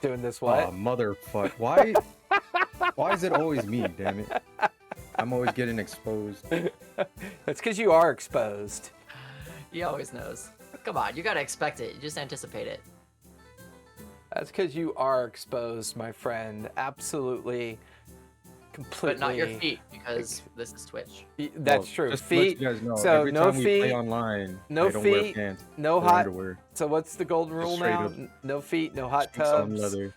Doing this what? Oh, motherfuck. Why? Why is it always me, damn it? I'm always getting exposed. That's because you are exposed. He always knows. Come on, you gotta expect it. You just anticipate it. That's because you are exposed, my friend. Absolutely, completely. But not your feet, because this is Twitch. That's true. Just Feet. to let you guys know, So every no time we feet. play online, No I don't wear feet. pants No or hot. underwear. So what's the golden rule straight now? up. No feet, no hot Streaks on tubs. leather.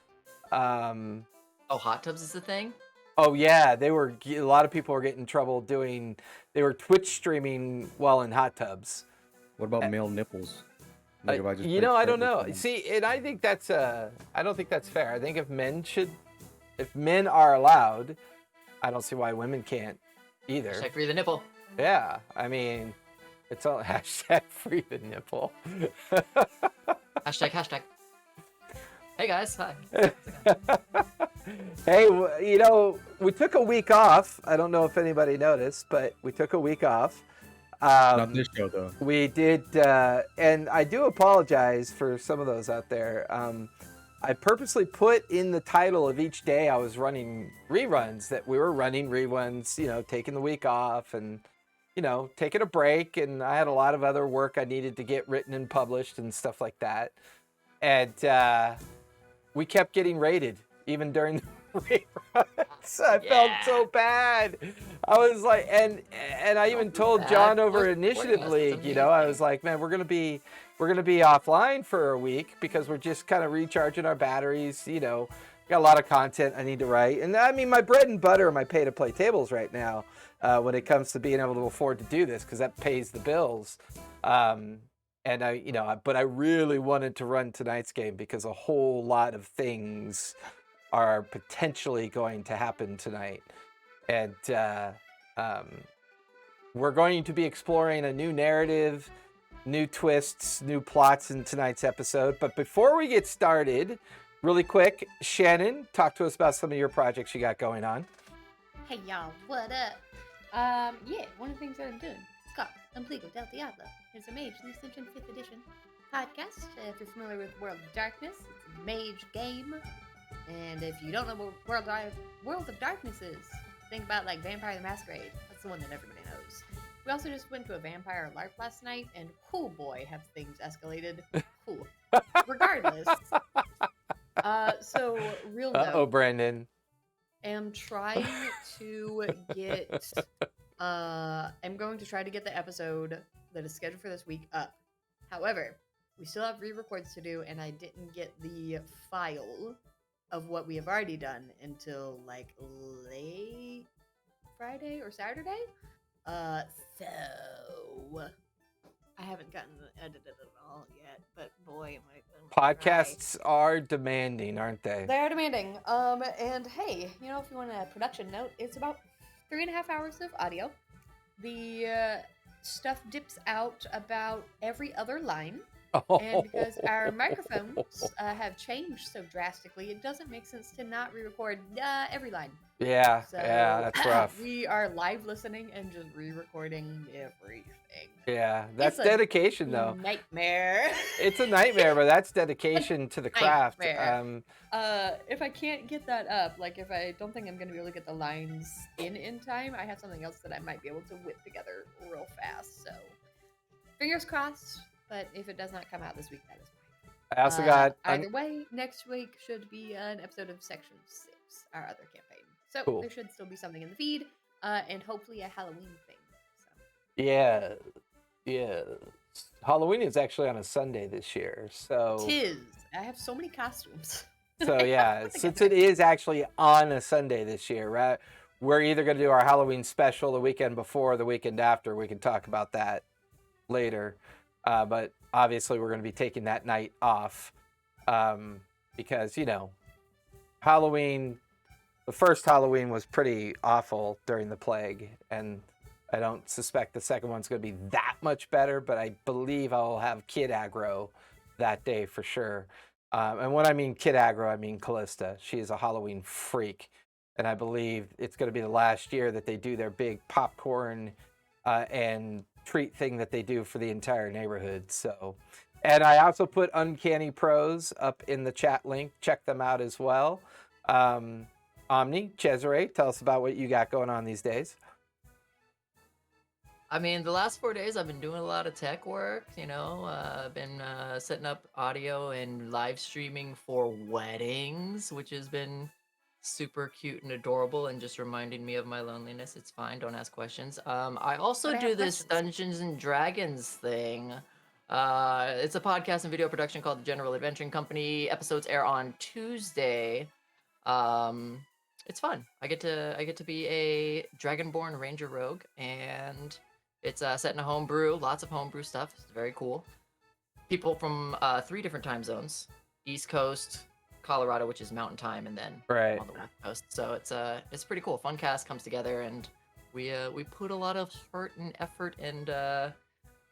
Oh, hot tubs is the thing? Oh yeah, a lot of people were getting in trouble they were Twitch streaming while in hot tubs. What about male nipples? Like if I just You play know, I don't Fortnite know. with them. See, and I think I don't think that's fair. I think if men are allowed, I don't see why women can't either. Hashtag free the nipple. Yeah, I mean, it's all hashtag free the nipple. Hashtag. Hey guys, hi. Hey, you know, we took a week off. I don't know if anybody noticed, but we took a week off. Not this show though. We did, and I do apologize for some of those out there. I purposely put in the title of each day I was running reruns that we were running reruns, you know, taking the week off and, you know, taking a break. And I had a lot of other work I needed to get written and published and stuff like that. And we kept getting raided even during the reruns. I felt so bad. I was like, and I even told John over Initiative League, you know, I was like, man, we're gonna be offline for a week because we're just kind of recharging our batteries. You know, got a lot of content I need to write, and I mean, my bread and butter are my pay-to-play tables right now when it comes to being able to afford to do this because that pays the bills. And I, you know, but I really wanted to run tonight's game because a whole lot of things are potentially going to happen tonight. And we're going to be exploring a new narrative, new twists, new plots in tonight's episode. But before we get started, really quick, Shannon, talk to us about some of your projects you got going on. Hey y'all, what up? Yeah, one of the things that I'm doing, it's called Ombligo del Diablo. It's a Mage the Ascension 5th Edition podcast. If you're familiar with World of Darkness, it's a mage game. And if you don't know what World of Darkness is, think about like Vampire the Masquerade. That's the one that everybody knows. We also just went to a vampire LARP last night, and oh boy, have things escalated. Cool. Regardless. So, real note. Uh-oh, Brandon. Am trying to get I'm going to try to get the episode that is scheduled for this week up. However, we still have re-records to do, and I didn't get the file of what we have already done until like late Friday or Saturday. So I haven't gotten it edited at all yet, but boy, am I Podcasts are demanding, aren't they? They are demanding. And hey, you know, if you want a production note, it's about 3.5 hours of audio. The stuff dips out about every other line. And because our microphones have changed so drastically, it doesn't make sense to not re-record every line. Yeah, So, yeah, that's rough. We are live listening and just re-recording everything. Yeah, that's It's a dedication, though. Nightmare. It's a nightmare, but that's dedication to the craft. Nightmare. If I can't get that up, like if I don't think I'm going to be able to get the lines in time, I have something else that I might be able to whip together real fast. So, fingers crossed. But if it does not come out this week, that is fine. I also got... Either way, next week should be an episode of Section 6, our other campaign. So Cool. There should still be something in the feed, and hopefully a Halloween thing. So. Yeah. Halloween is actually on a Sunday this year, so... Tis. I have so many costumes. So yeah, since it is actually on a Sunday this year, right? We're either going to do our Halloween special the weekend before or the weekend after. We can talk about that later. But obviously we're going to be taking that night off because, you know, Halloween, the first Halloween was pretty awful during the plague. And I don't suspect the second one's going to be that much better, but I believe I'll have kid aggro that day for sure. And when I mean kid aggro, I mean Callista. She is a Halloween freak. And I believe it's going to be the last year that they do their big popcorn and treat thing that they do for the entire neighborhood. So And I also put Uncanny Pros up in the chat link. Check them out as well. Omni, Cesare, tell us about what you got going on these days. I mean, the last 4 days I've been doing a lot of tech work, I've been setting up audio and live streaming for weddings, which has been super cute and adorable and just reminding me of my loneliness. It's fine, don't ask questions. I also But I do have this questions. Dungeons and Dragons thing. It's a podcast and video production called The General Adventuring Company. Episodes air on Tuesday. It's fun. I get to be a Dragonborn Ranger Rogue, and it's set in a homebrew, lots of homebrew stuff. It's very cool. People from 3 different time zones: East Coast, Colorado, which is Mountain Time, and then Right. on the West Coast. So it's pretty cool. Fun cast comes together, and we put a lot of heart and effort and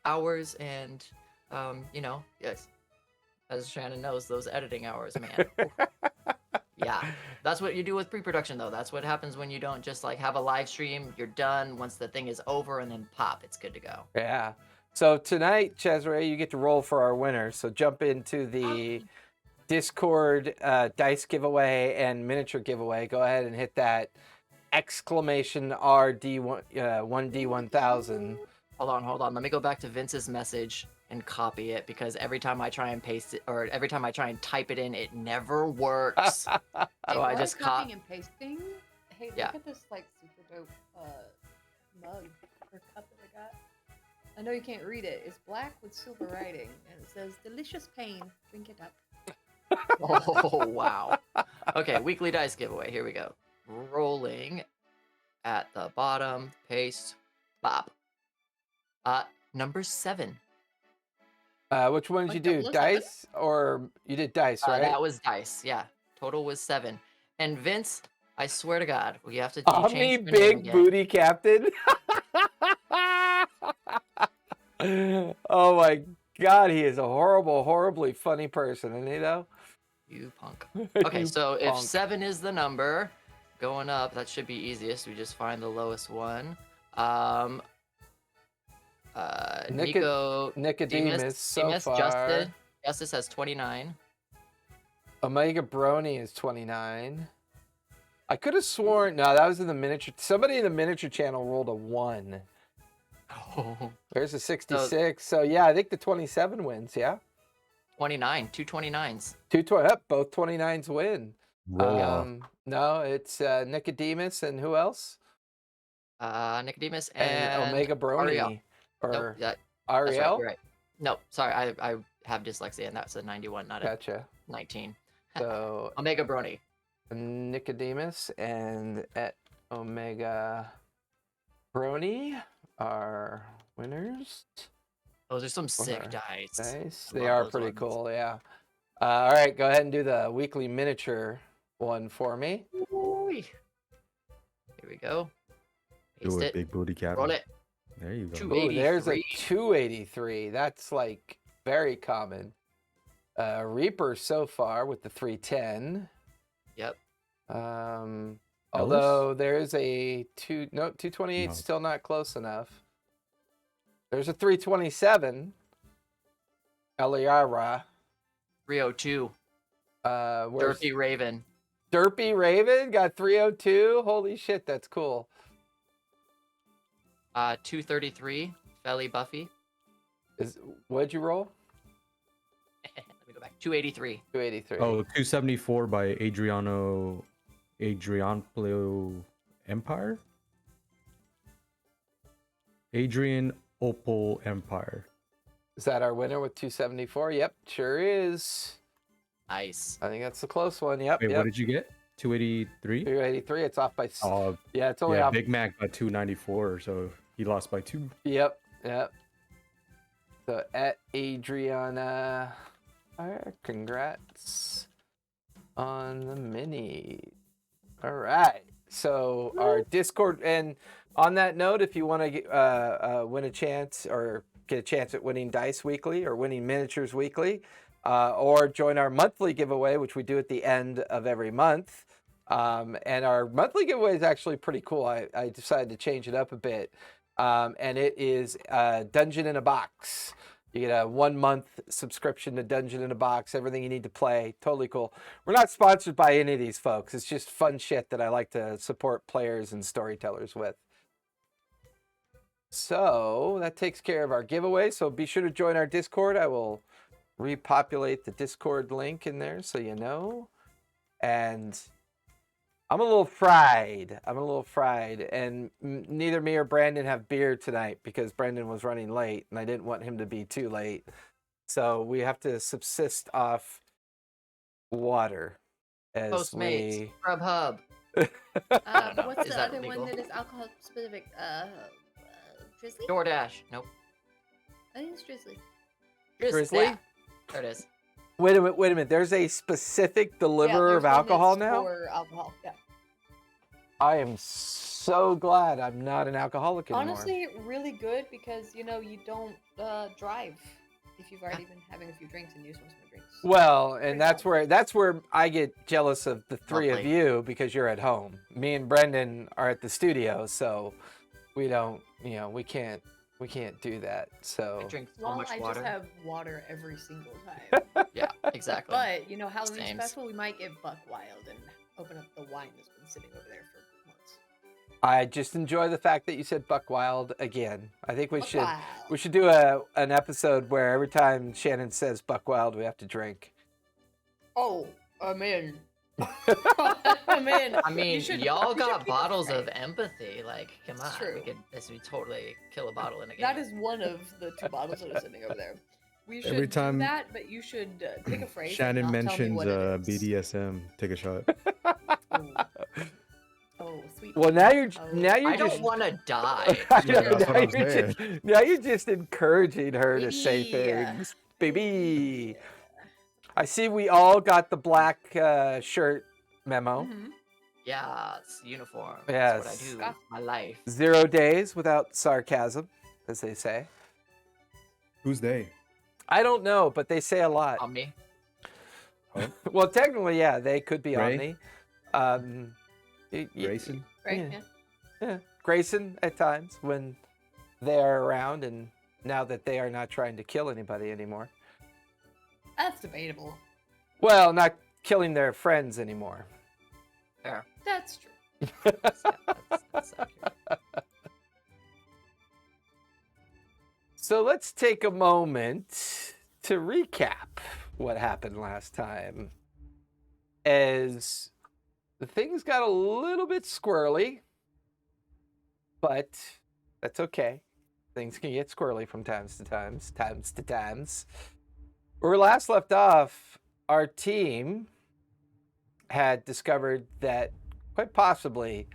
hours and yes, as Shannon knows, those editing hours, man. Yeah, that's what you do with pre-production, though. That's what happens when you don't just like have a live stream. You're done once the thing is over, and then pop, it's good to go. Yeah. So tonight, Cesare, you get to roll for our winner. So jump into the Discord dice giveaway and miniature giveaway. Go ahead and hit that exclamation RD1 1D1000. Hold on. Let me go back to Vince's message and copy it, because every time I try and paste it, or every time I try and type it in, it never works. Hey, So I while just copying and pasting. Hey, Yeah. look at this like super dope mug or cup that I got. I know you can't read it. It's black with silver writing, and it says "Delicious pain. Drink it up." Oh wow. Okay, weekly dice giveaway. Here we go. Rolling at the bottom. Paste. Bop. Number 7. Which one did you Like do? 007? Dice or you did dice, right? That was dice. Yeah. Total was 7. And Vince, I swear to God, we have to you Omni change your name Big again. Booty Captain. Oh my God, he is a horribly funny person, isn't he though? You punk. Okay, You so if punk. 7 is the number, going up, that should be easiest. We just find the lowest one. Nicodemus so far. Justice has 29. Omega Brony is 29. I could have sworn no, that was in the miniature. Somebody in the miniature channel rolled a 1. Oh. There's a 66. So yeah, I think the 27 wins. Yeah, 29. 2 29s. 220. Both 29s win. Roll off. No, it's Nicodemus and who else? Nicodemus And and Omega Brony Ariel. or Nope, that's Ariel. right, you're right. No, sorry, I have dyslexia, and that's a 91, not a Gotcha. 19. So Omega Brony. Nicodemus and at Omega Brony are winners. Those are some sick Or dice. Nice. I They love are those pretty ones. cool, yeah. All right, go ahead and do the weekly miniature one for me. Ooh-wee. Here we go. Do Paste it, it. big booty captain. Roll it. There you go. Two. Ooh, there's a 83. 283. That's like very common. Reaper so far with the 310. Yep. Although there is a 228 No. still not close enough. There's a 327. Eliara. 302. Where's Derpy Raven. Derpy Raven got 302. Holy shit, that's cool. 233. Felly Buffy. What'd you roll? Let me go back. 283. 283. Oh, 274 by Adrianoplo Empire? Adrian Opal Empire. Is that our winner with 274? Yep, sure is. Nice. I think that's the close one. Yep. Wait, yep. what did you get? 283? 283. It's off by. Oh, Yeah, it's only yeah, off. Big Mac by 294, so he lost by 2. Yep. Yep. So at Adriana, congrats on the mini. All right. So our Discord, and on that note, if you want to win a chance or get a chance at winning dice weekly or winning miniatures weekly, or join our monthly giveaway, which we do at the end of every month. And our monthly giveaway is actually pretty cool. I decided to change it up a bit. And it is Dungeon in a Box. You get a 1-month subscription to Dungeon in a Box, everything you need to play. Totally cool. We're not sponsored by any of these folks. It's just fun shit that I like to support players and storytellers with. So that takes care of our giveaway. So be sure to join our Discord. I will repopulate the Discord link in there so you know. And I'm a little fried. And neither me or Brandon have beer tonight because Brandon was running late and I didn't want him to be too late. So we have to subsist off water as Postmates, Grubhub. What's Is the that other legal? one that is alcohol specific? Drizzly? DoorDash. Nope. I think it's Drizzly. Drizzly? Yeah. There it is. Wait a minute. There's a specific deliverer of alcohol now? For alcohol, yeah. I am so glad I'm not an alcoholic anymore. Honestly, really good because, you don't drive if you've already been having a few drinks and use some drinks. Well, and that's where I get jealous of the three of Lovely. you because you're at home. Me and Brendan are at the studio, so we don't, we can't do that. So I drink so Well, much I water. just have water every single time. Yeah, exactly. But, Halloween Same. special, we might get Buck Wild and open up the wine that's been sitting over there for months. I just enjoy the fact that you said Buck Wild again. I think we Buck should Wild. do an episode where every time Shannon says Buck Wild, we have to drink. Oh, I'm in. I'm in. I mean, y'all you should got keep it bottles fresh. of empathy. Like, come on. It's true. We totally kill a bottle in a game. That is one of the 2 bottles that are sitting over there. We should Every time do that, but you should pick a phrase. and Shannon not tell me mentions what it is. BDSM. Take a shot. Oh, sweet. Well, now you're Oh. I just don't want to die. I know, Yeah, that's what I'm saying. now you're just encouraging her to say Baby. things, baby. I see we all got the black shirt memo. Mhm. Yeah, it's uniform. Yes. That's what I do with my life. 0 days without sarcasm, as they say. Who's they? I don't know, but they say a lot. On me. Well, technically, yeah, they could be Ray? Omni. Grayson? Right? Yeah. Yeah. Yeah, Grayson at times when they are around, and now that they are not trying to kill anybody anymore. That's debatable. Well, not killing their friends anymore. Fair. That's true. That's accurate. So let's take a moment to recap what happened last time. As things got a little bit squirrely, but that's okay. Things can get squirrely from times to times. Where we last left off, our team had discovered that quite possibly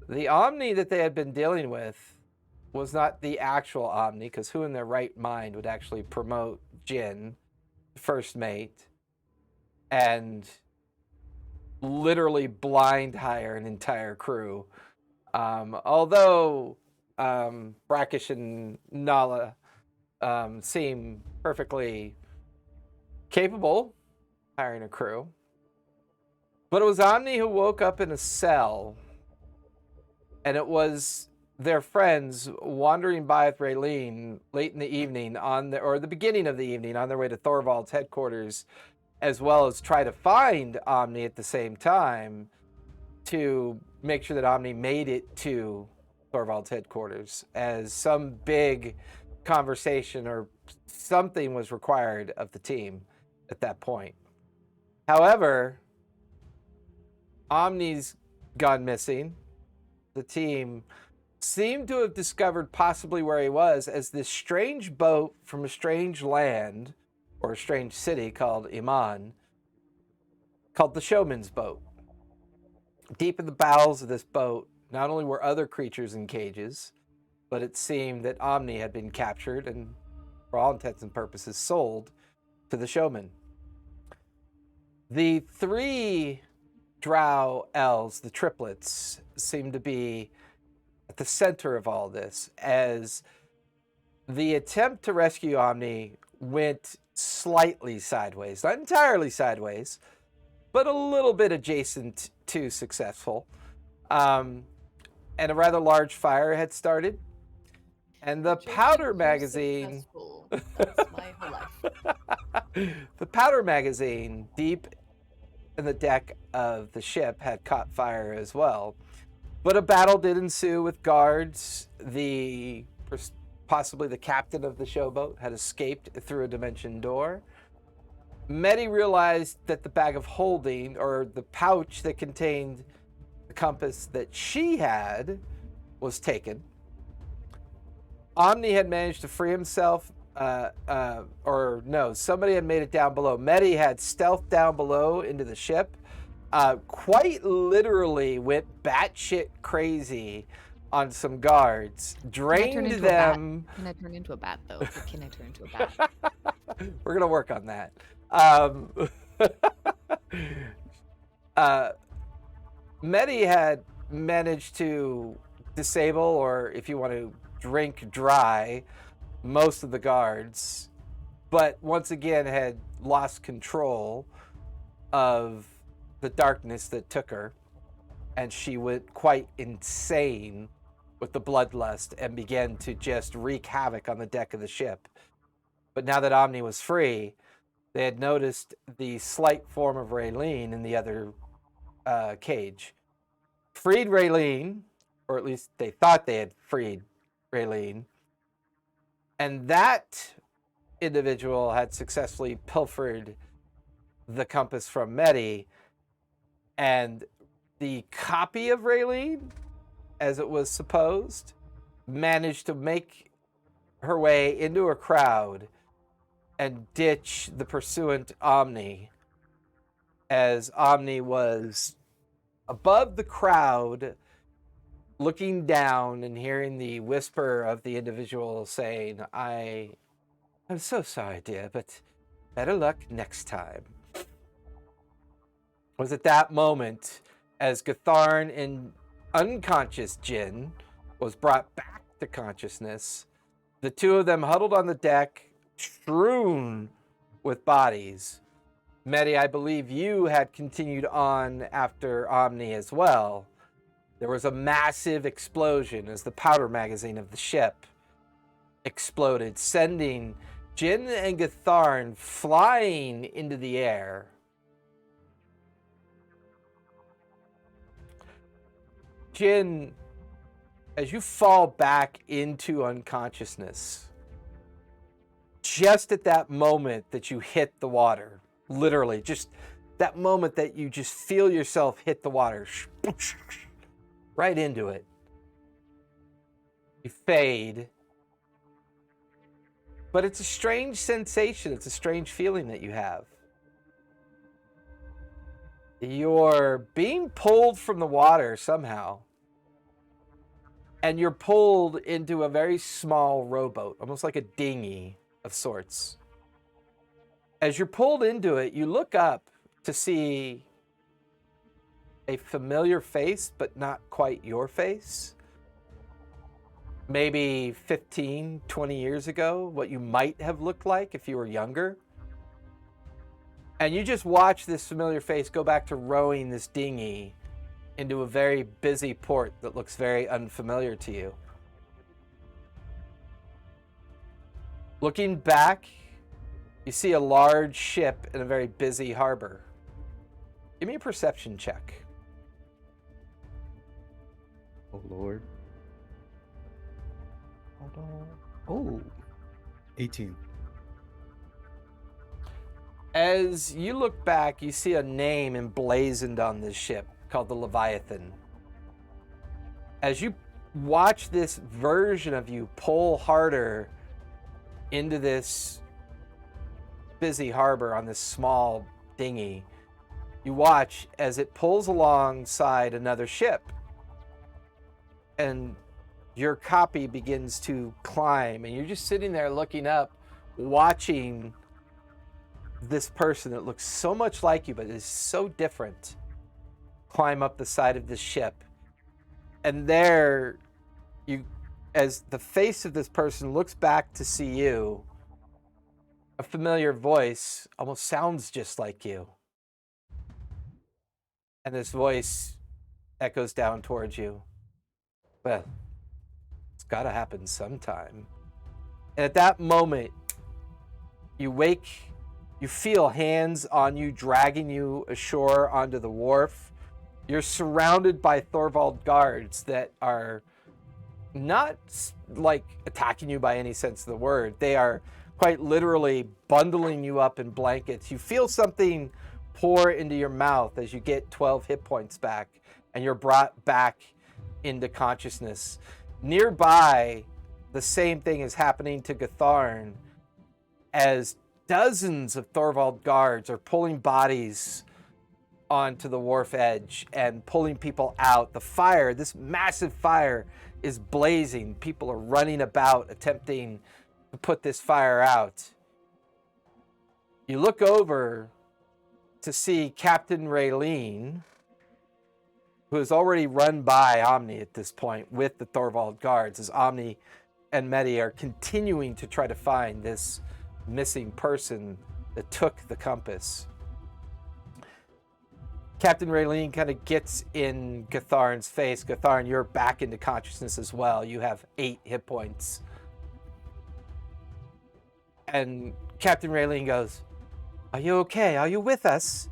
the Omni that they had been dealing with was not the actual Omni, because who in their right mind would actually promote Jin, first mate, and literally blind hire an entire crew. Although Brackish and Nala seem perfectly capable hiring a crew. But it was Omni who woke up in a cell, and it was their friends wandering by with Raylene late in the evening or the beginning of the evening on their way to Thorvald's headquarters, as well as try to find Omni at the same time to make sure that Omni made it to Thorvald's headquarters, as some big conversation or something was required of the team at that point. However, Omni's gone missing. The team seemed to have discovered possibly where he was as this strange boat from a strange land or a strange city called Iman, called the Showman's Boat. Deep in the bowels of this boat, not only were other creatures in cages, but it seemed that Omni had been captured and, for all intents and purposes, sold to the Showman. The 3 Drow elves, the triplets, seem to be at the center of all this, as the attempt to rescue Omni went slightly sideways, not entirely sideways, but a little bit adjacent to successful. And a rather large fire had started. And the Just powder so magazine, successful. That's my whole life. the powder magazine deep in the deck of the ship had caught fire as well. But a battle did ensue with guards. Possibly the captain of the showboat had escaped through a dimension door. Medi realized that the bag of holding, or the pouch that contained the compass that she had, was taken. Omni had managed to free himself, or no, somebody had made it down below. Medi had stealthed down below into the ship, quite literally went batshit crazy on some guards, drained them. Can I turn into a bat, though? Can I turn into a bat? We're going to work on that. Medi had managed to disable, or if you want to drink dry, most of the guards, but once again had lost control of the darkness that took her, and she went quite insane with the bloodlust and began to just wreak havoc on the deck of the ship. But now that Omni was free, they had noticed the slight form of Raylene in the other cage. Freed Raylene, or at least they thought they had freed Raylene, and that individual had successfully pilfered the compass from Medi, and the copy of Raylene, as it was supposed, managed to make her way into a crowd and ditch the pursuant Omni, as Omni was above the crowd, looking down and hearing the whisper of the individual saying, I'm so sorry, dear, but better luck next time. It was at that moment, as Gatharn and unconscious Jin was brought back to consciousness, the two of them huddled on the deck, strewn with bodies. Medi, I believe you had continued on after Omni as well. There was a massive explosion as the powder magazine of the ship exploded, sending Jin and Gatharn flying into the air. Jin, as you fall back into unconsciousness, just at that moment that you hit the water, literally, just that moment that you just feel yourself hit the water, right into it, you fade. But it's a strange sensation. It's a strange feeling that you have. You're being pulled from the water somehow. And you're pulled into a very small rowboat, almost like a dinghy of sorts. As you're pulled into it, you look up to see a familiar face, but not quite your face. Maybe 15, 20 years ago, what you might have looked like if you were younger. And you just watch this familiar face go back to rowing this dinghy into a very busy port that looks very unfamiliar to you. Looking back, you see a large ship in a very busy harbor. Give me a perception check. Oh, Lord. Hold on. Oh, 18. As you look back, you see a name emblazoned on this ship called the Leviathan. As you watch this version of you pull harder into this busy harbor on this small dinghy, you watch as it pulls alongside another ship. And your copy begins to climb, and you're just sitting there looking up, watching this person that looks so much like you, but is so different, climb up the side of this ship. And there, you, as the face of this person looks back to see you, a familiar voice almost sounds just like you. And this voice echoes down towards you. Well, got to happen sometime. And at that moment, you wake, you feel hands on you, dragging you ashore onto the wharf. You're surrounded by Tharivol guards that are not like attacking you by any sense of the word. They are quite literally bundling you up in blankets. You feel something pour into your mouth as you get 12 hit points back, and you're brought back into consciousness. Nearby, the same thing is happening to Gatharn as dozens of Tharivol guards are pulling bodies onto the wharf edge and pulling people out. The fire, this massive fire, is blazing. People are running about attempting to put this fire out. You look over to see Captain Raylene, who has already run by Omni at this point with the Tharivol guards, as Omni and Medi are continuing to try to find this missing person that took the compass. Captain Raylene kind of gets in Gatharn's face. Gatharn, you're back into consciousness as well. You have 8 hit points. And Captain Raylene goes, "Are you okay? Are you with us?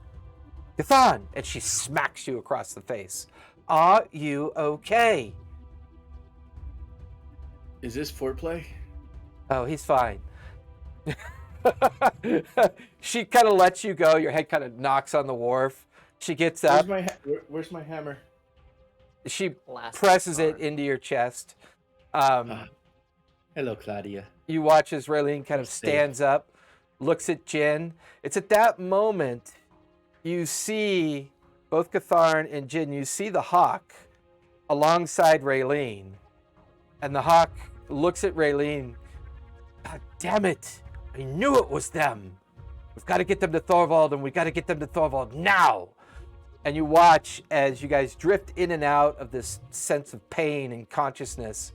Gatharn!" And she smacks you across the face. "Are you okay?" Is this foreplay? "Oh, he's fine." She kind of lets you go. Your head kind of knocks on the wharf. She gets up. Where's my hammer? She Last presses it card. into your chest. Hello, Claudia. You watch as Raylene kind of stands up, looks at Jin. It's at that moment you see both Gatharn and Jin. You see the hawk alongside Raylene. And the hawk looks at Raylene. "God damn it. I knew it was them. We've got to get them to Thorvald, and we've got to get them to Thorvald now." And you watch as you guys drift in and out of this sense of pain and consciousness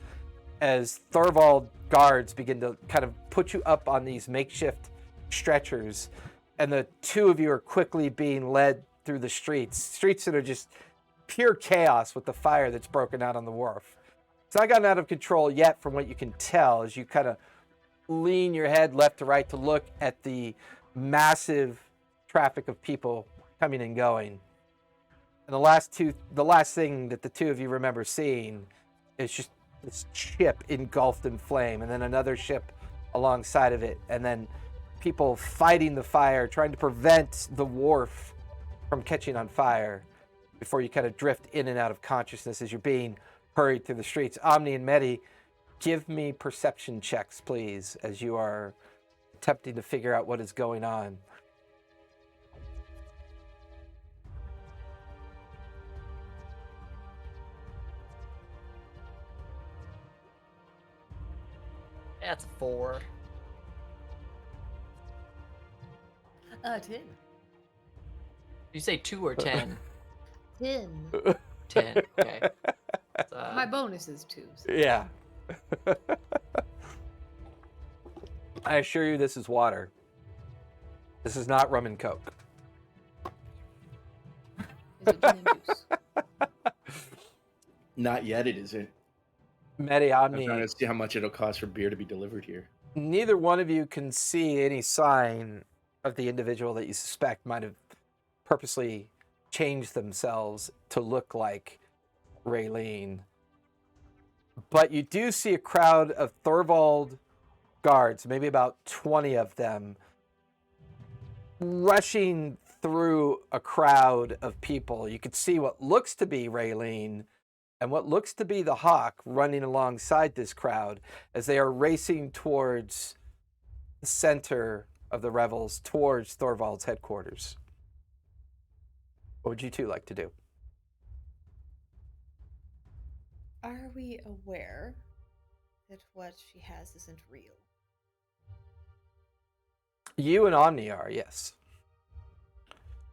as Thorvald guards begin to kind of put you up on these makeshift stretchers. And the two of you are quickly being led through the streets that are just pure chaos with the fire that's broken out on the wharf. It's not gotten out of control yet from what you can tell as you kind of lean your head left to right to look at the massive traffic of people coming and going. And the last thing that the two of you remember seeing is just this ship engulfed in flame, and then another ship alongside of it, and then people fighting the fire, trying to prevent the wharf from catching on fire before you kind of drift in and out of consciousness as you're being hurried through the streets. Omni and Medi, give me perception checks, please, as you are attempting to figure out what is going on. That's 4. 10. You say 2 or 10? 10. 10. Okay. My bonus is 2. So. Yeah. I assure you this is water. This is not rum and coke. Is it gin and juice? Not yet, it isn't. Medi, I'm Omni, trying to see how much it'll cost for beer to be delivered here. neither one of you can see any sign of the individual that you suspect might have purposely changed themselves to look like Raylene. But you do see a crowd of Thorvald guards, maybe about 20 of them, rushing through a crowd of people. You could see what looks to be Raylene and what looks to be the hawk running alongside this crowd as they are racing towards the center of the Revels, towards Thorvald's headquarters. What would you two like to do? Are we aware that what she has isn't real? You and Omni are, yes.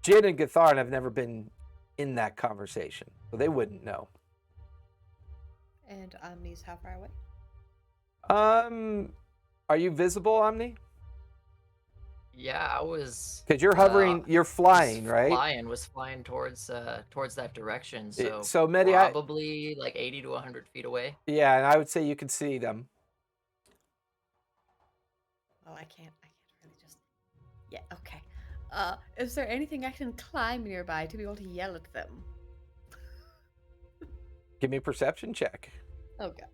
Jin and Gatharn have never been in that conversation, so they wouldn't know. And Omni's how far away? Are you visible, Omni? Yeah, I was. Because you're hovering, you're flying, right? Was flying towards that direction. So So Medi, probably like 80 to 100 feet away. yeah, and I would say you can see them. Oh, I can't really just. Yeah. Okay. Is there anything I can climb nearby to be able to yell at them? Give me a perception check. Oh god.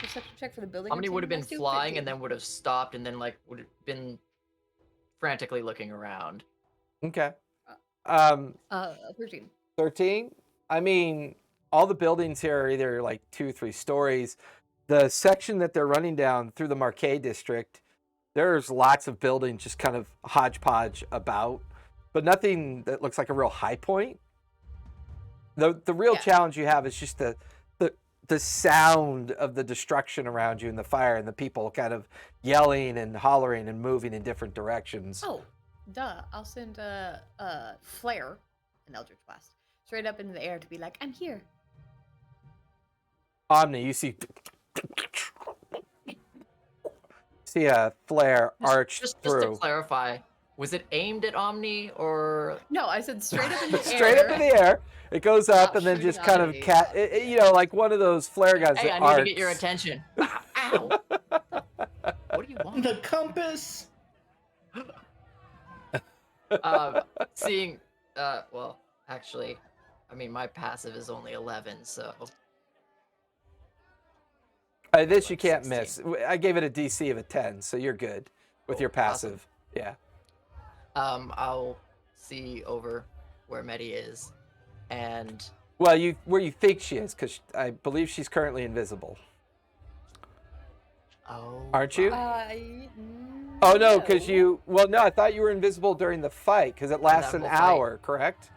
Perception check for the building. How many I'm would have been next to? flying 15. and then would have stopped and then like would have been frantically looking around? Okay. 13. 13. I mean, all the buildings here are either like 2 or 3 stories. The section that they're running down through the Marquis district, there's lots of buildings just kind of hodgepodge about, but nothing that looks like a real high point. The real challenge you have is just the sound of the destruction around you and the fire and the people kind of yelling and hollering and moving in different directions. Oh, duh. I'll send a flare, an Eldritch Blast, straight up into the air to be like, I'm here. Omni, you see a flare arched through. Just to clarify, was it aimed at Omni or? No, I said straight up in the air. Straight up in the air. It goes up and then shooting just kind of Omni. you know, like one of those flare guns Hey, that I need to get arcs. your attention. Ow! What do you want? The compass. Seeing, well, actually, I mean, my passive is only 11, so. This you Like can't 16. miss. I gave it a DC of a 10, so you're good with your passive. Awesome. Yeah. I'll see over where Medi is, and Well, where you think she is, because I believe she's currently invisible. Aren't you? Oh no, because you. Well, no, I thought you were invisible during the fight because it lasts an whole fight. hour, correct?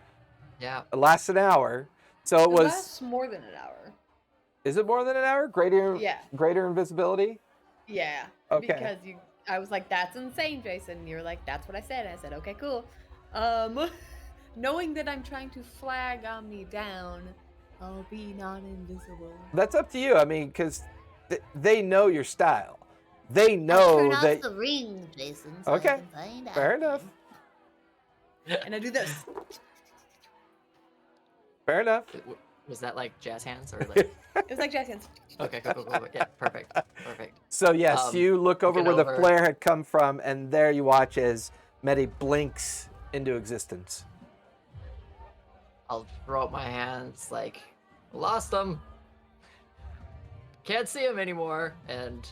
Yeah. It lasts an hour, so it was. lasts more than an hour. Is it more than an hour? Greater. Yeah. Greater invisibility. Yeah. Okay. Because I was like, that's insane, Jason. And you were like, that's what I said. And I said, okay, cool. Knowing that I'm trying to flag Omni down, I'll be non-invisible. That's up to you. I mean, because they know your style. They I'll know turn that. off the ring, Jason. So Okay, I can find fair out. enough. And I do this. Fair enough. Was that like jazz hands or like? It's like jazz hands. Okay, cool. Yeah, perfect. So yes, you look over looking where the over. flare had come from, and there you watch as Medi blinks into existence. I'll throw up my hands like, lost them. Can't see him anymore, and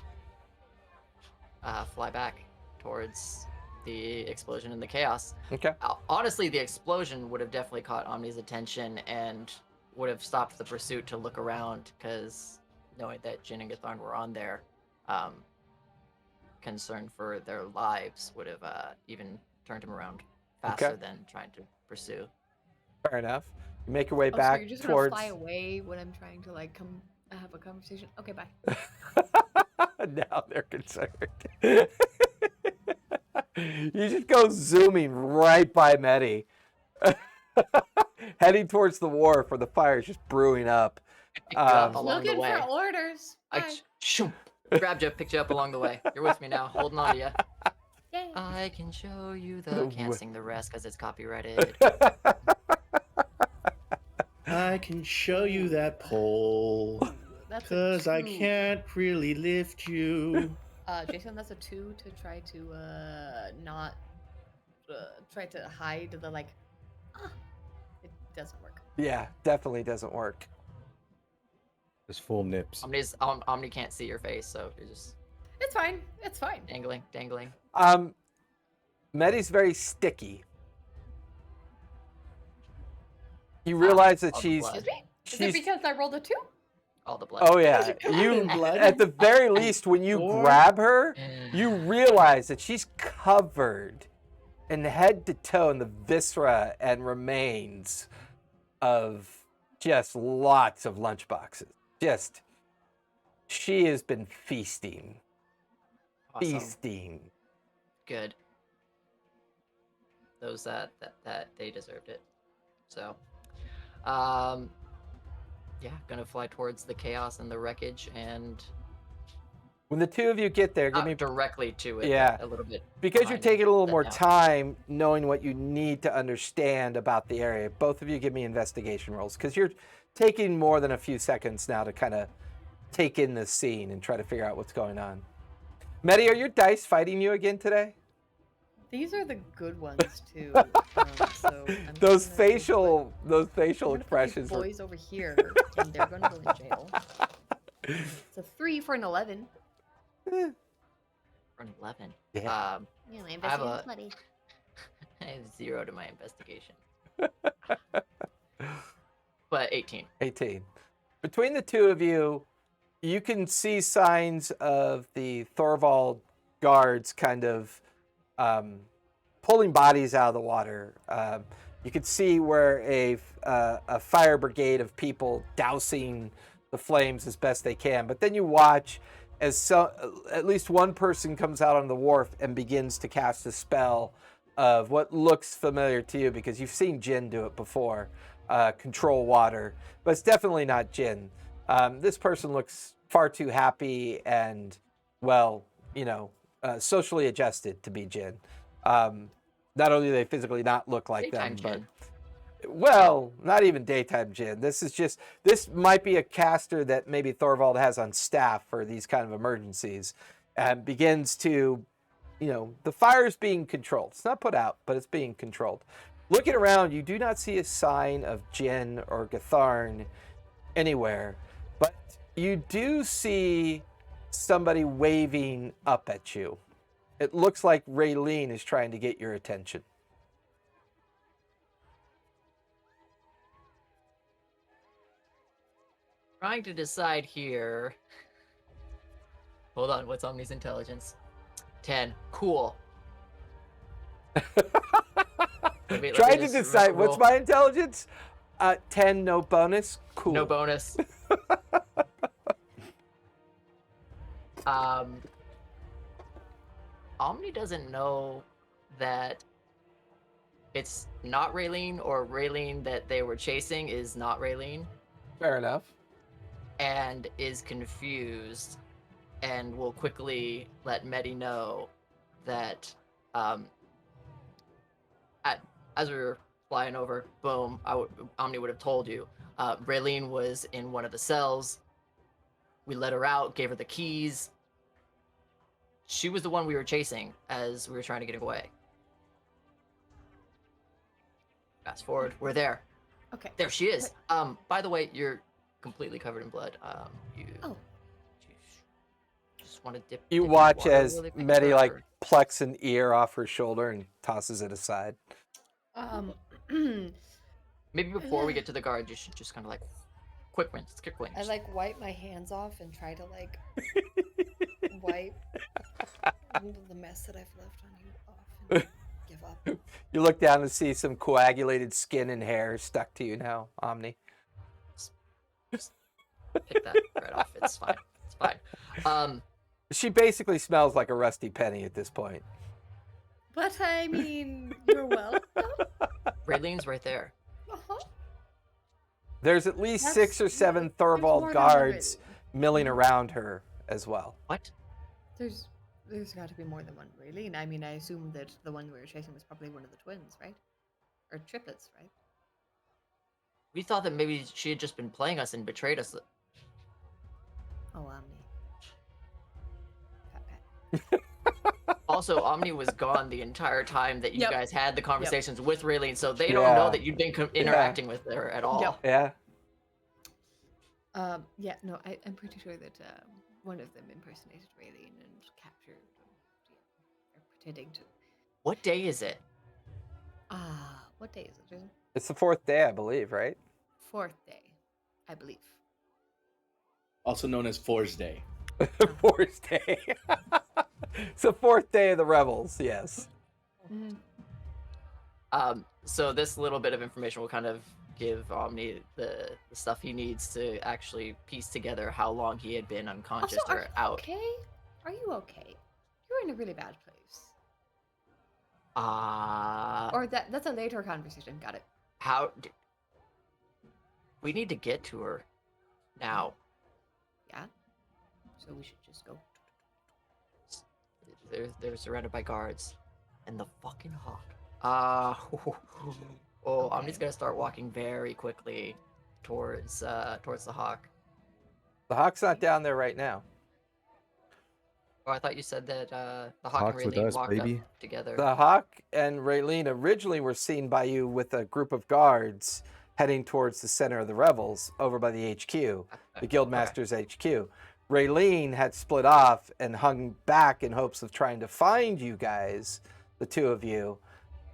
fly back towards the explosion and the chaos. Okay. Honestly, the explosion would have definitely caught Omni's attention and would have stopped the pursuit to look around, because knowing that Jin and Gatharn were on there, concern for their lives would have even turned him around faster than trying to pursue. Fair enough. You make your way So back you're just towards. gonna fly away when I'm trying to like have a conversation? Okay, bye. Now they're concerned. You just go zooming right by Medi, heading towards the wharf where the fire is just brewing up. Picked you up along Looking the way. for orders. Bye. Grabbed you, picked you up along the way. You're with me now, holding on to you. Yay. I can show you the. Can't sing the rest because it's copyrighted. I can show you that pole. That's a Cause I 2. can't really lift you. Jason, that's a 2 to try to not try to hide the like. It doesn't work. Yeah, definitely doesn't work. Just full nips. Omni can't see your face, so you're just It's fine. It's fine. dangling. Medi's very sticky. You realize that all the she's. blood. Excuse me? Is it She's. because I rolled a 2? All the blood. Oh yeah, covered you. in blood? At the very least, when you Or- grab her, you realize that she's covered in head to toe in the viscera and remains of just lots of lunchboxes. Just, she has been feasting. Awesome. Feasting. Good. Those that they deserved it. So, yeah, gonna fly towards the chaos and the wreckage, and When the two of you get there, give Not me directly to it. Yeah. A little bit. because you're behind it, taking a little then more down. time knowing what you need to understand about the area. Both of you give me investigation rolls because you're taking more than a few seconds now to kind of take in the scene and try to figure out what's going on. Medi, are your dice fighting you again today? These are the good ones too. So I'm Those gonna facial I'm gonna put these expressions were boys over here, and they're gonna go in jail. It's a 3 for an 11. eh, For an 11. Yeah. Yeah, my I have investigation's a- bloody. I have 0 to my investigation. But 18. 18. Between the two of you, you can see signs of the Tharivol guards kind of pulling bodies out of the water. You can see where a fire brigade of people dousing the flames as best they can. But then you watch as at least one person comes out on the wharf and begins to cast a spell of what looks familiar to you because you've seen Jin do it before, control water. But it's definitely not Jin. This person looks far too happy and, well, socially adjusted to be Jin. Not only do they physically not look like Daytime them, Jin. but, well, not even daytime Jin. This might be a caster that maybe Thorvald has on staff for these kind of emergencies and begins to, the fire's being controlled. It's not put out, but it's being controlled. Looking around, you do not see a sign of Jin or Gatharn anywhere, but you do see somebody waving up at you. It looks like Raylene is trying to get your attention. Trying to decide here. Hold on, what's Omni's intelligence? 10. Cool. Let me Trying to just decide what's roll. my intelligence. 10, no bonus. Cool. No bonus. Omni doesn't know that it's not Raylene, or Raylene that they were chasing is not Raylene, Fair enough. and is confused, and will quickly let Medi know that as we were flying over, boom, Omni would have told you. Raylene was in one of the cells. We let her out, gave her the keys. She was the one we were chasing as we were trying to get away. Fast forward, we're there. Okay. There she is. By the way, you're completely covered in blood. You Oh. just want to dip. You dip in watch water as really quick, Medi or- plucks an ear off her shoulder and tosses it aside. Maybe before we get to the guard, you should just kind of like quick rinse, quick rinse. I wipe my hands off and try to wipe the mess that I've left on you off and give up. You look down and see some coagulated skin and hair stuck to you now, Omni. Pick that right off. It's fine. It's fine. She basically smells like a rusty penny at this point. But I mean, you're welcome. Raylene's right there. Uh-huh. There's at least 6 or 7 There's more Thorvald than guards one milling around her as well. What? There's got to be more than one Raylene. I mean, I assume that the one we were chasing was probably one of the twins, right? Or triplets, right? We thought that maybe she had just been playing us and betrayed us. Oh, Omni. Pat. Also, Omni was gone the entire time that you Yep. guys had the conversations with Raylene, so they Yeah. don't know that you'd been interacting with her at all. Yep. Yeah. Yeah, no, I'm pretty sure that one of them impersonated Raylene and captured or pretending to. What day is it? What day is it, Jason? It's the 4th day, I believe, right? 4th day, I believe. Also known as Force Day. 4th day. It's the 4th day of the Revels, yes. So this little bit of information will kind of give Omni the stuff he needs to actually piece together how long he had been unconscious Also, are or you out. okay? Are you okay? You're in a really bad place. Or that's a later conversation. Got it. We need to get to her now. Yeah. So we should just go. they're surrounded by guards, and the fucking hawk. I'm just Okay. gonna start walking very quickly towards the hawk. The hawk's not down there right now. Oh, I thought you said that the hawk and Hawk's with Raylene us, walked baby. up together. The hawk and Raylene originally were seen by you with a group of guards heading towards the center of the Revels over by the HQ, the Guildmaster's HQ. Raylene had split off and hung back in hopes of trying to find you guys, the two of you.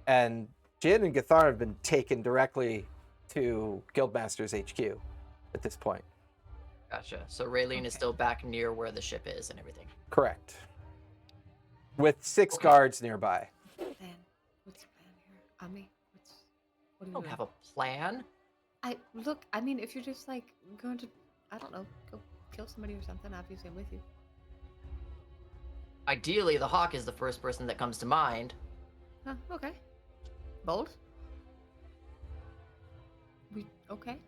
And Jin and Gathar have been taken directly to Guildmaster's HQ at this point. Gotcha. So Raylene is still back near where the ship is and everything. Correct. With 6 guards nearby. Plan. What's the plan here? Ami, what I are you don't doing? have a plan. I mean, if you're just like going to, I don't know, go kill somebody or something, obviously I'm with you. Ideally, the hawk is the first person that comes to mind. Huh, okay. Bold? Okay.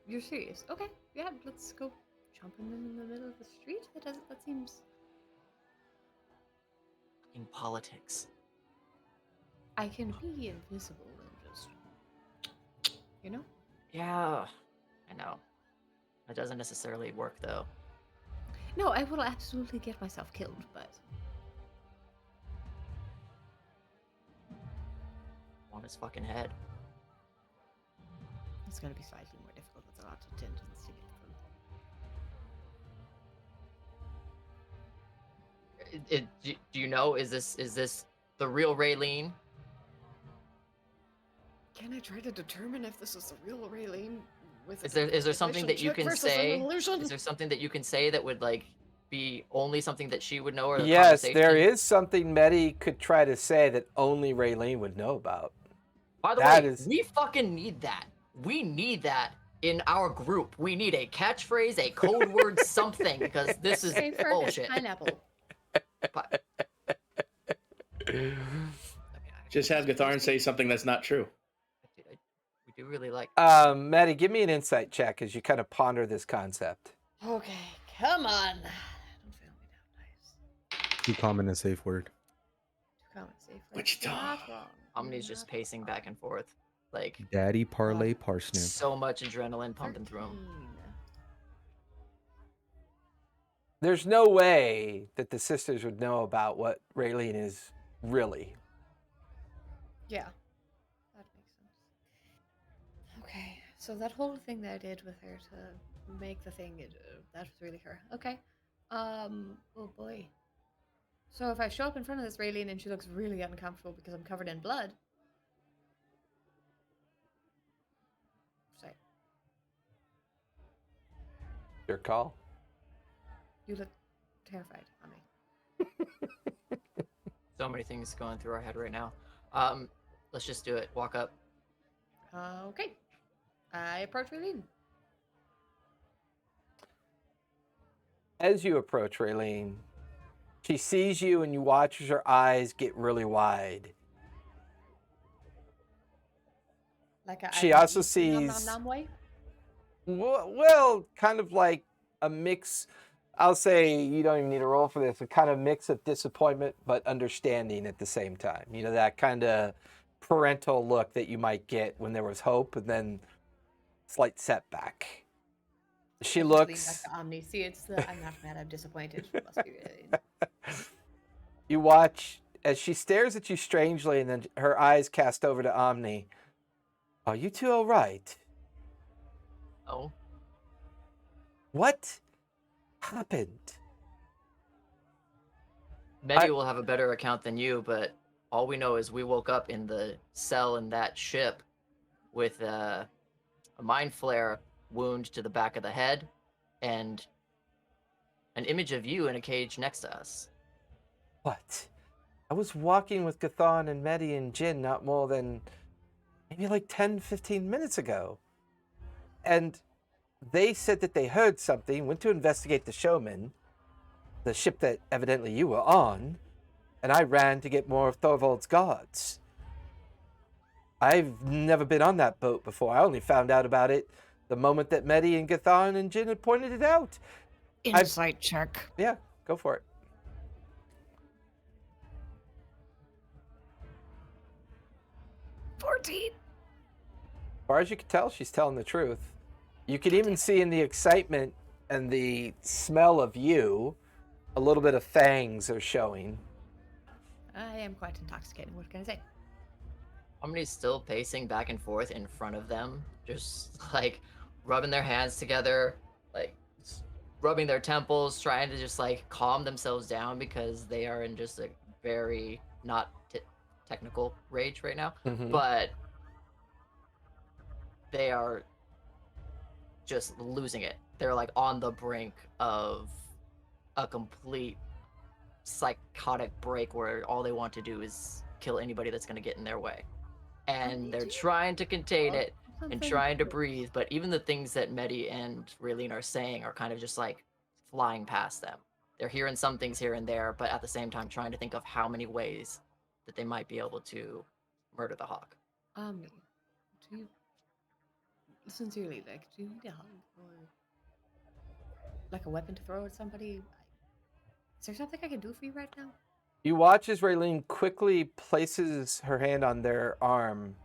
You're serious. Okay, yeah, let's go jumping in the middle of the street? That seems... In politics. I can be invisible and just... You know? Yeah, I know. That doesn't necessarily work, though. No, I will absolutely get myself killed, but... On his fucking head. It's gonna be slightly more difficult. It's a lot of tendons to get through. Do you know, is this the real Raylene? Can I try to determine if this is the real Raylene? Is there something that you can say? Is there something that you can say that would like be only something that she would know, or Yes, there conversation? is something Medi could try to say that only Raylene would know about. By the That way, is- we fucking need that. We need that in our group. We need a catchphrase, a code word, something, because this is Hey, Fergus, bullshit. pineapple. But- Just have Gatharn say something that's not true. We do really like. Medi, give me an insight check as you kind of ponder this concept. Okay, come on. Don't fail me now, nice. Too common and safe word. Too common, safe. Wichita. Not wrong. Omni's just pacing back and forth, like Daddy parlay parsnip. so much adrenaline pumping through him. 13. There's no way that the sisters would know about what Raylene is really. Yeah, that makes sense. Okay, so that whole thing that I did with her to make the thing, that was really her. Okay. Oh boy. So if I show up in front of this Raylene and she looks really uncomfortable because I'm covered in blood. Say, Your call. you look terrified on me. So many things going through our head right now. Let's just do it. Walk up. Okay. I approach Raylene. As you approach Raylene, she sees you and you watch as her eyes get really wide. Like She also nom, nom, sees- nom way. Well, kind of like a mix. I'll say you don't even need a roll for this. A kind of mix of disappointment but understanding at the same time. You know, that kind of parental look that you might get when there was hope and then slight setback. She I just lean looks. back to Omni. See, it's the I'm not mad, I'm disappointed. Must be Raylene. You watch as she stares at you strangely and then her eyes cast over to Omni. Are you two all right? Oh, What happened? Medi will have a better account than you, but all we know is we woke up in the cell in that ship with a mind flare wound to the back of the head and an image of you in a cage next to us. What? I was walking with Gathan and Medi and Jin not more than maybe like 10, 15 minutes ago. And they said that they heard something, went to investigate the showman, the ship that evidently you were on, and I ran to get more of Thorvald's guards. I've never been on that boat before. I only found out about it the moment that Medi and Gathan and Jin had pointed it out. Insight check. Yeah, go for it. 13. As far as you can tell, she's telling the truth. You can even see in the excitement and the smell of you, a little bit of fangs are showing. I am quite intoxicating. What can I say? Omni's still pacing back and forth in front of them, just like rubbing their hands together, like rubbing their temples, trying to just like calm themselves down because they are in just a very not technical rage right now, Mhm. but they are just losing it. They're like on the brink of a complete psychotic break where all they want to do is kill anybody that's going to get in their way. And they're trying to contain it and trying to breathe, but even the things that Medi and Raylene are saying are kind of just like flying past them. They're hearing some things here and there, but at the same time trying to think of how many ways that they might be able to murder the hawk. Do you sincerely like? Do you need a hug or like a weapon to throw at somebody? Is there something I can do for you right now? You watch as Raylene quickly places her hand on their arm,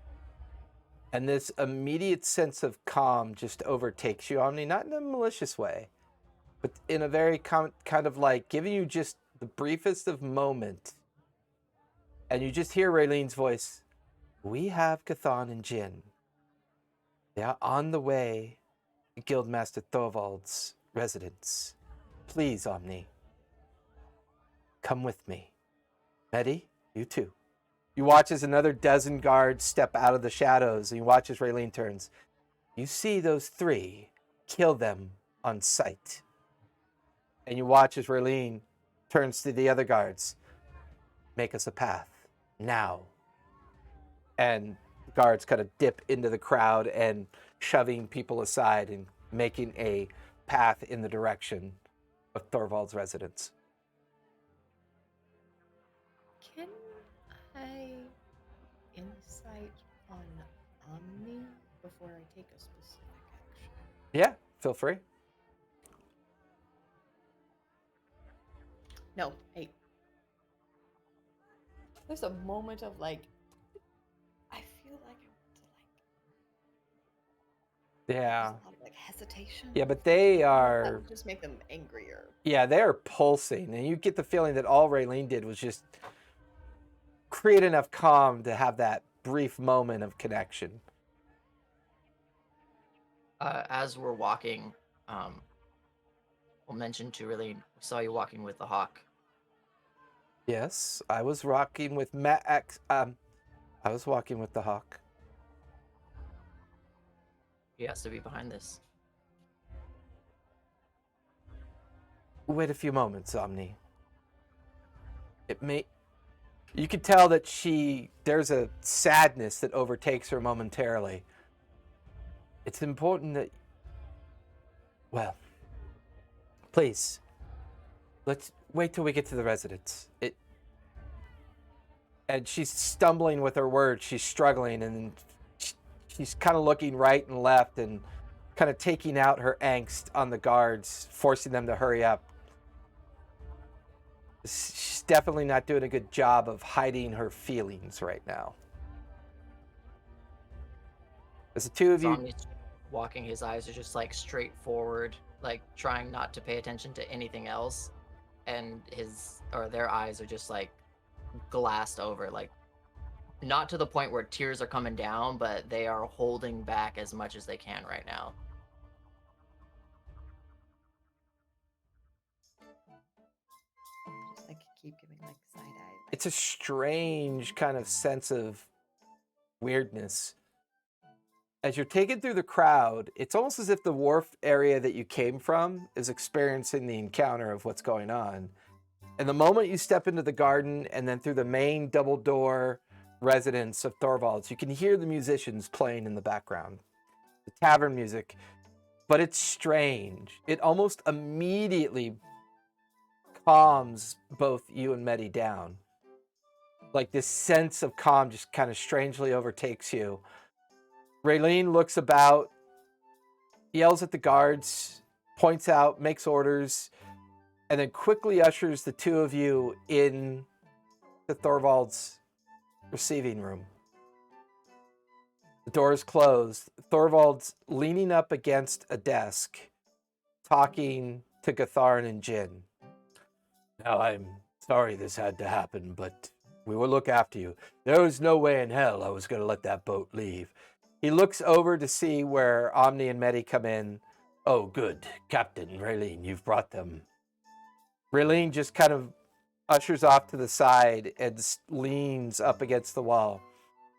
and this immediate sense of calm just overtakes you, Omni, not in a malicious way, but in a very kind of like giving you just the briefest of moment. And you just hear Raylene's voice. We have Cathan and Jin. They are on the way to Guildmaster Thorvald's residence. Please, Omni, come with me. Medi, you too. You watch as another dozen guards step out of the shadows, and you watch as Raylene turns. You see those three, kill them on sight. And you watch as Raylene turns to the other guards. Make us a path, now. And the guards kind of dip into the crowd and shoving people aside and making a path in the direction of Thorvald's residence. Can I insight on Omni before I take a specific action? Yeah, feel free. No, 8. There's a moment of like, I feel like I want to like. Yeah. There's a lot of like hesitation. Yeah, but they That are, would just make them angrier. yeah, they're pulsing. And you get the feeling that all Raylene did was just create enough calm to have that brief moment of connection. As we're walking, we'll mention to Raylene, we saw you walking with the hawk. Yes, I was rocking with I was walking with the hawk. He has to be behind this. Wait a few moments, Omni. You could tell that there's a sadness that overtakes her momentarily. It's important that, well, please, let's wait till we get to the residence. And she's stumbling with her words. She's struggling, and she's kind of looking right and left and kind of taking out her angst on the guards, forcing them to hurry up. She's definitely not doing a good job of hiding her feelings right now. As the two of you... Omni's walking, his eyes are just like straight forward, like trying not to pay attention to anything else. And their eyes are just like glassed over, like not to the point where tears are coming down, but they are holding back as much as they can right now. Just like keep giving like side eye. It's a strange kind of sense of weirdness. As you're taken through the crowd, it's almost as if the wharf area that you came from is experiencing the encounter of what's going on. And the moment you step into the garden and then through the main double door residence of Thorvald's, you can hear the musicians playing in the background, the tavern music, but it's strange. It almost immediately calms both you and Medi down. Like this sense of calm just kind of strangely overtakes you. Raylene looks about, yells at the guards, points out, makes orders, and then quickly ushers the two of you in to Thorvald's receiving room. The door's closed. Thorvald's leaning up against a desk, talking to Gatharn and Jin. Now, I'm sorry this had to happen, but we will look after you. There was no way in hell I was going to let that boat leave. He looks over to see where Omni and Medi come in. Oh, good. Captain Raylene, you've brought them. Raylene just kind of ushers off to the side and leans up against the wall.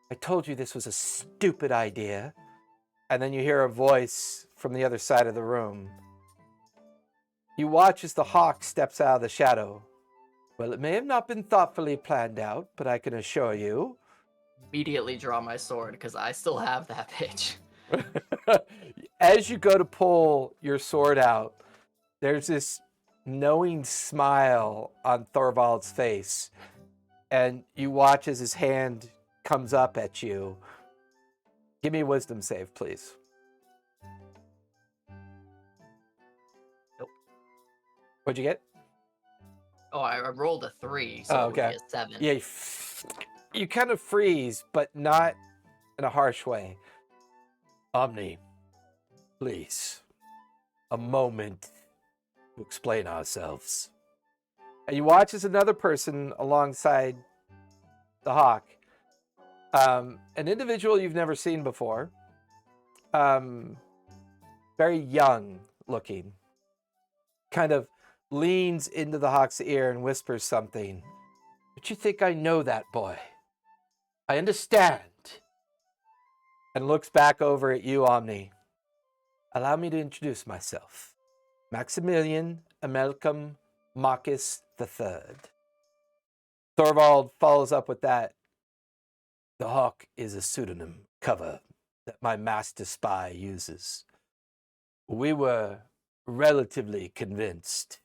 I told you this was a stupid idea. And then you hear a voice from the other side of the room. You watch as the hawk steps out of the shadow. Well, it may have not been thoughtfully planned out, but I can assure you. Immediately draw my sword because I still have that bitch. As you go to pull your sword out, there's this knowing smile on Thorvald's face. And you watch as his hand comes up at you. Give me a wisdom save, please. Nope. What'd you get? Oh, I rolled a 3, so Oh, it would be okay. a 7. Yeah, you kind of freeze, but not in a harsh way. Omni, please, a moment to explain ourselves. And you watch as another person alongside the hawk, an individual you've never seen before, very young looking, kind of leans into the hawk's ear and whispers something. But you think I know that boy? I understand. And looks back over at you, Omni. Allow me to introduce myself. Maximilian Amelcom Marquis III. Thorvald follows up with that. The hawk is a pseudonym cover that my master spy uses. We were relatively convinced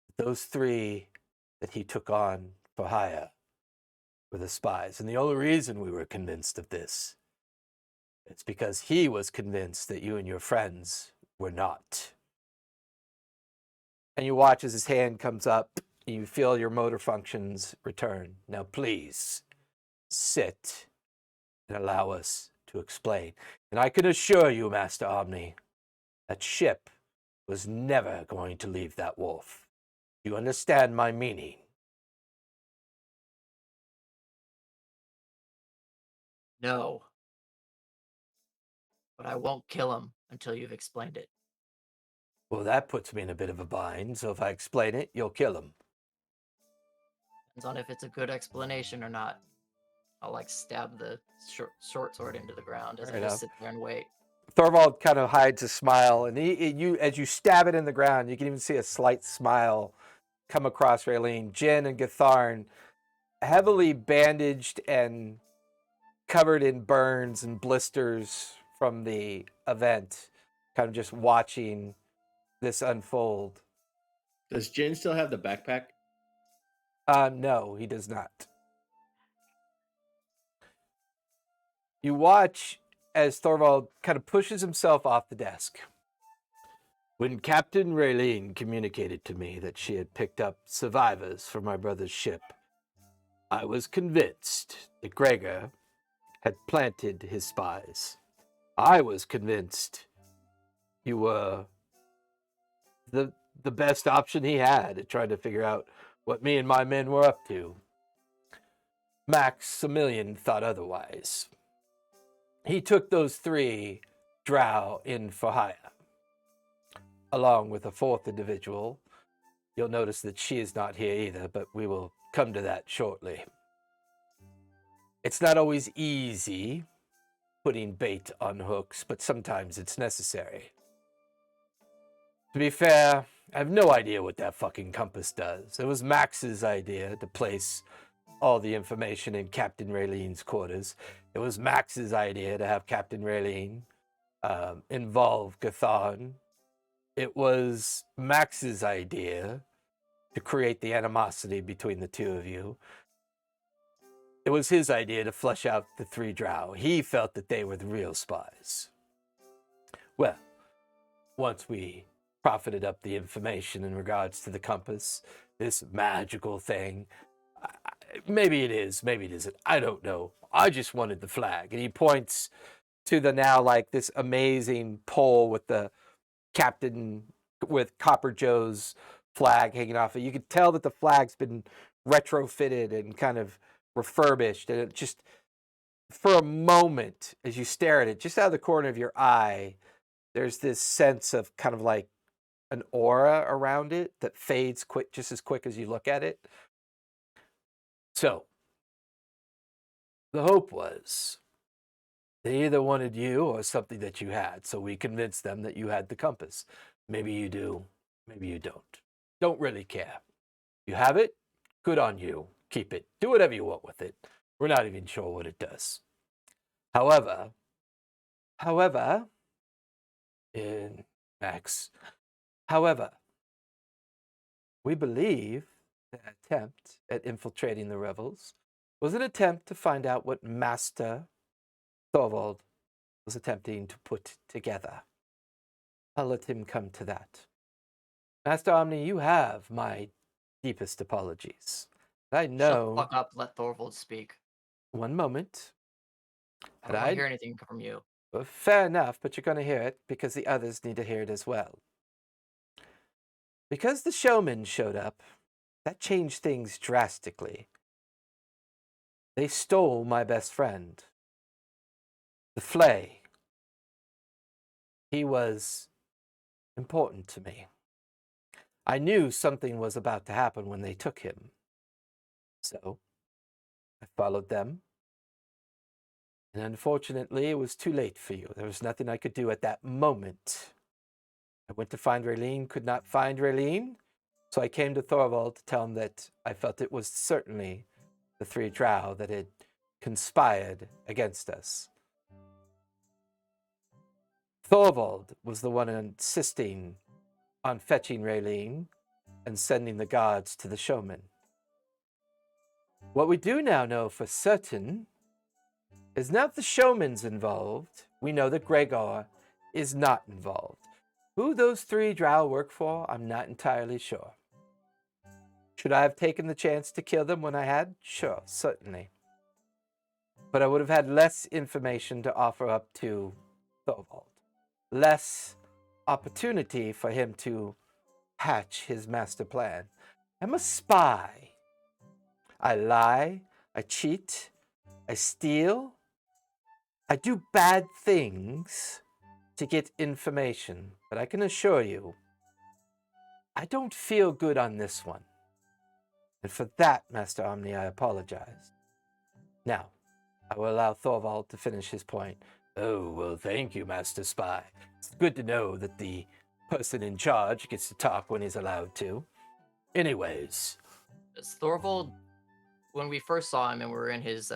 that those three that he took on for hire were the spies. And the only reason we were convinced of this is because he was convinced that you and your friends were not. And you watch as his hand comes up, and you feel your motor functions return. Now, please, sit and allow us to explain. And I can assure you, Master Omni, that ship was never going to leave that wharf. You understand my meaning? No. But I won't kill him until you've explained it. Well, that puts me in a bit of a bind, so if I explain it, you'll kill him. Depends on if it's a good explanation or not. I'll like stab the short sword into the ground as I just sit there and wait. Thorvald kind of hides a smile, and as you stab it in the ground, you can even see a slight smile come across Raylene. Jin and Gatharn, heavily bandaged and covered in burns and blisters from the event, kind of just watching this unfold. Does Jin still have the backpack? No, he does not. You watch as Thorvald kind of pushes himself off the desk. When Captain Raylene communicated to me that she had picked up survivors for my brother's ship, I was convinced that Gregor had planted his spies. I was convinced you were the best option he had at trying to figure out what me and my men were up to. Maximilian thought otherwise. He took those 3 drow in for hire, along with a 4th individual. You'll notice that she is not here either, but we will come to that shortly. It's not always easy putting bait on hooks, but sometimes it's necessary. To be fair, I have no idea what that fucking compass does. It was Max's idea to place all the information in Captain Raylene's quarters. It was Max's idea to have Captain Raylene involve Gatharn. It was Max's idea to create the animosity between the two of you. It was his idea to flesh out the 3 drow. He felt that they were the real spies. Well, once we profited up the information in regards to the compass, this magical thing, maybe it is, maybe it isn't. I don't know. I just wanted the flag. And he points to the now like this amazing pole with the captain with Copper Joe's flag hanging off it. You could tell that the flag's been retrofitted and kind of refurbished. And it just, for a moment, as you stare at it, just out of the corner of your eye, there's this sense of kind of like an aura around it that fades quick, just as quick as you look at it. So, the hope was they either wanted you or something that you had, so we convinced them that you had the compass. Maybe you do, maybe you don't. Don't really care. You have it, good on you. Keep it. Do whatever you want with it. We're not even sure what it does. However, in Max, we believe the attempt at infiltrating the Revels was an attempt to find out what Master Thorvald was attempting to put together. I'll let him come to that. Master Omni, you have my deepest apologies. I know. Shut the fuck up. Let Thorvald speak. One moment. I don't want to hear anything from you. Well, fair enough, but you're going to hear it because the others need to hear it as well. Because the showman showed up, that changed things drastically. They stole my best friend, the Flay. He was important to me. I knew something was about to happen when they took him. So, I followed them. And unfortunately, it was too late for you. There was nothing I could do at that moment. I went to find Raylene, could not find Raylene. So I came to Thorvald to tell him that I felt it was certainly the three drow that had conspired against us. Thorvald was the one insisting on fetching Raylene and sending the guards to the showman. What we do now know for certain is now that the showman's involved, we know that Gregore is not involved. Who those three drow work for, I'm not entirely sure. Should I have taken the chance to kill them when I had? Sure, certainly. But I would have had less information to offer up to Thorvald. Less opportunity for him to hatch his master plan. I'm a spy. I lie, I cheat, I steal. I do bad things to get information, but I can assure you, I don't feel good on this one. And for that, Master Omni, I apologize. Now, I will allow Thorvald to finish his point. Oh, well, thank you, Master Spy. It's good to know that the person in charge gets to talk when he's allowed to. Anyways. Thorvald, when we first saw him and we were in his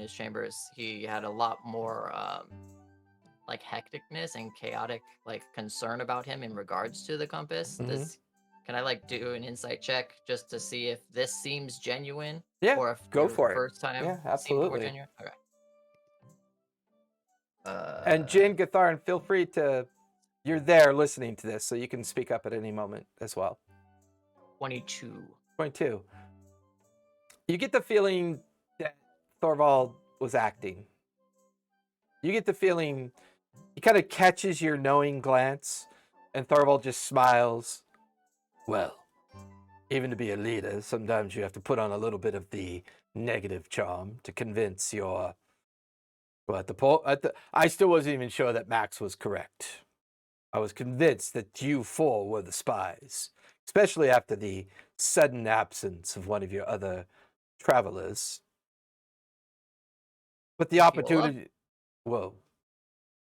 chambers, he had a lot more like hecticness and chaotic like concern about him in regards to the compass. Mm-hmm. Can I like do an insight check just to see if this seems genuine? Yeah, or if go your for it. First time, yeah, seemed more absolutely. genuine? Okay. And Jin Gatharan, feel free to. You're there listening to this, so you can speak up at any moment as well. 22. 22. You get the feeling that Thorvald was acting. You get the feeling he kind of catches your knowing glance, and Thorvald just smiles. Well, even to be a leader, sometimes you have to put on a little bit of the negative charm to convince your. Well, I still wasn't even sure that Max was correct. I was convinced that you four were the spies, especially after the sudden absence of one of your other travelers. But the opportunity. Whoa.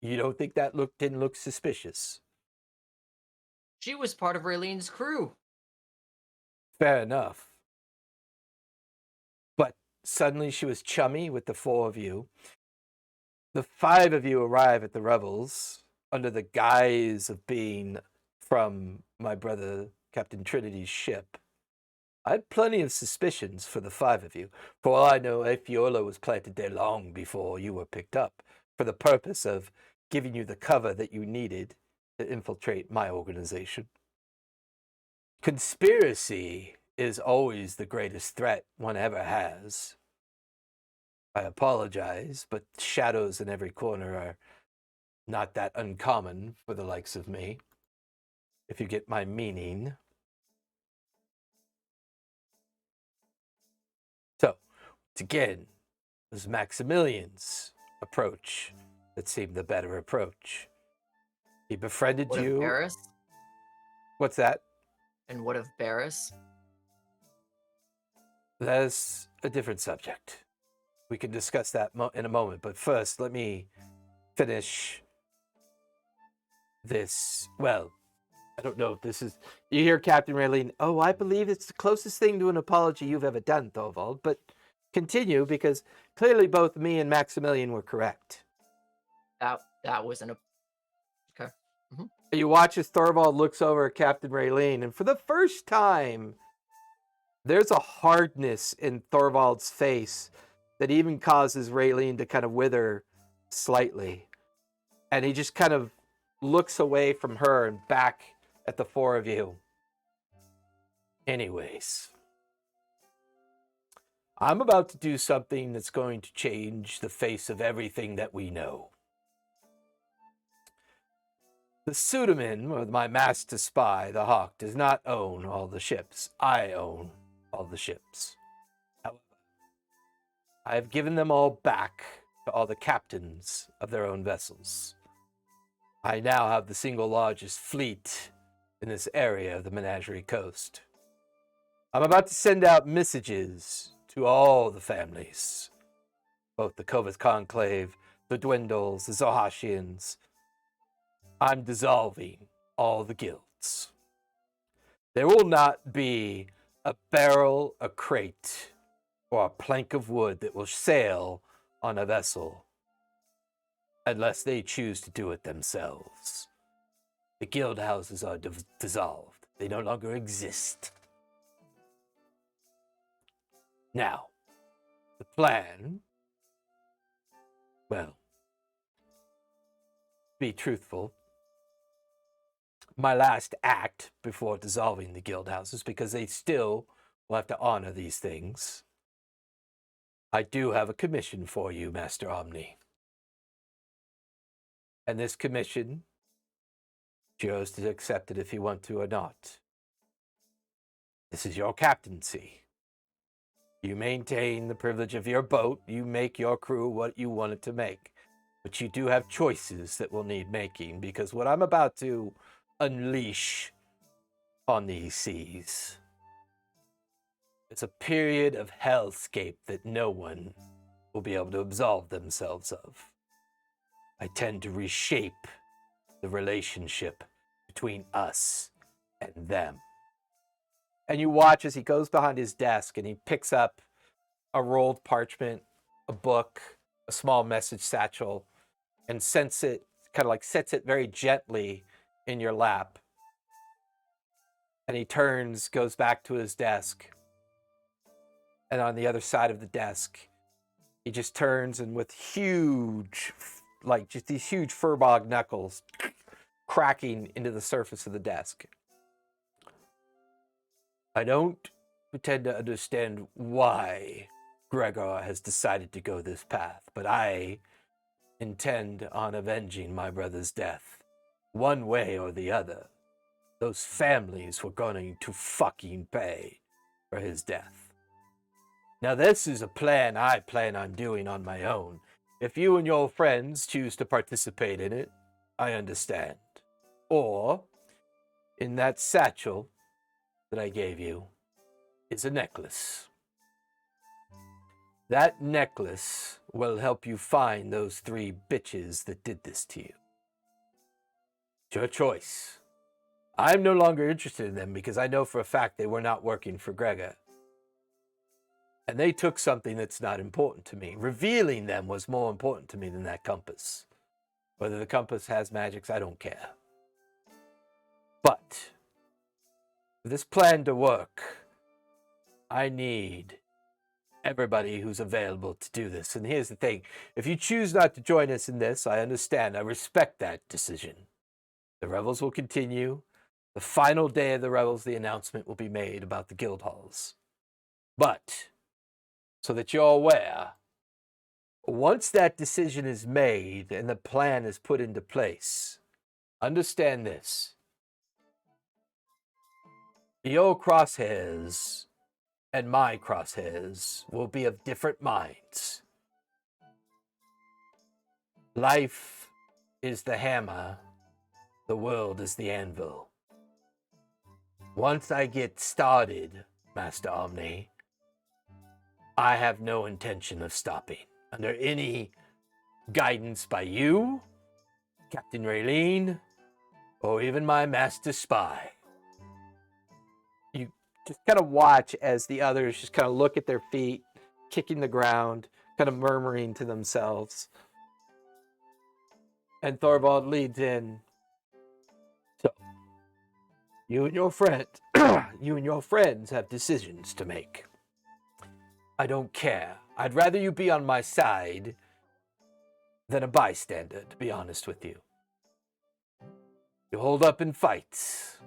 You don't think that didn't look suspicious? She was part of Raylene's crew. Fair enough. But suddenly she was chummy with the four of you. The five of you arrive at the Revels under the guise of being from my brother Captain Trinity's ship. I had plenty of suspicions for the five of you. For all I know, Aphiola was planted there long before you were picked up, for the purpose of giving you the cover that you needed to infiltrate my organization. Conspiracy is always the greatest threat one ever has. I apologize, but shadows in every corner are not that uncommon for the likes of me, if you get my meaning. So, again, it was Maximilian's approach that seemed the better approach. He befriended What you. of Barris? What's that? And what of Barris? That's a different subject. We can discuss that in a moment, but first, let me finish this. Well, I don't know if this is... You hear Captain Raylene, oh, I believe it's the closest thing to an apology you've ever done, Thorvald, but continue, because clearly both me and Maximilian were correct. That was an... Okay. You watch as Thorvald looks over at Captain Raylene, and for the first time, there's a hardness in Thorvald's face that even causes Raylene to kind of wither slightly. And he just kind of looks away from her and back at the four of you. Anyways, I'm about to do something that's going to change the face of everything that we know. The pseudonym of my master spy, the Hawk, does not own all the ships. I own all the ships. However, I have given them all back to all the captains of their own vessels. I now have the single largest fleet in this area of the Menagerie Coast. I'm about to send out messages to all the families, both the Clovis Conclave, the Dwindles, the Zohashians. I'm dissolving all the guilds. There will not be a barrel, a crate, or a plank of wood that will sail on a vessel unless they choose to do it themselves. The guild houses are dissolved. They no longer exist. Now, the plan, well, be truthful, my last act before dissolving the guild houses, because they still will have to honor these things, I do have a commission for you, Master Omni. And this commission, yours to accept it if you want to or not. This is your captaincy. You maintain the privilege of your boat. You make your crew what you want it to make. But you do have choices that will need making, because what I'm about to unleash on these seas is a period of hellscape that no one will be able to absolve themselves of. I tend to reshape the relationship between us and them. And you watch as he goes behind his desk and he picks up a rolled parchment, a book, a small message satchel, and sets it very gently in your lap. And he turns, goes back to his desk. And on the other side of the desk, he just turns and with huge, just these huge Firbolg knuckles cracking into the surface of the desk. I don't pretend to understand why Gregor has decided to go this path, but I intend on avenging my brother's death. One way or the other. Those families were going to fucking pay for his death. Now this is a plan I plan on doing on my own. If you and your friends choose to participate in it, I understand. Or, in that satchel that I gave you, is a necklace. That necklace will help you find those 3 bitches that did this to you. It's your choice. I'm no longer interested in them because I know for a fact they were not working for Gregor. And they took something that's not important to me. Revealing them was more important to me than that compass. Whether the compass has magics, I don't care. But for this plan to work, I need everybody who's available to do this. And here's the thing. If you choose not to join us in this, I understand. I respect that decision. The Revels will continue. The final day of the Revels, the announcement will be made about the guild halls. But, so that you're aware, once that decision is made and the plan is put into place, understand this. Your crosshairs and my crosshairs will be of different minds. Life is the hammer, the world is the anvil. Once I get started, Master Omni, I have no intention of stopping. Under any guidance by you, Captain Raylene, or even my master spy. You just kind of watch as the others just kind of look at their feet, kicking the ground, kind of murmuring to themselves. And Thorvald leads in. So, you and your friends have decisions to make. I don't care. I'd rather you be on my side than a bystander, to be honest with you. You hold up in fights.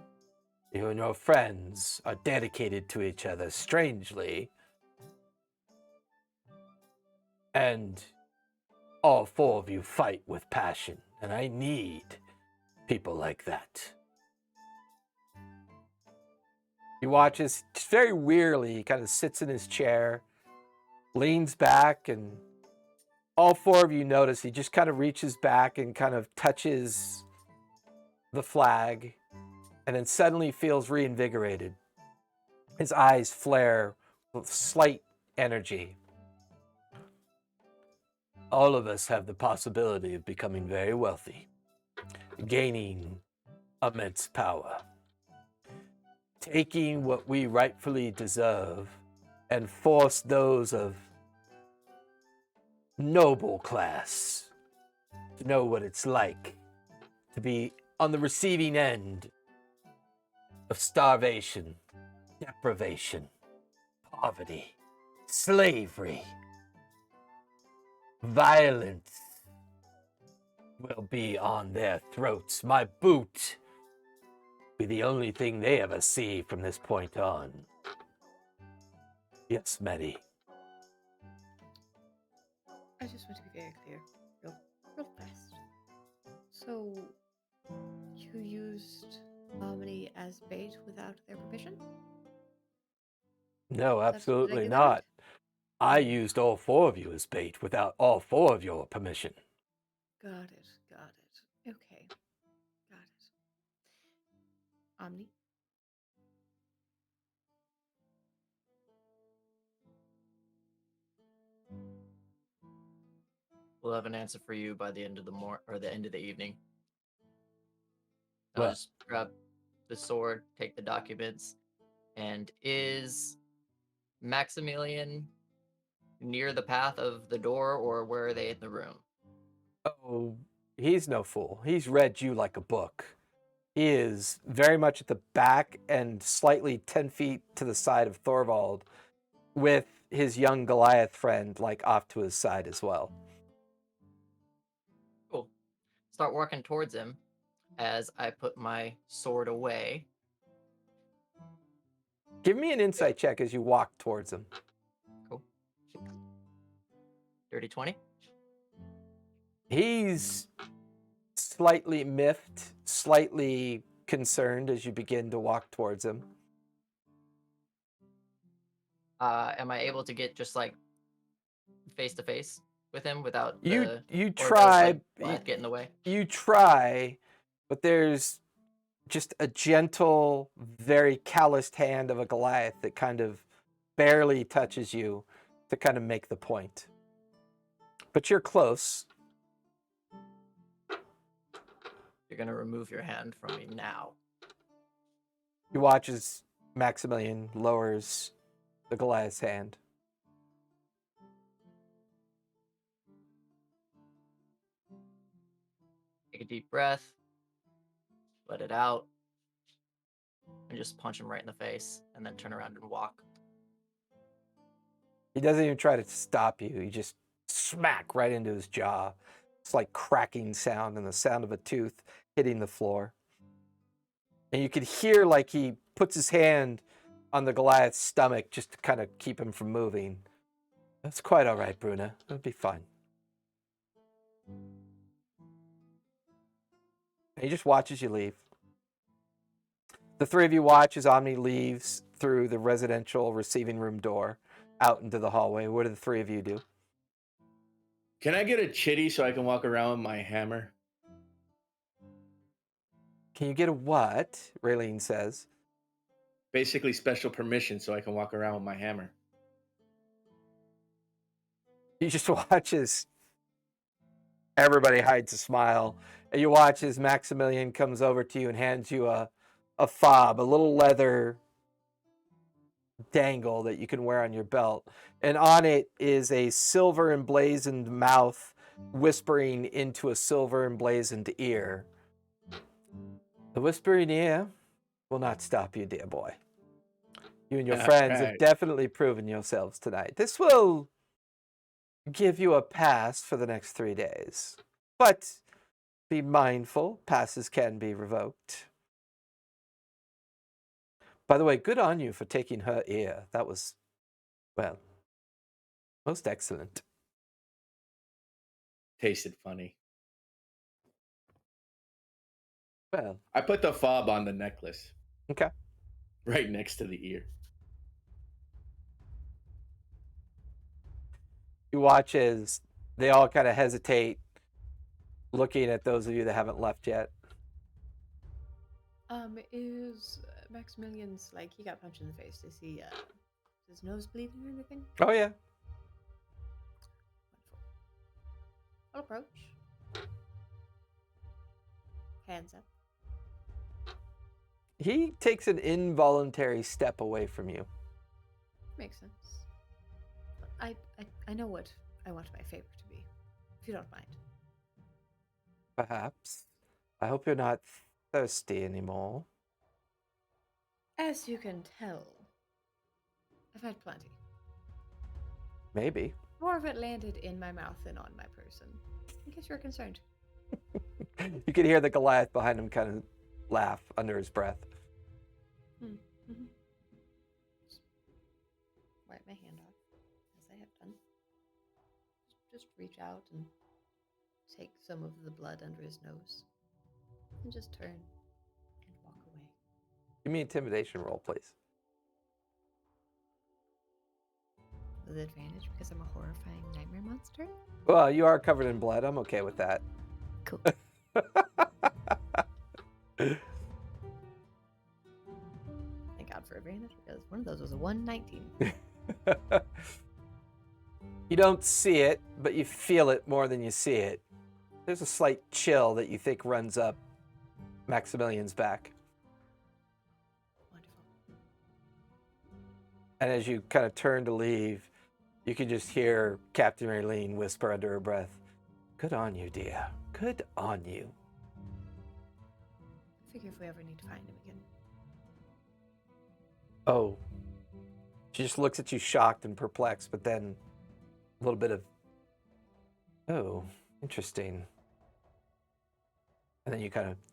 You and your friends are dedicated to each other, strangely. And all four of you fight with passion, and I need people like that. He watches very wearily, he kind of sits in his chair, leans back, and all four of you notice he just kind of reaches back and kind of touches the flag, and then suddenly feels reinvigorated. His eyes flare with slight energy. All of us have the possibility of becoming very wealthy, gaining immense power, taking what we rightfully deserve and force those of noble class to know what it's like to be on the receiving end of starvation, deprivation, poverty, slavery. Violence will be on their throats. My boot will be the only thing they ever see from this point on. Yes, Maddie. I just want to be very clear, real fast. So, you used Omni as bait without their permission? No, Did I absolutely get that right? not. I used all four of you as bait without all four of your permission. Got it. Okay, got it. Omni? We'll have an answer for you by the end of the end of the evening. I'll Well, just grab the sword, take the documents, and is Maximilian near the path of the door, or where are they in the room? oh, he's no fool. He's read you like a book. He is very much at the back and slightly 10 feet to the side of Thorvald, with his young Goliath friend like off to his side as well. Cool. Start walking towards him as I put my sword away. Give me an insight check as you walk towards him. Cool. Dirty 20. He's slightly miffed, slightly concerned as you begin to walk towards him. Am I able to get just like face to face with him without You or try, does, like, Goliath get in the way? you try, but there's just a gentle, very calloused hand of a Goliath that kind of barely touches you to kind of make the point. But you're close. You're gonna remove your hand from me now. You watch as Maximilian lowers the Goliath's hand. Take a deep breath, let it out, and just punch him right in the face, and then turn around and walk. He doesn't even try to stop you. You just smack right into his jaw. It's like cracking sound and the sound of a tooth hitting the floor. And you could hear like he puts his hand on the Goliath's stomach just to kind of keep him from moving. That's quite all right, Bruna. It'll be fine. And he just watches you leave. The three of you watch as Omni leaves through the residential receiving room door out into the hallway. What do the three of you do? Can I get a chitty so I can walk around with my hammer? Can you get a what? Raylene says. Basically, special permission so I can walk around with my hammer. You just watch as everybody hides a smile. And you watch as Maximilian comes over to you and hands you a fob, a little leather dangle that you can wear on your belt. And on it is a silver emblazoned mouth whispering into a silver emblazoned ear. The whispering ear will not stop you, dear boy. You and your friends have definitely proven yourselves tonight. This will give you a pass for the next 3 days. But be mindful, passes can be revoked. By the way, good on you for taking her ear. That was, well, most excellent. Tasted funny. Well, I put the fob on the necklace. okay. Right next to the ear. You watch as they all kind of hesitate, looking at those of you that haven't left yet. Is Maximilian's, like, he got punched in the face. Is he, is his nose bleeding or anything? Oh, yeah. Wonderful. I'll approach. Hands up. He takes an involuntary step away from you. Makes sense. I know what I want my favor to be, if you don't mind. Perhaps. I hope you're not thirsty anymore. As you can tell, I've had plenty. Maybe. More of it landed in my mouth than on my person. In case you're concerned. You can hear the Goliath behind him kind of laugh under his breath. Mm-hmm. Wipe my hand off, as I have done. Just reach out and take some of the blood under his nose. And just turn and walk away. Give me an intimidation roll, please. With advantage because I'm a horrifying nightmare monster? Well, you are covered in blood. I'm okay with that. Cool. Thank God for advantage because one of those was a 119. You don't see it, but you feel it more than you see it. There's a slight chill that you think runs up Maximilian's back. Wonderful. And as you kind of turn to leave, you can just hear Captain Raylene whisper under her breath, "Good on you, dear. Good on you." I figure if we ever need to find him again. Oh. She just looks at you shocked and perplexed, but then a little bit of, oh, interesting. And then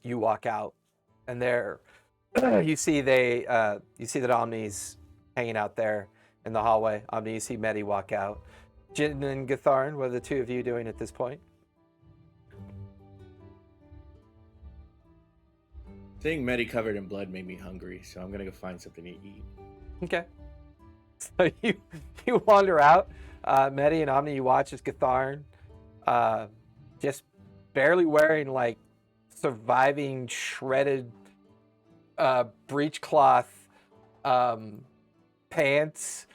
you walk out, and there you see that Omni's hanging out there in the hallway. Omni, you see Medi walk out. Jin and Gatharn, what are the two of you doing at this point? Seeing Medi covered in blood made me hungry, so I'm gonna go find something to eat. Okay. So you wander out. Medi and Omni, you watch as Gatharn, just barely wearing like surviving shredded breechcloth pants,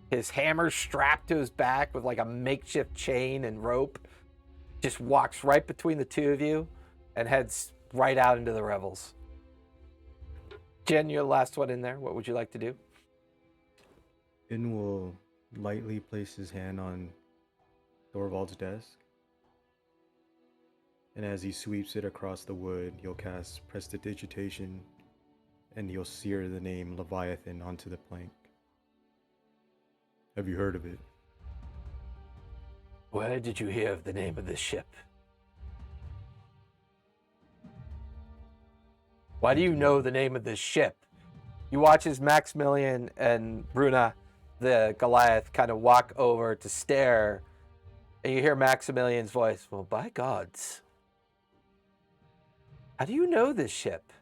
his hammer strapped to his back with like a makeshift chain and rope, just walks right between the two of you and heads right out into the Revels. Jen, you're the last one in there. What would you like to do? Finn will lightly place his hand on Thorvald's desk. And as he sweeps it across the wood, he'll cast Prestidigitation, and he'll sear the name Leviathan onto the plank. Have you heard of it? Where did you hear of the name of this ship? Why do you know the name of this ship? You watch as Maximilian and Bruna, the Goliath, kind of walk over to stare, and you hear Maximilian's voice. Well, by gods. How do you know this ship?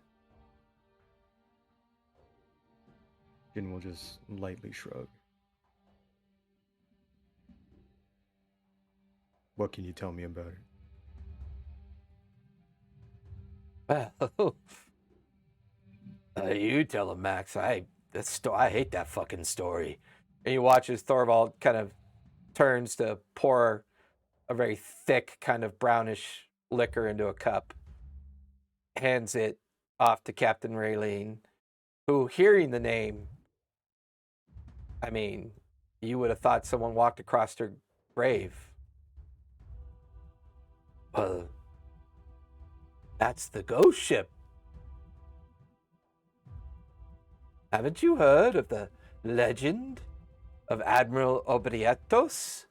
Jin will just lightly shrug. What can you tell me about it? Well, you tell him, Max. I hate that fucking story. And you watch as Thorvald kind of turns to pour a very thick, kind of brownish liquor into a cup, hands it off to Captain Raylene, who, hearing the name, I mean, you would have thought someone walked across her grave. That's the ghost ship. Haven't you heard of the legend of Admiral Obrietos?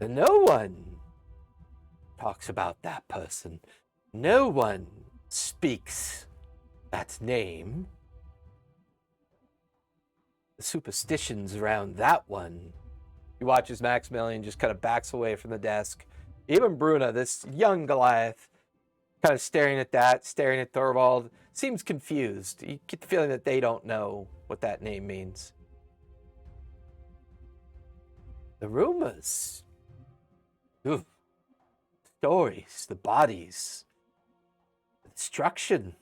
No one talks about that person. No one speaks that name. The superstitions around that one. You watch as Maximilian just kind of backs away from the desk. Even Bruna, this young Goliath, kind of staring at that, staring at Thorvald, seems confused. You get the feeling that they don't know what that name means. The rumors. Ooh. Stories, the bodies, the destruction.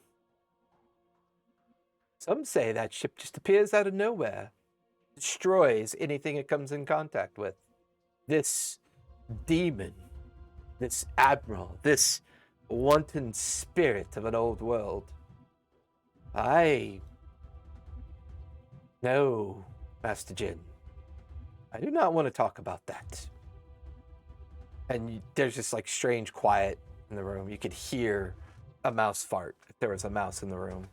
Some say that ship just appears out of nowhere, destroys anything it comes in contact with. This demon, this admiral, this wanton spirit of an old world. No, Master Jin. I do not want to talk about that. And there's just like strange quiet in the room. You could hear a mouse fart if there was a mouse in the room.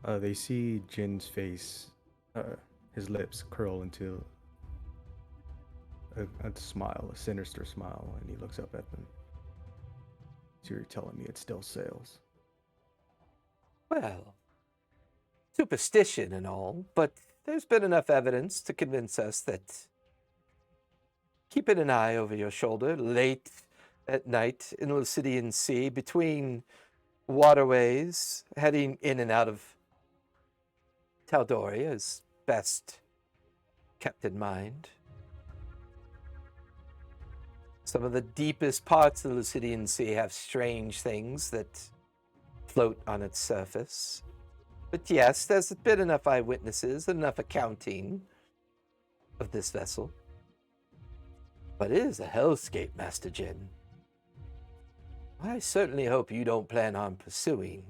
They see Jin's face, his lips curl into a smile, a sinister smile, and he looks up at them. So you're telling me it still sails? Well, superstition and all, but there's been enough evidence to convince us that keeping an eye over your shoulder late at night in the Lucidian Sea, between waterways, heading in and out of Tal'Doria is best kept in mind. Some of the deepest parts of the Lucidian Sea have strange things that float on its surface. But yes, there's been enough eyewitnesses, enough accounting of this vessel. But it is a hellscape, Master Jin. I certainly hope you don't plan on pursuing.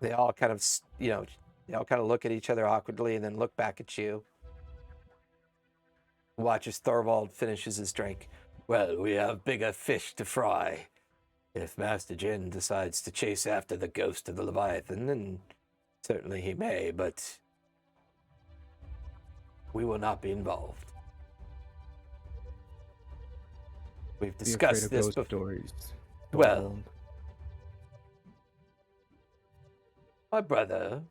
They all kind of, they all kind of look at each other awkwardly and then look back at you. Watch as Thorvald finishes his drink. Well, we have bigger fish to fry. If Master Jin decides to chase after the ghost of the Leviathan, then certainly he may, but we will not be involved. We've discussed this before. Stories. Well, my brother,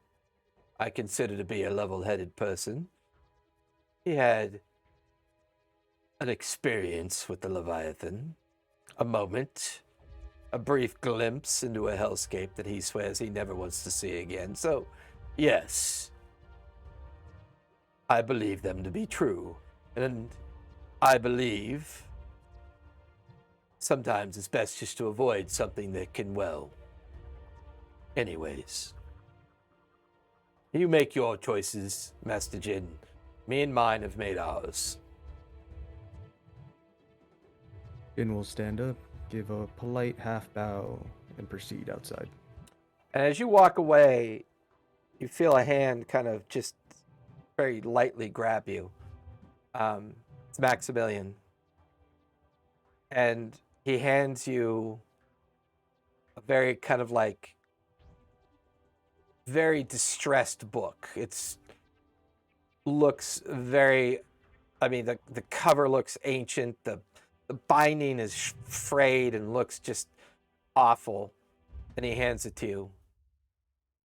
I consider to be a level-headed person. He had an experience with the Leviathan, a moment, a brief glimpse into a hellscape that he swears he never wants to see again. So, yes, I believe them to be true. And I believe sometimes it's best just to avoid something that can, well, anyways. You make your choices, Master Jin. Me and mine have made ours. Jin will stand up, give a polite half bow, and proceed outside. And as you walk away, you feel a hand kind of just very lightly grab you. It's Maximilian. And he hands you a very kind of like very distressed book. It's looks very, I mean, the cover looks ancient. The The binding is frayed and looks just awful. And he hands it to you.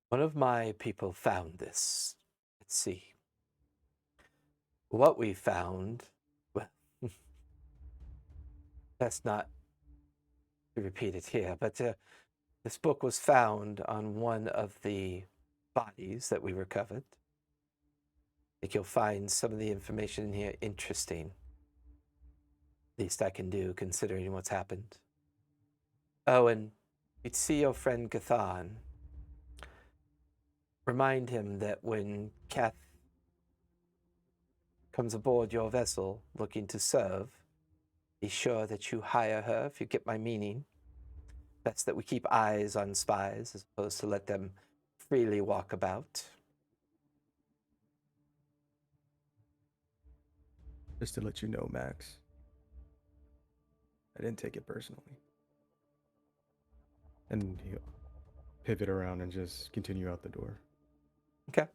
One of my people found this. Let's see. What we found, well, that's not to repeat it here, but this book was found on one of the bodies that we recovered. I think you'll find some of the information in here interesting. Least I can do, considering what's happened. Oh, and you'd see your friend Gathan. Remind him that when Kath comes aboard your vessel looking to serve, be sure that you hire her, if you get my meaning. Best that we keep eyes on spies as opposed to let them freely walk about. Just to let you know, Max, I didn't take it personally. And he'll pivot around and just continue out the door. Okay.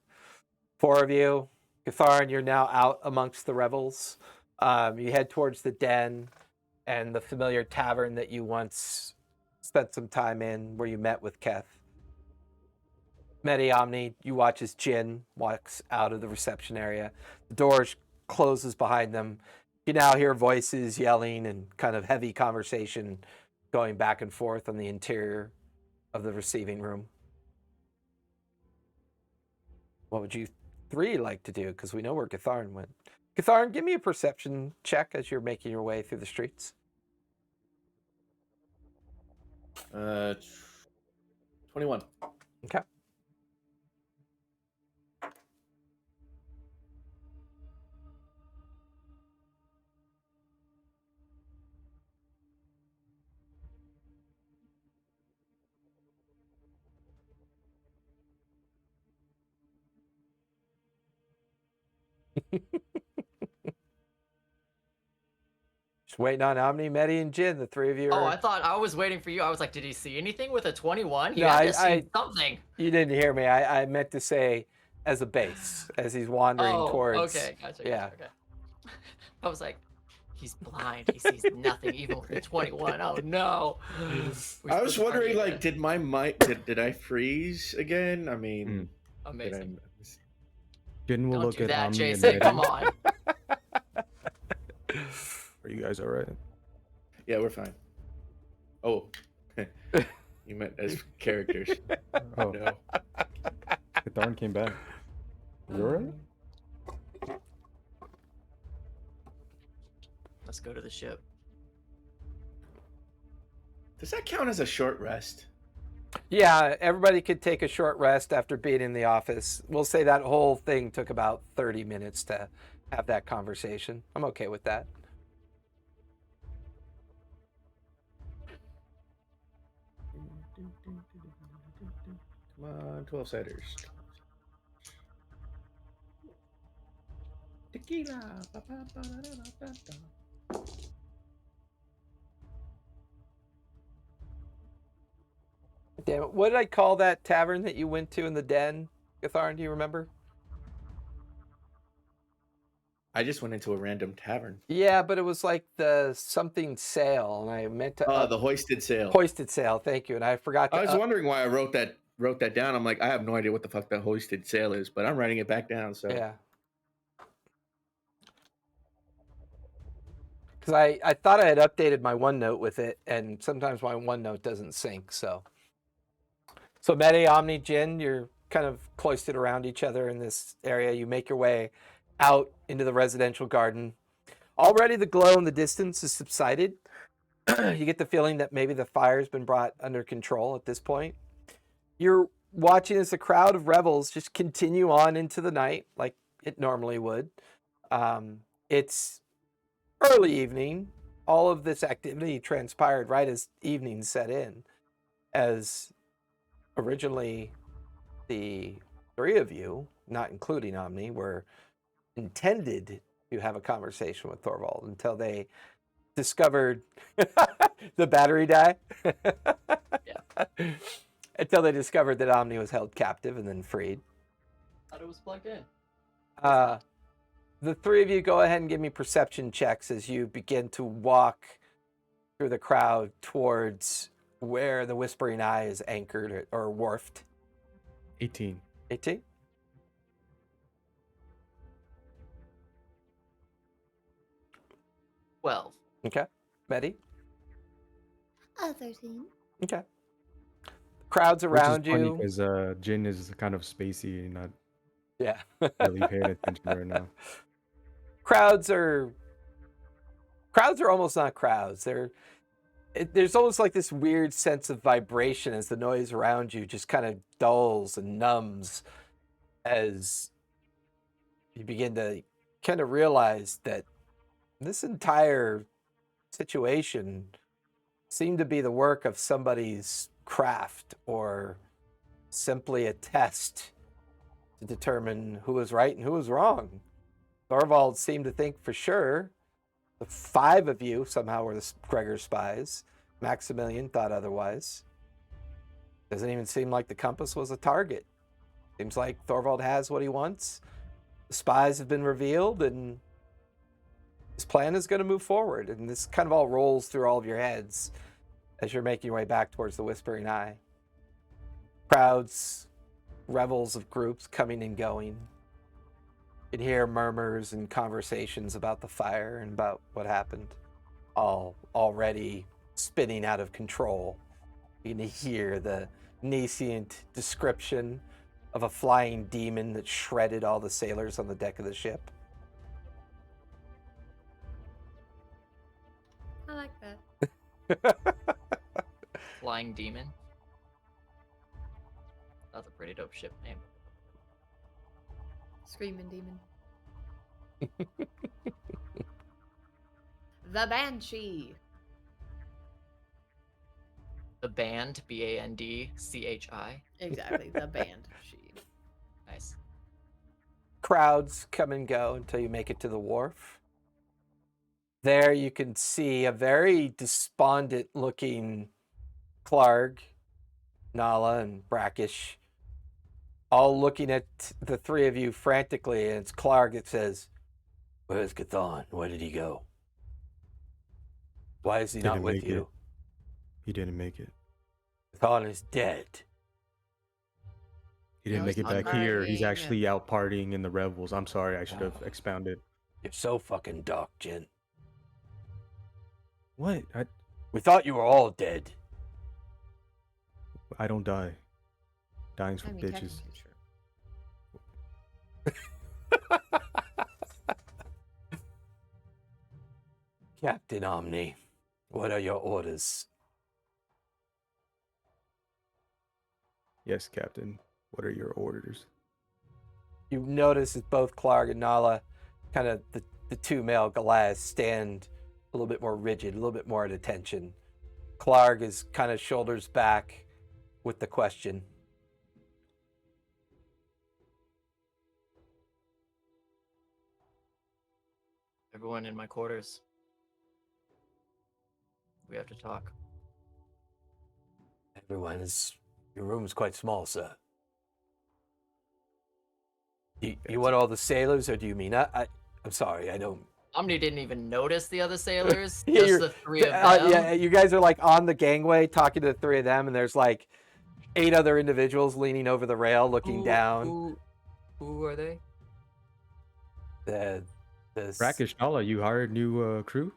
4 of you. Gatharin, you're now out amongst the Revels. You head towards the den and the familiar tavern that you once spent some time in, where you met with Keth. Medi Omni, you watch as Jin walks out of the reception area. The door closes behind them. You now hear voices yelling and kind of heavy conversation going back and forth on the interior of the receiving room. What would you 3 like to do? Because we know where Gatharin went. Gatharin, give me a perception check as you're making your way through the streets. 21. Okay. Just waiting on Omni, Medi, and Jin. The 3 of you are... Oh, I thought I was waiting for you. I was like, did he see anything with a 21? He No, had to see something. You didn't hear me. I meant to say as a base, as he's wandering towards... Okay, gotcha. Yeah. Okay. I was like, he's blind. He sees nothing, even with the 21. Oh no. I was wondering, like, did my mic did I freeze again? I mean, Amazing. Jin will Don't look do at that, Omni Jason. and Come Medi. on. Are you guys all right? yeah, we're fine. Oh, you meant as characters. Oh, No. Gatharin came back. You all right? Let's go to the ship. Does that count as a short rest? Yeah, everybody could take a short rest after being in the office. We'll say that whole thing took about 30 minutes to have that conversation. I'm okay with that. Come on, 12-siders. Tequila. Damn it. What did I call that tavern that you went to in the den? Gatharin, do you remember? I just went into a random tavern. Yeah, but it was like the something sale, and I meant to... The hoisted sail. Hoisted sail, thank you. And I forgot to... I was wondering why I wrote that down. I'm like, I have no idea what the fuck that hoisted sail is, but I'm writing it back down. So Yeah. Because I thought I had updated my OneNote with it, and sometimes my OneNote doesn't sync, so... So Medi, Omni, Jin, you're kind of cloistered around each other in this area. You make your way out into the residential garden. Already the glow in the distance has subsided. You get the feeling that maybe the fire's been brought under control at this point. You're watching as the crowd of Revels just continue on into the night like it normally would. It's early evening. All of this activity transpired right as evening set in, as originally the 3 of you, not including Omni, were intended to have a conversation with Thorvald until they discovered the battery die. Yeah. Until they discovered that Omni was held captive and then freed. Thought it was plugged in. the three of you go ahead and give me perception checks as you begin to walk through the crowd towards where the Whispering Eye is anchored or wharfed. 18. 18? Well, Okay. Betty? 13. Okay. Crowds Which is around funny you. because Jin is kind of spacey and not Yeah. really paying attention right now. Crowds are almost not crowds. There's almost like this weird sense of vibration as the noise around you just kind of dulls and numbs as you begin to kind of realize that this entire situation seemed to be the work of somebody's craft or simply a test to determine who was right and who was wrong. Thorvald seemed to think for sure the 5 of you somehow were the Gregor spies. Maximilian thought otherwise. Doesn't even seem like the compass was a target. Seems like Thorvald has what he wants. The spies have been revealed and his plan is going to move forward. And this kind of all rolls through all of your heads as you're making your way back towards the Whispering Eye. Crowds, revels of groups coming and going. You can hear murmurs and conversations about the fire and about what happened, all already spinning out of control. You can hear the nascent description of a flying demon that shredded all the sailors on the deck of the ship. I like that. Flying Demon. That's a pretty dope ship name. Screaming demon. The Banshee. The Band, BANDCHI. Exactly, the Banshee. Nice. Crowds come and go until you make it to the wharf. There you can see a very despondent looking Clark, Nala, and Brackish all looking at the 3 of you frantically, and it's Clark that says, "Where's Gathon? Where did he go? Why is he not Didn't with make you? it. He didn't make it. Gathon is dead." He didn't No, make he's it back not here. He's partying. actually out partying in the Revels. I'm sorry, I should have expounded. You're so fucking dark, Jin. What? We thought you were all dead. I don't die. Dying's for I mean, bitches. technically, sure. Captain Omni, what are your orders? Yes, Captain. What are your orders? You notice that both Clark and Nala, kind of the 2 male Goliaths, stand a little bit more rigid, a little bit more at attention. Clark is kind of shoulders back with the question. Everyone in my quarters. We have to talk. Your room's quite small, sir. You want all the sailors, or do you mean I'm sorry, I don't. Omni didn't even notice the other sailors. Yeah, Just the 3 of them. Yeah, you guys are like on the gangway talking to the 3 of them, and there's like 8 other individuals leaning over the rail, looking down. Who are they? The Brackish Nala, you hired new crew?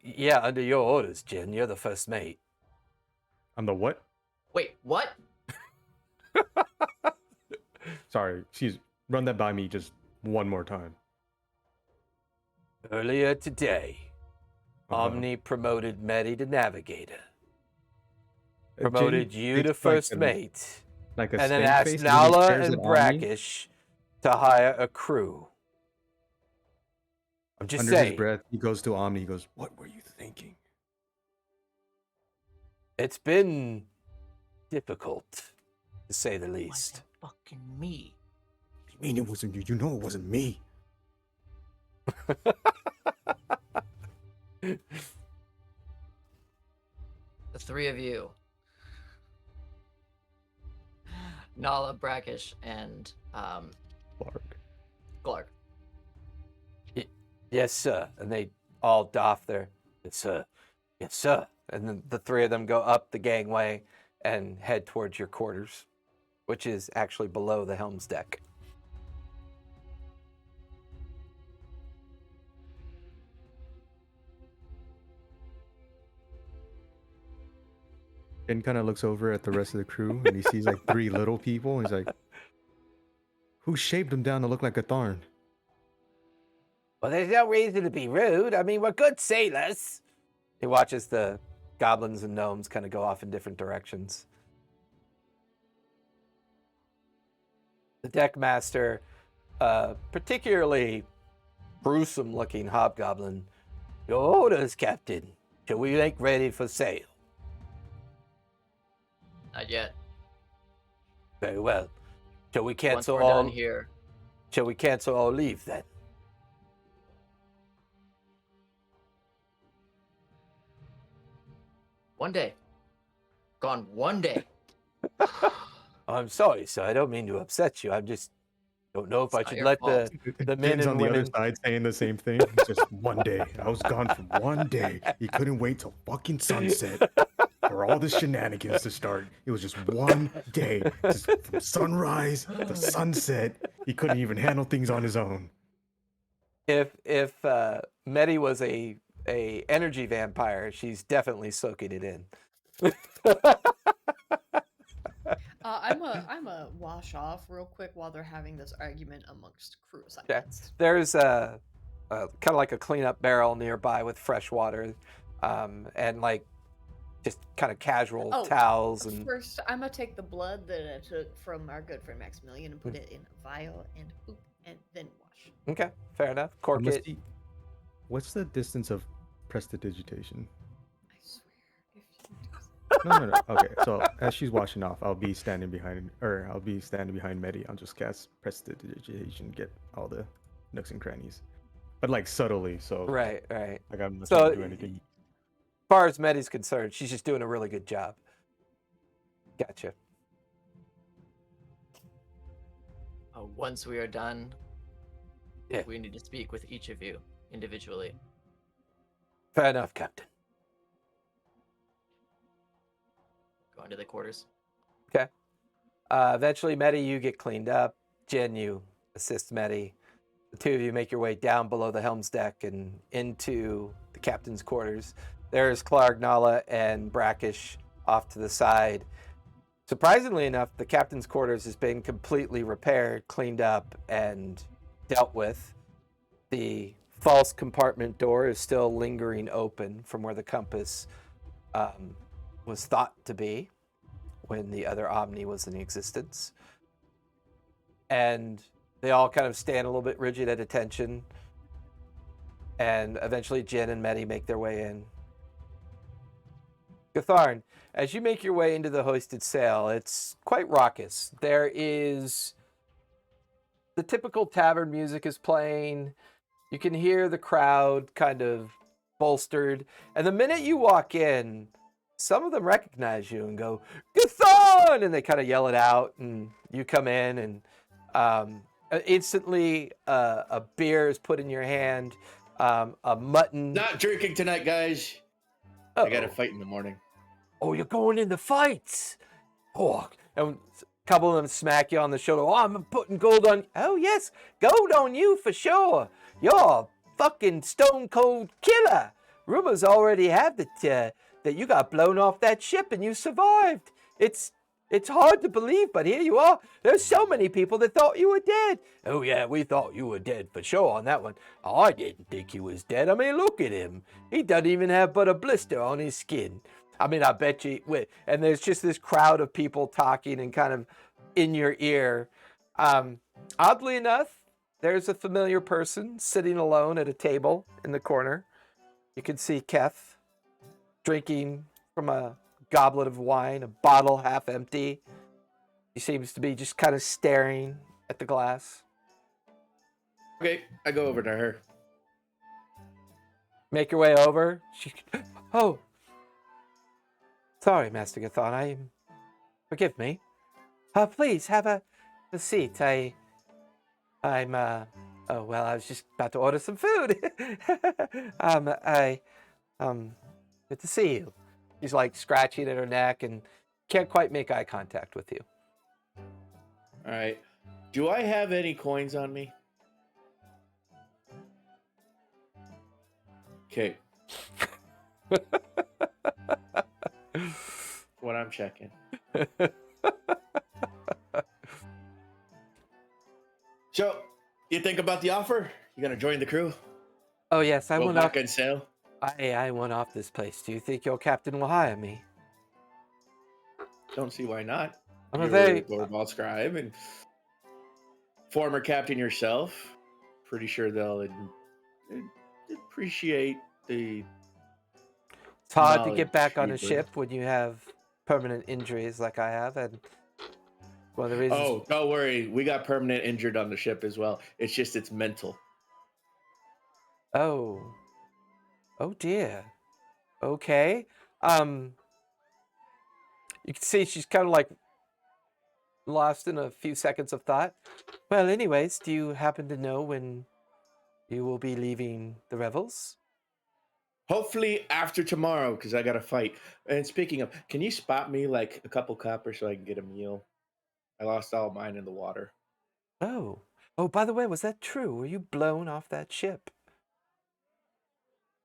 Yeah, under your orders, Jin. You're the first mate. I'm the what? Wait, what? Sorry, run that by me just one more time. Earlier today, Uh-huh. Omni promoted Medi to navigator. Jin Promoted you to takes, like, first mate. Like a And then stank asked face Nala stares and at Omni. Brackish to hire a crew. I'm just Under saying, his breath, he goes to Omni. He goes, "What were you thinking?" it's been difficult, to say the least. Wasn't fucking me. You mean it wasn't you? You know it wasn't me. The 3 of you. Nala, Brackish, and Clark. Glarg. Yes, sir. And they all doff their, yes, sir. Yes, sir. And then the three of them go up the gangway and head towards your quarters, which is actually below the helm's deck. Ben kind of looks over at the rest of the crew and he sees like 3 little people and he's like, who shaped them down to look like a thorn? Well, there's no reason to be rude. I mean, we're good sailors. He watches the goblins and gnomes kind of go off in different directions. The deckmaster, particularly gruesome-looking hobgoblin, your orders, Captain. Shall we make ready for sail? Not yet. Very well. Shall we Once cancel we're all? done here, Shall we cancel all leave then? one day. Gone one day. I'm sorry, sir. I don't mean to upset you. I just don't know if I It's not should your let fault. the men Jen's and on the other women. side saying the same thing. Just one day. I was gone for one day. He couldn't wait till fucking sunset for all the shenanigans to start. It was just one day. Just from sunrise to sunset. He couldn't even handle things on his own. If Medi was a energy vampire, she's definitely soaking it in. I'm a wash off real quick while they're having this argument amongst crew assignments. There's a kind of like a cleanup barrel nearby with fresh water, and like just kind of casual towels and. First, I'm gonna take the blood that I took from our good friend Maximilian and put it in a vial and then wash. Okay, fair enough. Cork it. What's the distance of prestidigitation? I swear, if you do No. Okay, so as she's washing off, I'll be standing behind Medi. I'll just cast prestidigitation, get all the nooks and crannies, but like subtly. So Right. like I'm not So, trying to do anything. as far as Medi's concerned, she's just doing a really good job. Gotcha. Once we are done, Yeah. we need to speak with each of you individually. Fair enough, Captain. Go into the quarters. Okay. Eventually, Medi, you get cleaned up. Jen, you assist Medi. The two of you make your way down below the helm's deck and into the captain's quarters. There's Clark, Nala, and Brackish off to the side. Surprisingly enough, the captain's quarters has been completely repaired, cleaned up, and dealt with. The false compartment door is still lingering open from where the compass was thought to be when the other Omni was in existence. And they all kind of stand a little bit rigid at attention. And eventually Jen and Medi make their way in. Gatharn, as you make your way into the hoisted sail, it's quite raucous. There is the typical tavern music is playing. You can hear the crowd kind of bolstered. And the minute you walk in, some of them recognize you and go, Gatharn! And they kind of yell it out. And you come in and instantly a beer is put in your hand. A mutton. Not drinking tonight, guys. Uh-oh. I got a fight in the morning. Oh, you're going into fights. Oh, and a couple of them smack you on the shoulder. Oh, I'm putting gold on. Oh, yes, gold on you for sure. You're a fucking stone cold killer. Rumors already have that you got blown off that ship and you survived. It's hard to believe, but here you are. There's so many people that thought you were dead. Oh, yeah, we thought you were dead for sure on that one. Oh, I didn't think he was dead. I mean, look at him. He doesn't even have but a blister on his skin. I mean, I bet you, and there's just this crowd of people talking and kind of in your ear. Oddly enough, there's a familiar person sitting alone at a table in the corner. You can see Keth drinking from a goblet of wine, a bottle half empty. He seems to be just kind of staring at the glass. Okay, I go over to her. Make your way over. Oh. Sorry, Master Gathon. Forgive me. Please have a seat. I'm Oh, well, I was just about to order some food. Good to see you. She's like scratching at her neck and can't quite make eye contact with you. All right. Do I have any coins on me? Okay. What I'm checking. So, you think about the offer? You gonna join the crew? Oh, yes, I Go went off. back and sail? I went off this place. Do you think your captain will hire me? Don't see why not. I'm a You're very. Gorbal scribe and former captain yourself. Pretty sure they'll appreciate the It's hard to get knowledge back on you a bring. ship when you have permanent injuries like I have, and one of the reasons. Oh, don't worry. We got permanent injured on the ship as well. It's just it's mental. Oh. Oh dear. Okay. You can see she's kind of like lost in a few seconds of thought. Well, anyways, do you happen to know when you will be leaving the Revels? Hopefully after tomorrow, because I got to fight. And speaking of, can you spot me like a couple coppers so I can get a meal? I lost all mine in the water. Oh. Oh, by the way, was that true? Were you blown off that ship?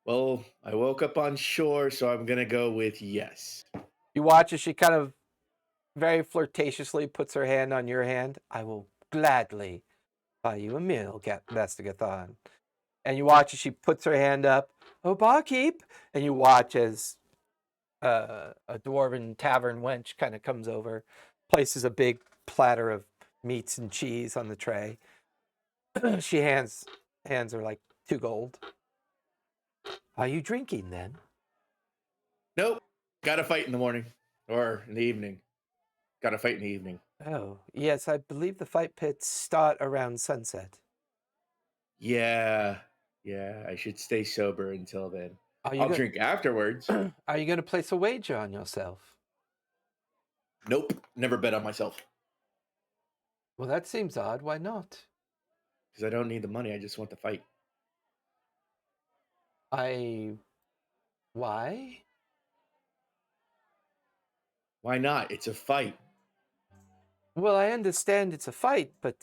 Well, I woke up on shore, so I'm going to go with yes. You watch as she kind of very flirtatiously puts her hand on your hand. I will gladly buy you a meal, Vestigathon. And you watch as she puts her hand up. Oh, barkeep! And you watch as a dwarven tavern wench kind of comes over, places a big platter of meats and cheese on the tray. She hands her like 2 gold. Are you drinking then? Nope. Got to fight in the morning or in the evening. Got to fight in the evening. Oh, yes, I believe the fight pits start around sunset. Yeah. Yeah, I should stay sober until then. Are you I'll go- drink afterwards. Are you going to place a wager on yourself? Nope. Never bet on myself. Well, that seems odd. Why not? Because I don't need the money. I just want the fight. Why? Why not? It's a fight. Well, I understand it's a fight, but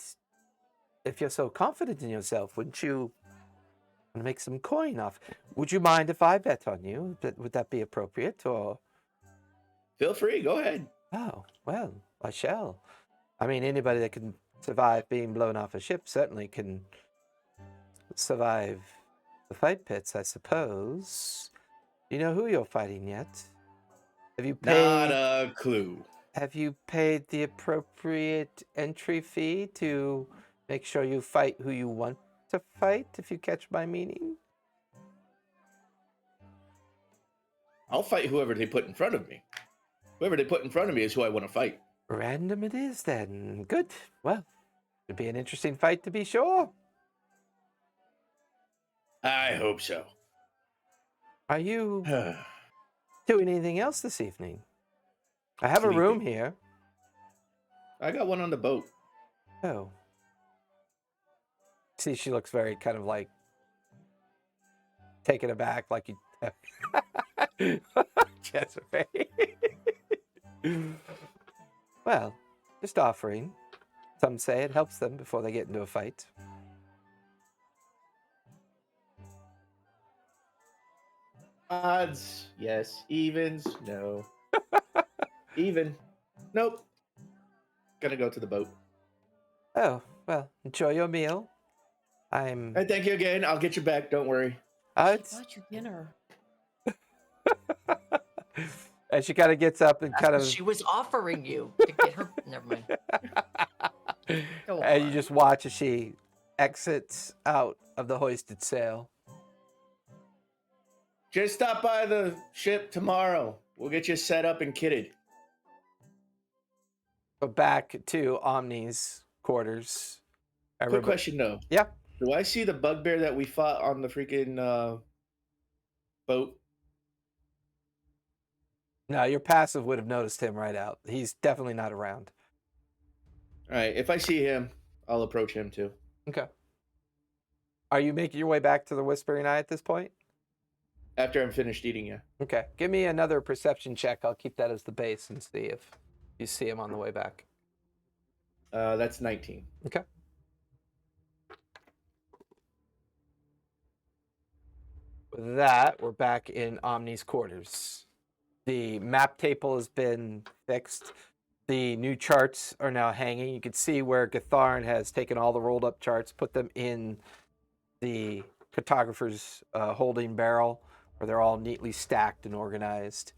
if you're so confident in yourself, wouldn't you want to make some coin off? Would you mind if I bet on you? Would that be appropriate, or? Feel free. Go ahead. Oh, well, I shall. I mean, anybody that can survive being blown off a ship certainly can survive the fight pits, I suppose. Do you know who you're fighting yet? Have you paid? Not a clue. Have you paid the appropriate entry fee to make sure you fight who you want to fight, if you catch my meaning? I'll fight whoever they put in front of me. Whoever they put in front of me is who I want to fight. Random it is then. Good. Well, it'd be an interesting fight to be sure. I hope so. Are you doing anything else this evening? I have a room Sleeping. here. I got one on the boat. Oh. See, she looks very kind of like taken aback, like you. Jezebel. Well, just offering. Some say it helps them before they get into a fight. Odds, yes. Evens, no. Even, nope. Gonna go to the boat. Oh, well, enjoy your meal. I'm. Hey, thank you again. I'll get you back. Don't worry. It's... Bought you dinner. And she kind of gets up and kind of. She was offering you to get her. Never mind. Go And you on. just watch as she exits out of the hoisted sail. Just stop by the ship tomorrow. We'll get you set up and kitted. Go back to Omni's quarters. Quick question though. Yeah. Do I see the bugbear that we fought on the freaking boat? No, your passive would have noticed him right out. He's definitely not around. All right. If I see him, I'll approach him too. Okay. Are you making your way back to the Whispering Eye at this point? After I'm finished eating, yeah. Okay. Give me another perception check. I'll keep that as the base and see if you see him on the way back. That's 19. Okay. With that, we're back in Omni's quarters. The map table has been fixed. The new charts are now hanging. You can see where Gatharn has taken all the rolled up charts, put them in the cartographer's holding barrel, where they're all neatly stacked and organized.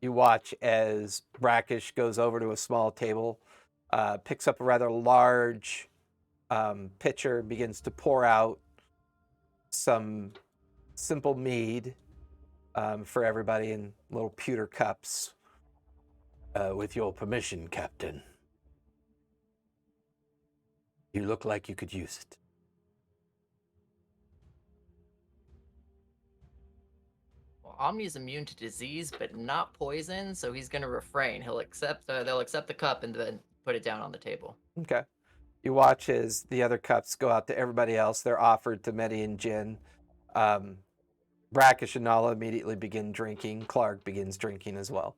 You watch as Brackish goes over to a small table, picks up a rather large pitcher, begins to pour out some simple mead for everybody in little pewter cups. With your permission, Captain. You look like you could use it. Well, Omni is immune to disease, but not poison, so he's going to refrain. They'll accept the cup and then put it down on the table. Okay. You watch as the other cups go out to everybody else. They're offered to Medi and Jin. Brackish and Nala immediately begin drinking. Clark begins drinking as well.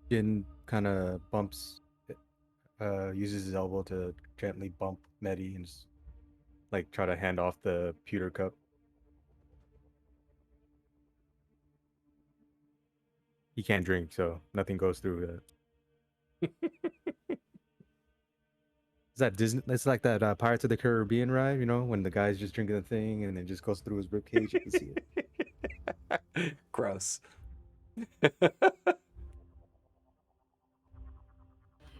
Jin kind of uses his elbow to gently bump Medi and just, like, try to hand off the pewter cup. He can't drink, so nothing goes through that. Is that Disney? It's like that Pirates of the Caribbean ride, you know, when the guy's just drinking the thing and it just goes through his ribcage. You can see it. Gross.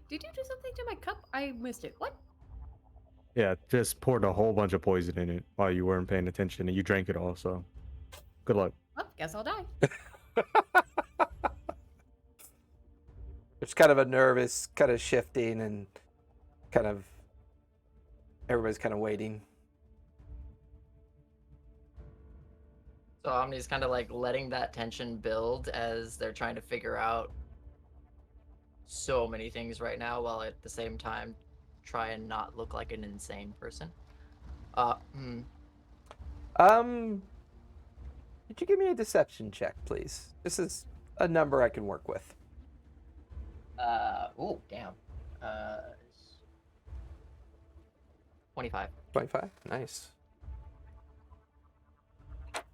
Did you do something to my cup? I missed it. What? Yeah, just poured a whole bunch of poison in it while you weren't paying attention, and you drank it all. So, good luck. Well, guess I'll die. There's kind of a nervous kind of shifting and kind of everybody's kind of waiting. So Omni's kind of like letting that tension build as they're trying to figure out so many things right now, while at the same time try and not look like an insane person. Could you give me a deception check, please? This is a number I can work with. Oh, damn. 25. 25? Nice.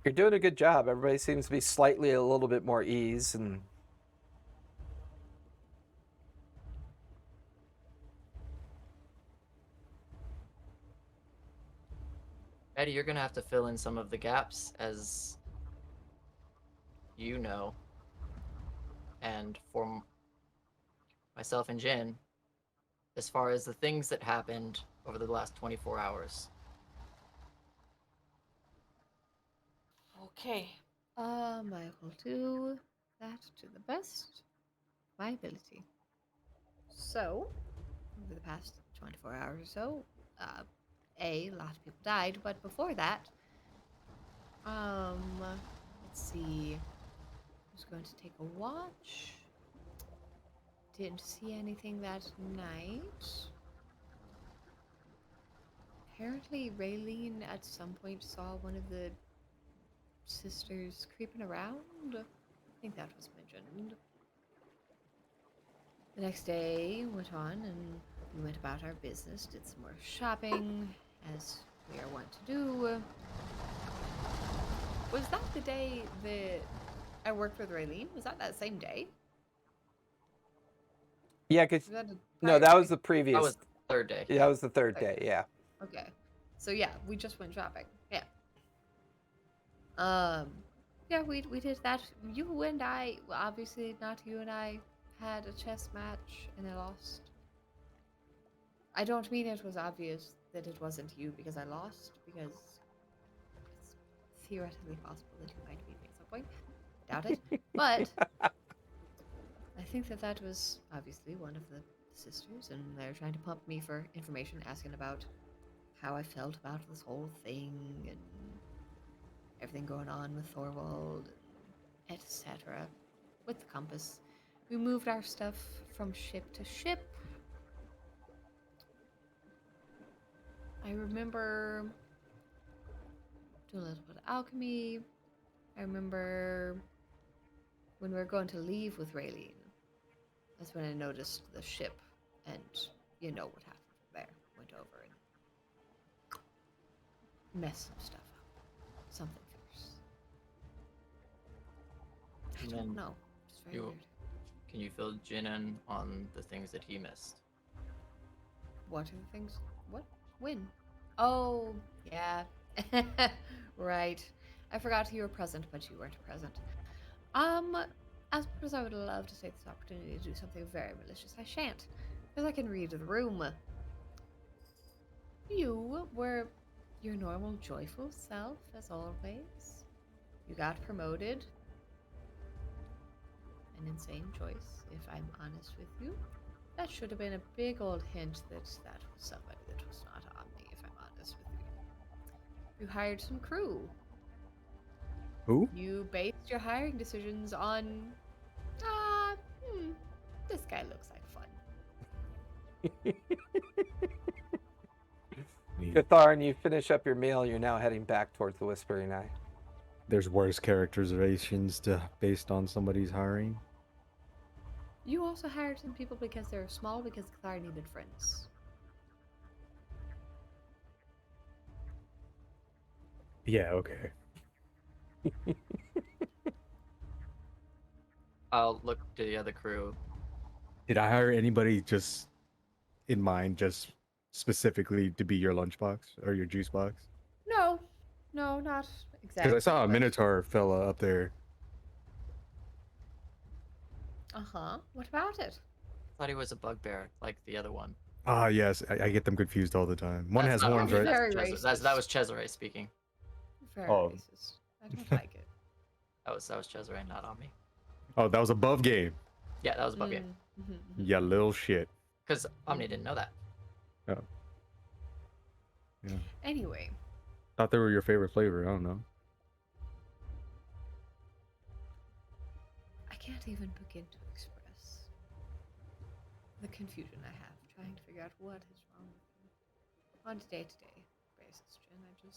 You're doing a good job. Everybody seems to be slightly a little bit more ease and Eddie, you're gonna have to fill in some of the gaps, as you know. And for myself and Jin, as far as the things that happened over the last 24 hours. Okay. I will do that to the best of my ability. So, over the past 24 hours or so, a lot of people died, but before that, let's see. I was going to take a watch. Didn't see anything that night. Apparently, Raylene at some point saw one of the sisters creeping around. I think that was mentioned. The next day went on and we went about our business, did some more shopping, as we are wont to do. Was that the day that I worked with Raylene? Was that same day? yeah, because Was that a no, prior that was day? the previous. That was the third day. Yeah, that was the third day. Yeah. Okay. So yeah, we just went shopping. Yeah. Yeah, we did that. You and I, well, obviously not you and I, had a chess match and I lost. I don't mean it was obvious that it wasn't you because I lost, because it's theoretically possible that you might beat me at some point. Doubt it. But I think that was obviously one of the sisters, and they're trying to pump me for information, asking about how I felt about this whole thing and everything going on with Thorwald, etc. With the compass. We moved our stuff from ship to ship. I remember doing a little bit of alchemy. I remember when we were going to leave with Raylene. That's when I noticed the ship, and you know what happened from there. Went over and messed some stuff up. Something fierce. I And don't then know. It's very you- weird. Can you fill Jin in on the things that he missed? What are the things? What? When? Oh, yeah. Right. I forgot you were present, but you weren't present. As much as I would love to take this opportunity to do something very malicious, I shan't. Because I can read the room. You were your normal, joyful self, as always. You got promoted. An insane choice, if I'm honest with you. That should have been a big old hint that that was somebody that was not on me, if I'm honest with you. You hired some crew. Who? You based your hiring decisions on, this guy looks like fun. Catharn, you finish up your meal. You're now heading back towards the Whispering Eye. There's worse characterizations based on somebody's hiring. You also hired some people because they were small because Cathar needed friends. Yeah, okay. I'll look to the other crew. Did I hire anybody just in mind, just specifically to be your lunchbox or your juice box? No, not exactly. Because I saw a but- Minotaur fella up there. Uh-huh. What about it? Thought he was a bugbear, like the other one. Ah, yes, I get them confused all the time. One That's has not horns, me, right? Very that's racist. that was Cesare speaking. Very Oh. racist. I don't like it. That was Cesare, not on me. Oh, that was above game. Yeah, that was above game. Yeah, little shit. Because Omni didn't know that. Anyway, Thought they were your favorite flavor. I don't know. I can't even begin to express the confusion I have trying to figure out what is wrong with you on a day-to-day basis, Jen.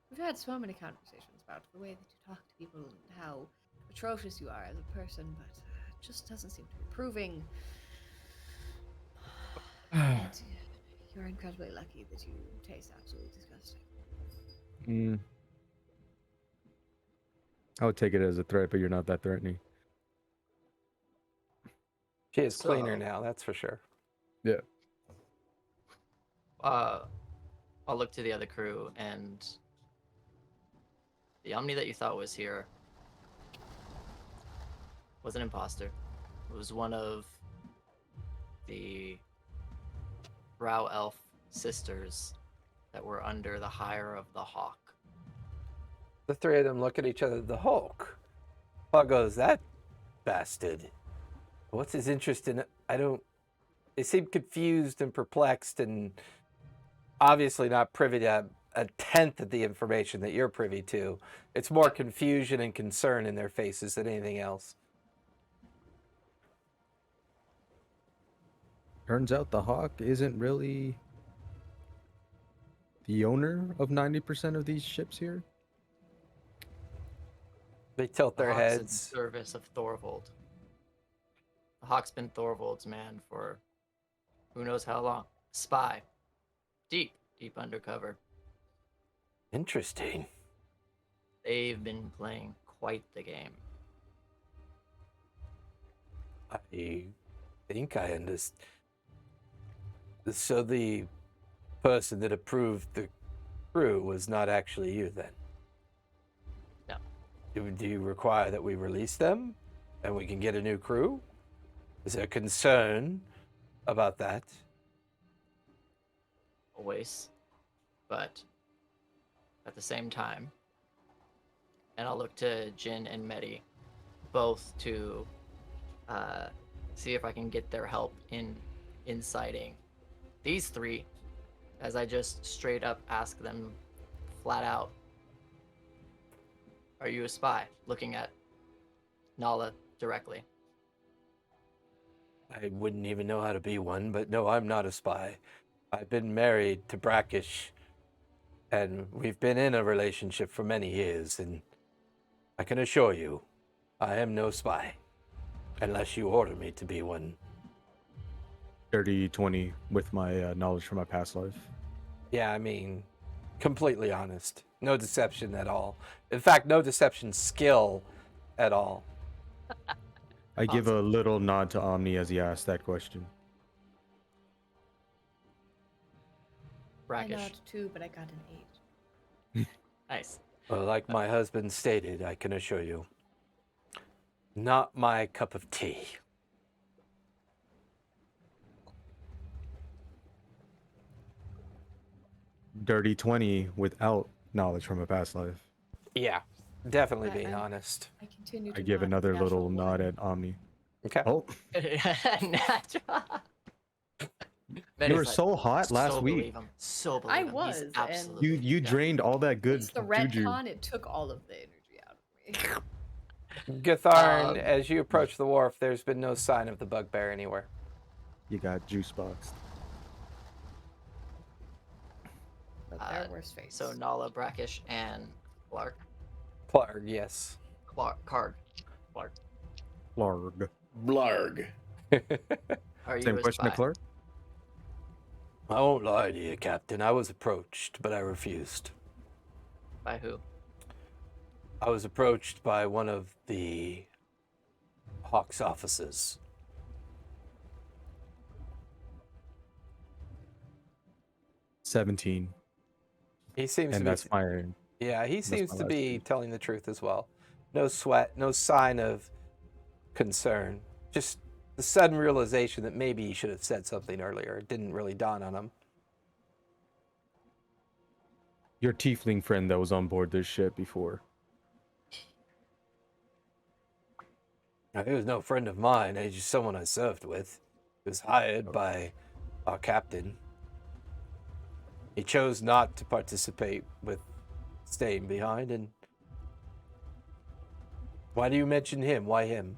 We've had so many conversations about the way that you talk to people and how atrocious you are as a person, but it just doesn't seem to be proving. And you're incredibly lucky that you taste absolutely disgusting. I would take it as a threat, but you're not that threatening. She is cleaner So- now, that's for sure. Yeah. I'll look to the other crew, and the Omni that you thought was here was an imposter. It was one of the Brow Elf sisters that were under the hire of the Hawk. The three of them look at each other. The Hulk. What goes, that bastard? What's his interest in it? They seem confused and perplexed and obviously not privy to a tenth of the information that you're privy to. It's more confusion and concern in their faces than anything else. Turns out the Hawk isn't really the owner of 90% of these ships here. They tilt The their Hawk's in heads. service of Thorvald. The Hawk's been Thorvald's man for who knows how long. Spy. Deep undercover. Interesting. They've been playing quite the game. I think I understand. So the person that approved the crew was not actually you then? No. Do you require that we release them and we can get a new crew? Is there concern about that? Always. But at the same time, and I'll look to Jin and Medi both to see if I can get their help in inciting these three, as I just straight up ask them flat out, are you a spy? Looking at Nala directly. I wouldn't even know how to be one, but no, I'm not a spy. I've been married to Brackish, and we've been in a relationship for many years, and I can assure you, I am no spy, unless you order me to be one. Dirty 20 with my knowledge from my past life. Yeah, I mean, completely honest. No deception at all. In fact, no deception skill at all. I give a little nod to Omni as he asked that question. I Brackish. nod too, but I got an 8. Nice. Well, like my husband stated, I can assure you, not my cup of tea. Dirty 20 without knowledge from a past life. Yeah, definitely Yeah, being and- honest. I continue to I give nod with another little natural nod one. at Omni. Okay. Oh, Natural. you Benny's were like, so hot last so week. Believe him. So believe I him. He's was, and- absolutely. You yeah. drained all that good It's the juju. retcon. It took all of the energy out of me. Gutharn, as you approach the wharf, there's been no sign of the bugbear anywhere. You got juice boxed. But Uh, there worse fates. So Nala, Brackish, and Clark. Clark, yes. Card. Clark. Larg. Blarg. Are you Same a question spy? to Clark? I won't lie to you, Captain. I was approached, but I refused. By who? I was approached by one of the Hawk's officers. $17. He seems And to that's be, my yeah, he seems my to last be read. telling the truth as well. No sweat, no sign of concern. Just the sudden realization that maybe he should have said something earlier. It didn't really dawn on him. your tiefling friend that was on board this ship before. Now, he was no friend of mine. He's just someone I served with. He was hired by our captain. He chose not to participate with staying behind. And why do you mention him? Why him?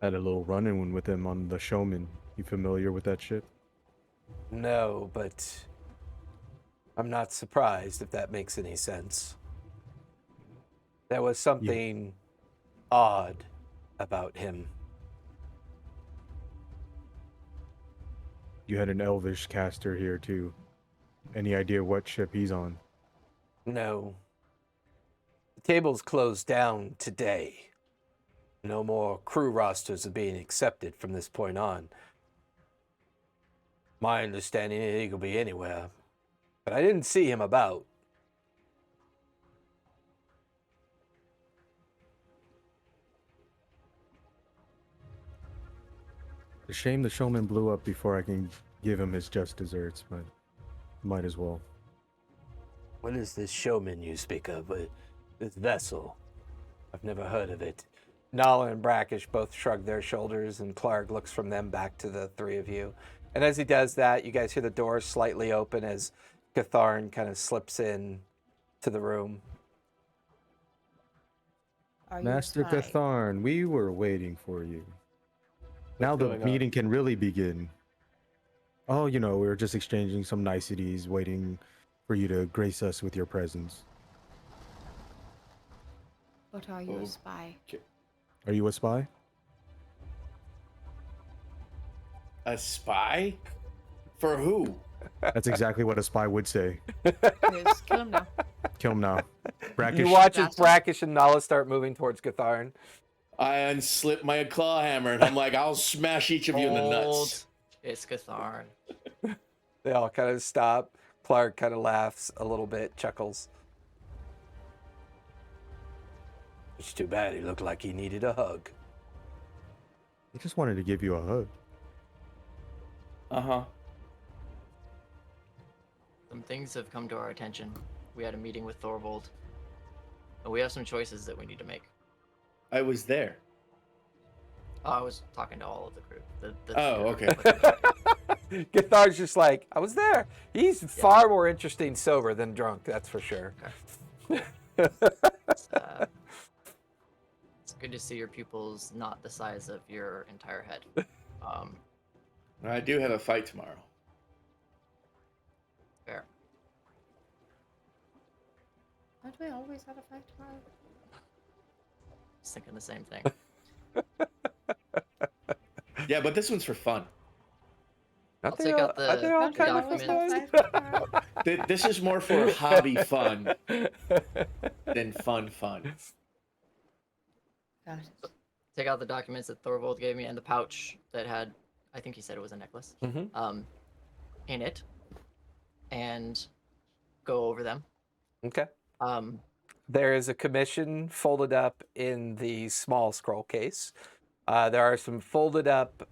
Had a little run-in with him on the Showman. You familiar with that ship? No, but I'm not surprised if that makes any sense. There was something odd about him. You had an elvish caster here too. Any idea what ship he's on? No. The table's closed down today. No more crew rosters are being accepted from this point on. My understanding is he could be anywhere, but I didn't see him about. It's a shame the Showman blew up before I can give him his just desserts, but might as well. What is this showman you speak of? This vessel? I've never heard of it. Nala and Brackish both shrug their shoulders, and Clark looks from them back to the three of you. And as he does that, you guys hear the door slightly open as Gutharn kind of slips in to the room. Are you Master a spy? Catharn, we were waiting for you. Now the going on? meeting can really begin. Oh, we were just exchanging some niceties, waiting for you to grace us with your presence. But are you Oh. a spy? Are you a spy? A spy? For who? That's exactly what a spy would say. Chris, kill him now. Kill him now. Brackish. You watch as Bastard. Brackish and Nala start moving towards Gutharn. I unslip my claw hammer and I'm like, I'll smash each of you in the nuts. It's Catharn. They all kind of stop. Clark kind of laughs a little bit, chuckles. It's too bad. He looked like he needed a hug. I just wanted to give you a hug. Uh-huh. Some things have come to our attention. We had a meeting with Thorvald. And we have some choices that we need to make. I was there. Oh, I was talking to all of the crew. Oh, okay. Gutharn's just like, I was there. He's far more interesting sober than drunk, that's for sure. It's good to see your pupils not the size of your entire head. I do have a fight tomorrow. Fair. Don't we always have a fight tomorrow? Just thinking the same thing. Yeah, but this one's for fun. I'll take out Aren't they the all Don't we kind of always for have a fun? fight tomorrow? This is more for hobby fun than fun. Got it. Take out the documents that Thorvald gave me and the pouch that had, I think he said it was a necklace, Mhm. In it, and go over them. Okay. Um, There is a commission folded up in the small scroll case. There are some folded up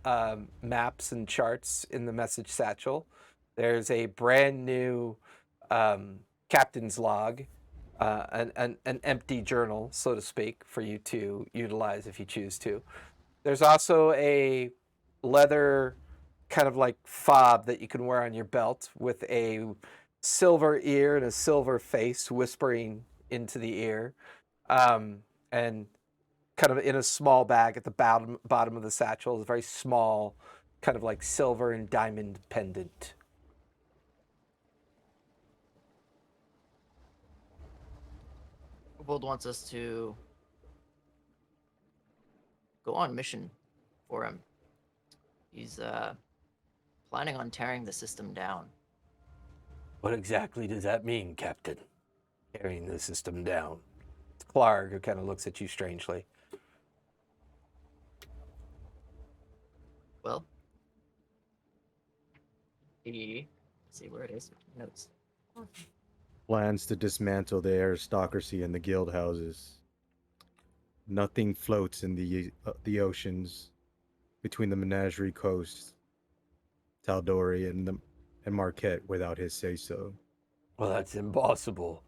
maps and charts in the message satchel. There's a brand new captain's log, an empty journal, so to speak, for you to utilize if you choose to. There's also a leather kind of like fob that you can wear on your belt with a silver ear and a silver face whispering into the ear, and kind of in a small bag at the bottom of the satchel is a very small kind of like silver and diamond pendant. Thorvald wants us to go on mission for him. He's planning on tearing the system down. What exactly does that mean, Captain? Tearing the system down. It's Clark who kind of looks at you strangely. Well, let's see where it is. Notes. Plans to dismantle the aristocracy and the guild houses. Nothing floats in the oceans between the Menagerie Coast, Taldori, and Marquette without his say-so. Well, that's impossible.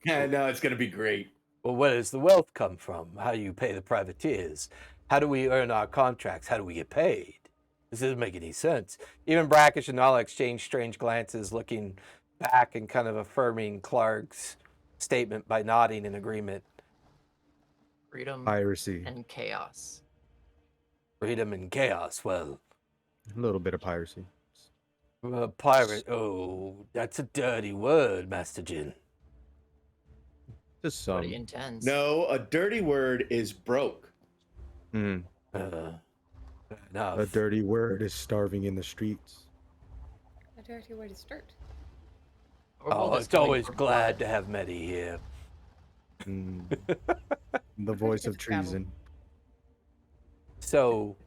Yeah, no, it's gonna be great. Well, where does the wealth come from? How do you pay the privateers? How do we earn our contracts? How do we get paid? This doesn't make any sense. Even Brackish and Nala exchange strange glances, looking back and kind of affirming Clark's statement by nodding in agreement. Freedom Piracy. and chaos. Freedom and chaos. Well, A little bit of piracy. pirate. Oh, that's a dirty word, Master Jin. Just What some. he intends. No, a dirty word is broke. Mm. Fair enough. A dirty word is starving in the streets. A dirty word is dirt. Thorvald Oh, is it's coming always for glad blood. to have Medi here. Mm. The voice of It's gravel. treason. So,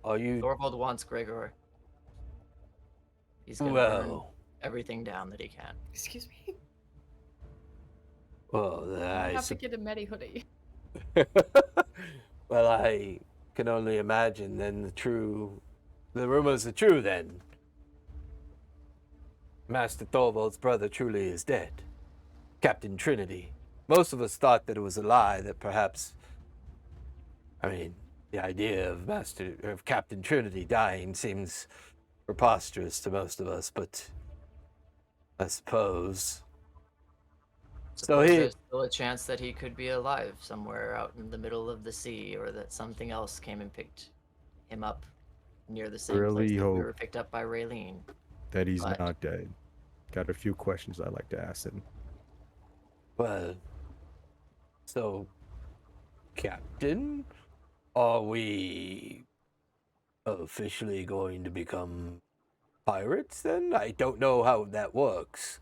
are you? Thorvald wants Gregor. He's gonna burn Well, everything down that he can. Excuse me. well, I have to get a Medi hoodie. well, I can only imagine then the rumors are true then. Master Thorvald's brother truly is dead. Captain Trinity. Most of us thought that it was a lie, that perhaps, I mean, the idea of Captain Trinity dying seems preposterous to most of us, but I suppose. So There's still a chance that he could be alive somewhere out in the middle of the sea, or that something else came and picked him up near the same Really place that we hope were picked up by Raylene. that he's But- not dead. Got a few questions I'd like to ask him. Well, so, Captain, are we officially going to become pirates then? I don't know how that works.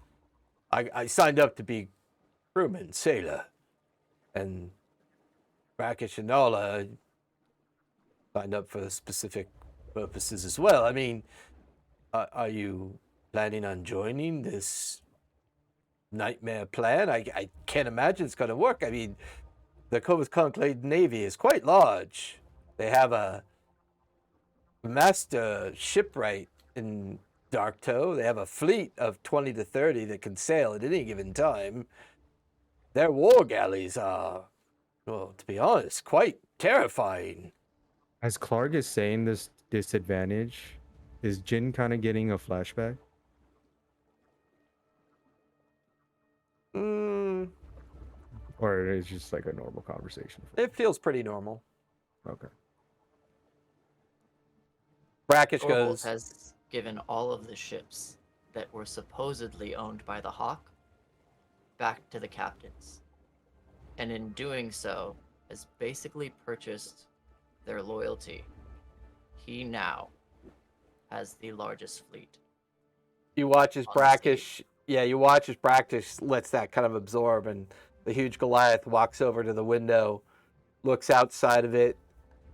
I signed up to be crewman, sailor, and Brackish and Nala signed up for specific purposes as well. I mean, are you planning on joining this nightmare plan? I can't imagine it's going to work. I mean, the Clovis Concord Navy is quite large. They have a master shipwright in Darktow. They have a fleet of 20 to 30 that can sail at any given time. Their war galleys are, well, to be honest, quite terrifying. As Clark is saying this disadvantage, is Jin kind of getting a flashback? Mm, Or it's just like a normal conversation? it feels pretty normal. Okay. Brackish Firbolg goes, has given all of the ships that were supposedly owned by the Hawk back to the captains. And in doing so, has basically purchased their loyalty. He now has the largest fleet. you watch as on the sea. Brackish, yeah, you watch as Brackish lets that kind of absorb, and the huge Goliath walks over to the window, looks outside of it,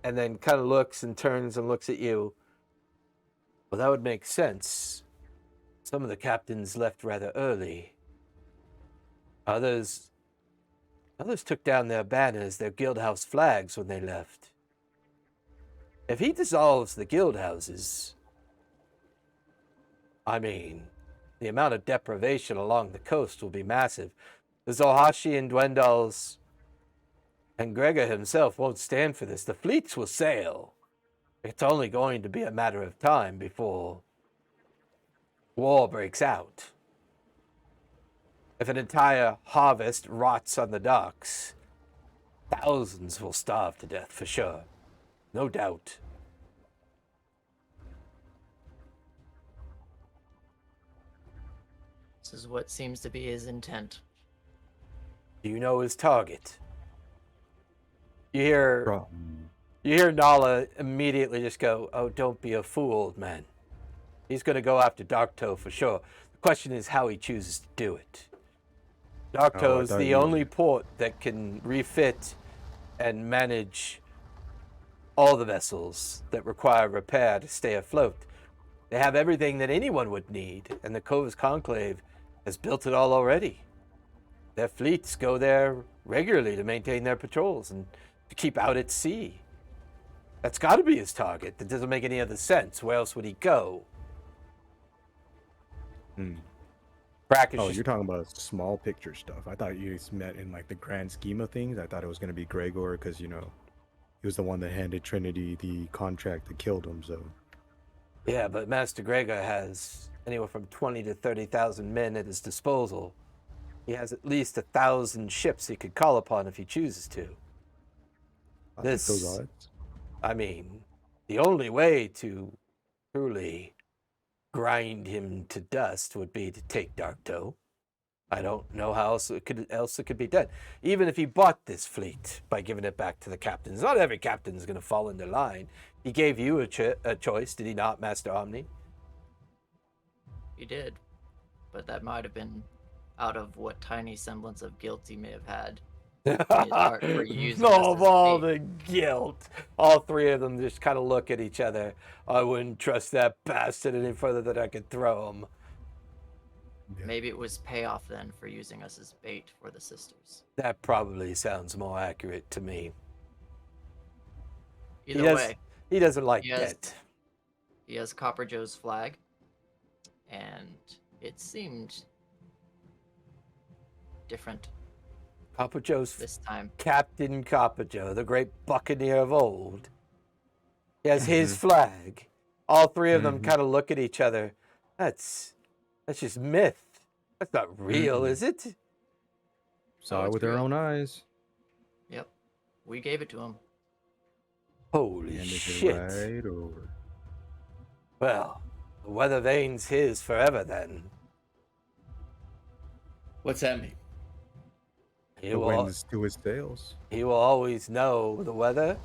and then kind of looks and turns and looks at you. Well, that would make sense. Some of the captains left rather early. Others took down their banners, their guild house flags when they left. If he dissolves the guild houses, I mean, the amount of deprivation along the coast will be massive. The Zohashi and Dwendals and Gregor himself won't stand for this. The fleets will sail. It's only going to be a matter of time before war breaks out. If an entire harvest rots on the docks, thousands will starve to death for sure. No doubt. This is what seems to be his intent. Do you know his target? You hear Nala immediately just go, "Oh, don't be a fool, old man. He's going to go after Darktow for sure. The question is how he chooses to do it. Darktow's the only port that can refit and manage all the vessels that require repair to stay afloat. They have everything that anyone would need, and the Clovis Conclave has built it all already. Their fleets go there regularly to maintain their patrols and to keep out at sea. That's got to be his target. That doesn't make any other sense. Where else would he go?" Brackish Oh, you're talking about small picture stuff. I thought you meant in like the grand scheme of things. I thought it was going to be Gregor because, you know, he was the one that handed Trinity the contract that killed him. So Yeah, but Master Gregor has anywhere from 20 to 30,000 men at his disposal. He has at least 1,000 ships he could call upon if he chooses to. I think those odds. I mean, the only way to truly grind him to dust would be to take Darktow. I don't know how else it could be done. Even if he bought this fleet by giving it back to the captains, not every captain's going to fall into line. He gave you a choice, did he not, Master Omni? He did, but that might have been out of what tiny semblance of guilt he may have had. Heart for using us Of as all bait. the guilt. All three of them just kind of look at each other. I wouldn't trust that bastard any further than I could throw him. Yeah. Maybe it was payoff then for using us as bait for the sisters. That probably sounds more accurate to me. Either way, He doesn't like Yes. debt. he has Copper Joe's flag, and it seemed different Copper Joe's this time. Captain Copper Joe, the great buccaneer of old. He has his flag. All three of them kind of look at each other. That's just myth. That's not real, is it? Saw it it's with our real. own eyes. Yep, we gave it to him. Holy Handed it shit. right over. Well, the weather vane's his forever then. What's that mean? He The will, winds to his sails. he will always know the weather,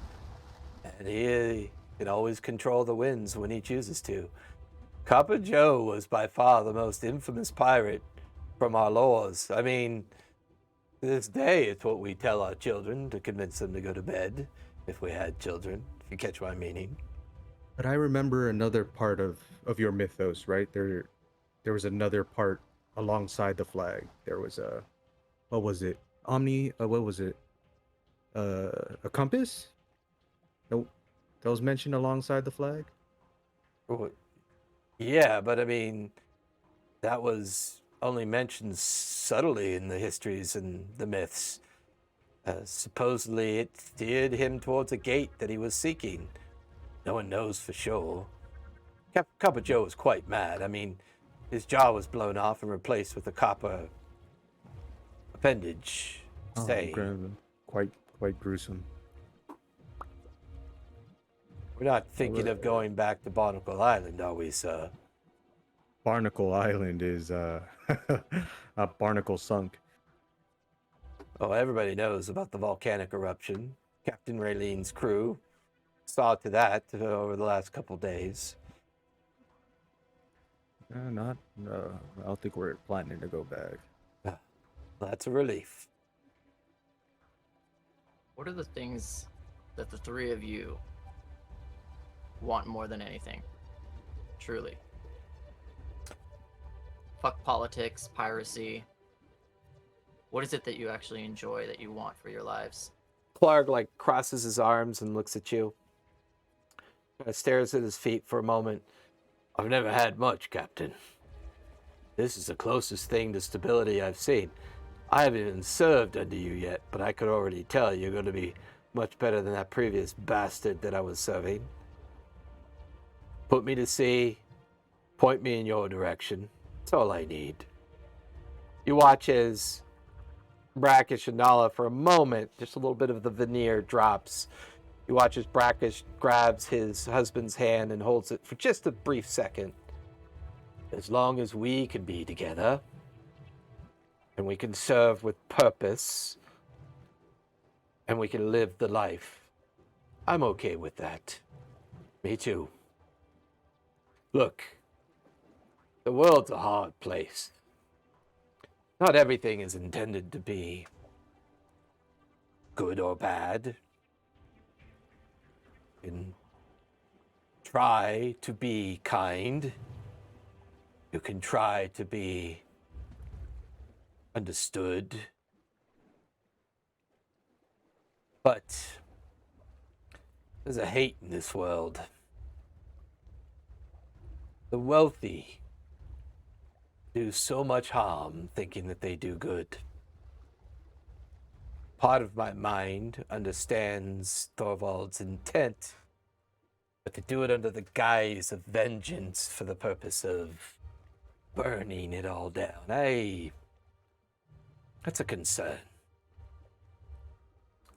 and he can always control the winds when he chooses to. Copper Joe was by far the most infamous pirate from our laws. I mean, to this day, it's what we tell our children to convince them to go to bed, if we had children, if you catch my meaning. But I remember another part of your mythos, right? There was another part alongside the flag. There was a, what was it? Omni, what was it? A compass? Nope. That was mentioned alongside the flag? Well, yeah, but I mean, that was only mentioned subtly in the histories and the myths. Supposedly, it steered him towards a gate that he was seeking. No one knows for sure. Copper Joe was quite mad. I mean, his jaw was blown off and replaced with a copper appendage. Say, Quite gruesome. We're not thinking of going back to Barnacle Island, are we, sir? Barnacle Island is a barnacle sunk. Oh, everybody knows about the volcanic eruption. Captain Raylene's crew saw to that over the last couple days. I don't think we're planning to go back. That's a relief. What are the things that the three of you want more than anything? Truly. Fuck politics, piracy. What is it that you actually enjoy, that you want for your lives? Clark crosses his arms and looks at you. Stares at his feet for a moment. I've never had much, Captain. This is the closest thing to stability I've seen. I haven't even served under you yet, but I could already tell you're going to be much better than that previous bastard that I was serving. Put me to sea. Point me in your direction. That's all I need. You watch as Brackish and Nala for a moment, just a little bit of the veneer drops. You watch as Brackish grabs his husband's hand and holds it for just a brief second. As long as we can be together, and we can serve with purpose, and we can live the life, I'm okay with that. Me too. Look, the world's a hard place. Not everything is intended to be good or bad. You can try to be kind. You can try to be understood. But there's a hate in this world. The wealthy do so much harm thinking that they do good. Part of my mind understands Thorvald's intent, but to do it under the guise of vengeance for the purpose of burning it all down, that's a concern.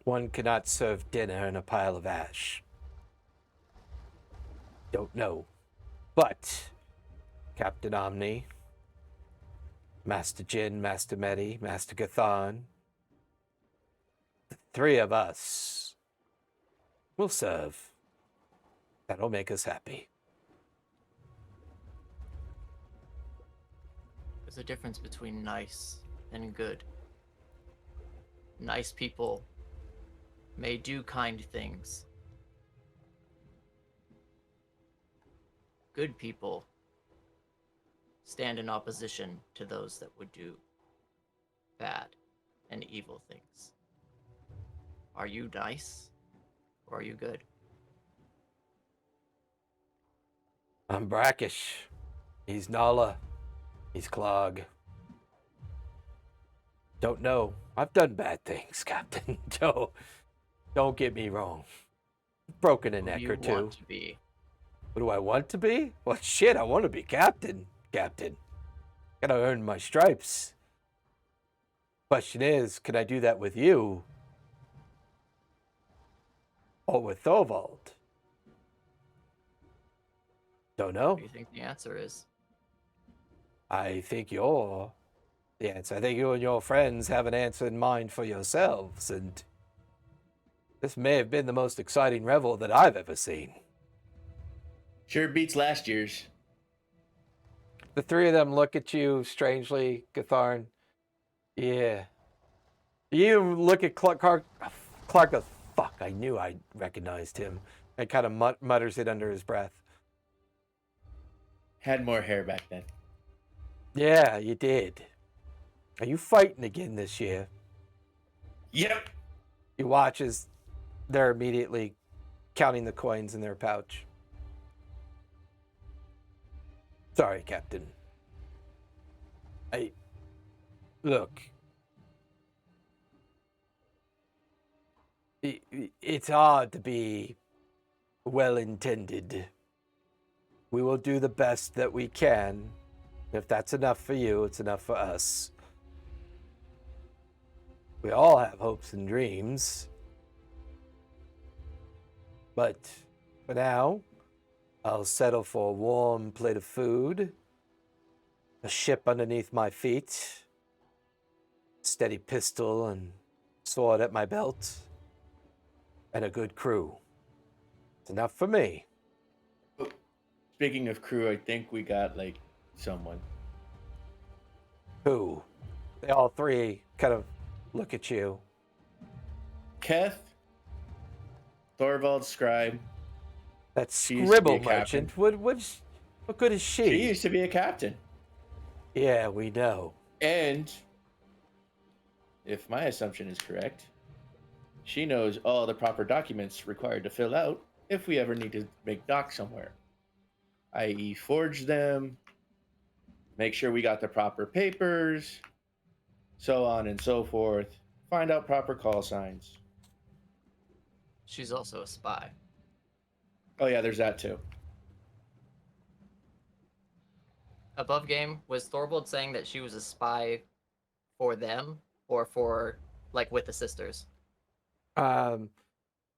One cannot serve dinner in a pile of ash. Don't know. But Captain Omni, Master Jin, Master Medi, Master Gathan, the three of us will serve. That'll make us happy. There's a difference between nice and good. Nice people may do kind things. Good people stand in opposition to those that would do bad and evil things. Are you nice or are you good? I'm Brackish. He's Nala. He's Clog. Don't know. I've done bad things, Captain. Don't get me wrong. Broken a neck or two. Want to be? What do I want to be? Well, shit, I want to be captain. Captain. Gotta earn my stripes. Question is, can I do that with you? Or with Thorvald? Don't know. What do you think the answer is? I think you're the answer. I think you and your friends have an answer in mind for yourselves, and this may have been the most exciting revel that I've ever seen. Sure beats last year's. The three of them look at you strangely, Gatharn. Yeah. You look at Clark. Clark goes, fuck, I knew I recognized him. And kind of mutters it under his breath. Had more hair back then. Yeah, you did. Are you fighting again this year? Yep. You watch as they're immediately counting the coins in their pouch. Sorry, Captain. Look. It's hard to be well-intended. We will do the best that we can. If that's enough for you, it's enough for us. We all have hopes and dreams. But For now, I'll settle for a warm plate of food, a ship underneath my feet, steady pistol and sword at my belt, and a good crew. It's enough for me. Speaking of crew, I think we got like someone. Who? They all three kind of look at you. Keth, Thorvald Scribe. That She used to be a scribble merchant. What good is she? She used to be a captain. Yeah, we know. And if my assumption is correct, she knows all the proper documents required to fill out if we ever need to make dock somewhere, i.e., forge them, make sure we got the proper papers, so on and so forth, find out proper call signs. She's also a spy. Oh, yeah, there's that too. Above game, was Thorvald saying that she was a spy for them or for, like, with the sisters? No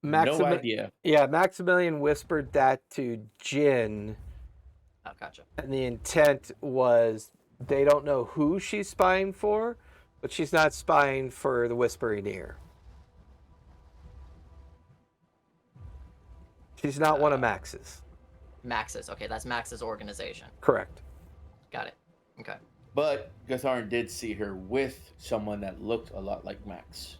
idea. Yeah, Maximilian whispered that to Jin, Oh, gotcha. and the intent was they don't know who she's spying for, but she's not spying for the Whispering Ear. She's not one of Max's. Max's. Okay, that's Max's organization. Correct. Got it. Okay. But Gatharn did see her with someone that looked a lot like Max.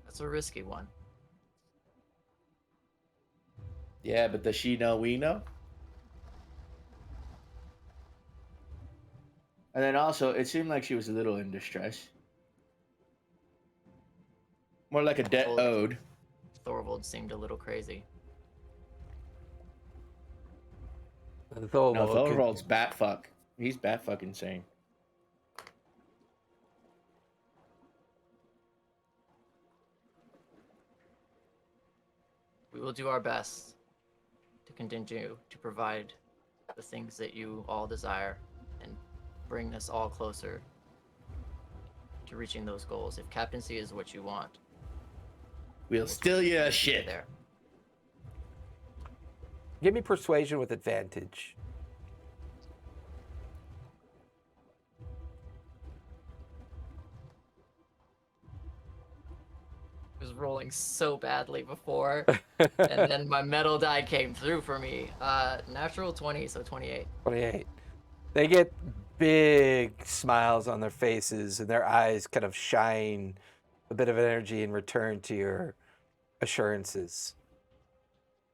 That's a risky one. Yeah, but does she know we know? And then also, it seemed like she was a little in distress. More like a debt owed. Thorvald seemed a little crazy. No, Thorvald's bat fuck. He's bat fuck insane. We will do our best to continue to provide the things that you all desire and bring us all closer to reaching those goals. If captaincy is what you want, We'll steal you a get shit. there. Give me persuasion with advantage. I was rolling so badly before, and then my metal die came through for me. Natural 20, so 28. 28. They get big smiles on their faces, and their eyes kind of shine a bit of energy in return to your assurances.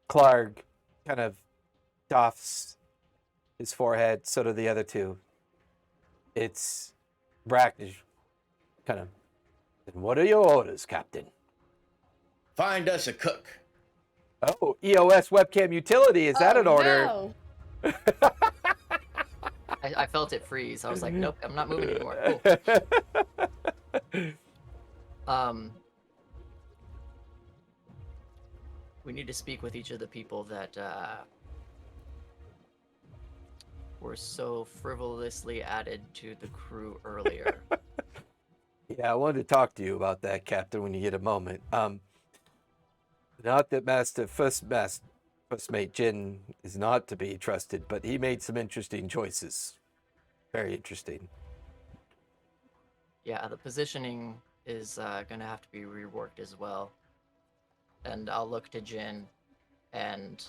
Clark kind of doffs his forehead, so do the other two. It's Bracknell kind of, "And what are your orders, Captain?" Find us a cook. Oh, EOS webcam utility, is that an order? No. I felt it freeze. I was like, nope, I'm not moving anymore. Cool. We need to speak with each of the people that were so frivolously added to the crew earlier. Yeah, I wanted to talk to you about that, Captain, when you get a moment. Not that First Mate Jin is not to be trusted, but he made some interesting choices. Very interesting. Yeah, the positioning is going to have to be reworked as well. And I'll look to Jin, and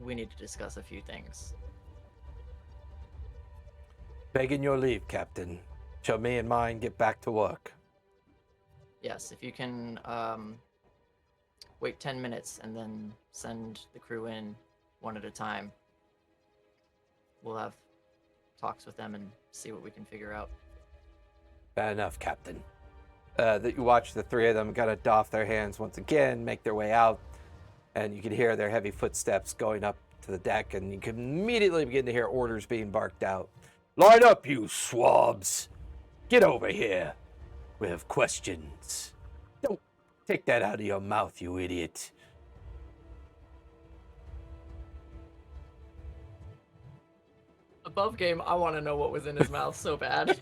we need to discuss a few things. Begging your leave, Captain. Shall me and mine get back to work? Yes, if you can wait 10 minutes and then send the crew in one at a time. We'll have talks with them and see what we can figure out. Bad enough, Captain. That you watch the three of them kind of doff their hands once again, make their way out, and you can hear their heavy footsteps going up to the deck, and you can immediately begin to hear orders being barked out. "Line up, you swabs! Get over here! We have questions. Don't take that out of your mouth, you idiot." Above game, I want to know what was in his mouth so bad.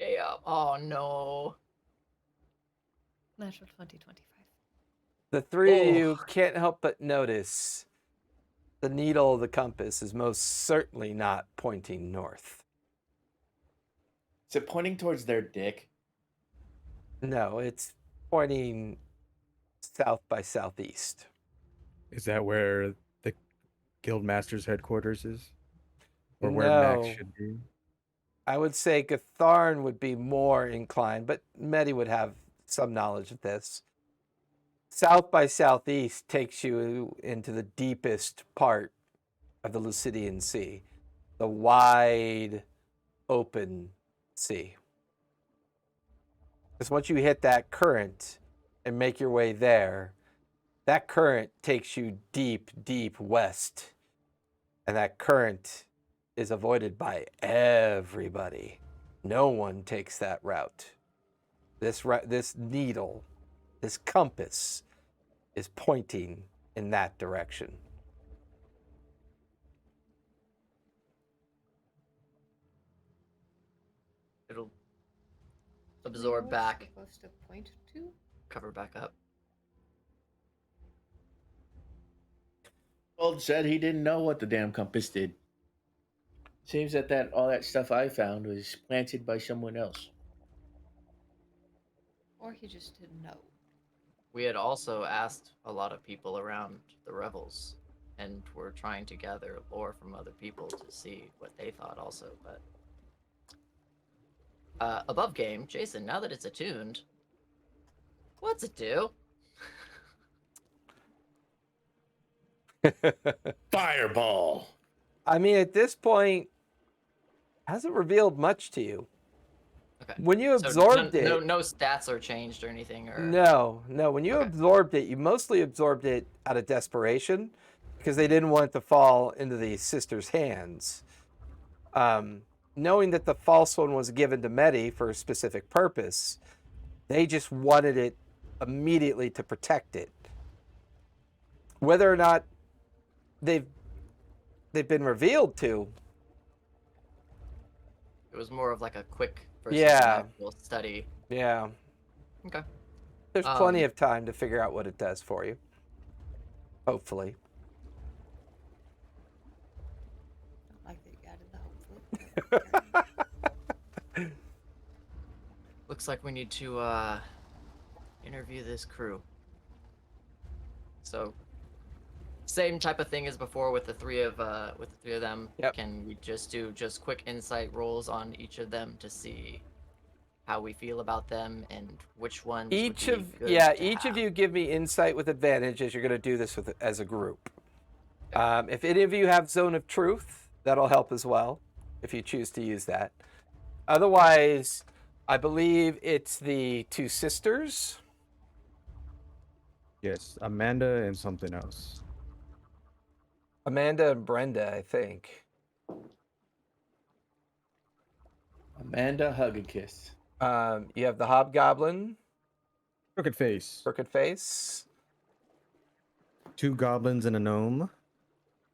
Yeah. Oh no. Natural 2025. The three of you Oh. can't help but notice the needle of the compass is most certainly not pointing north. Is it pointing towards their dick? No, it's pointing south by southeast. Is that where the Guildmaster's headquarters is? Or where Max No, should be? I would say Gatharn would be more inclined, but Medi would have some knowledge of this. South by southeast takes you into the deepest part of the Lucidian Sea, the wide, open sea. Because once you hit that current and make your way there, that current takes you deep, deep west. And that current is avoided by everybody. No one takes that route. This needle, this compass, is pointing in that direction. It'll absorb What's back, supposed to point to? cover back up. Old said he didn't know what the damn compass did. Seems that all that stuff I found was planted by someone else. Or he just didn't know. We had also asked a lot of people around the Revels, and we're trying to gather lore from other people to see what they thought also, but above game, Jason, now that it's attuned, what's it do? Fireball. I mean, at this point, hasn't revealed much to you. Okay. When you So absorbed it, no stats are changed or anything, or no. When you Okay. absorbed it, you mostly absorbed it out of desperation because they didn't want it to fall into the sisters' hands. Knowing that the false one was given to Medi for a specific purpose, they just wanted it immediately to protect it. Whether or not they've been revealed to, it was more of like a quick versus Yeah. an actual study. yeah, Okay. there's plenty of time to figure out what it does for you. Hopefully. Don't like that you added the hopefully. Looks like we need to interview this crew. So same type of thing as before with the three of them. Yep. Can we just do quick insight rolls on each of them to see how we feel about them and which ones Each would be of good yeah, to each of have? you give me insight with advantage as you're going to do this as a group. If any of you have Zone of Truth, that'll help as well, if you choose to use that. Otherwise, I believe it's the two sisters. Yes, Amanda and something else. Amanda and Brenda, I think. Amanda, hug and kiss. You have the Hobgoblin, Crooked Face. Crooked Face, 2 goblins and a gnome.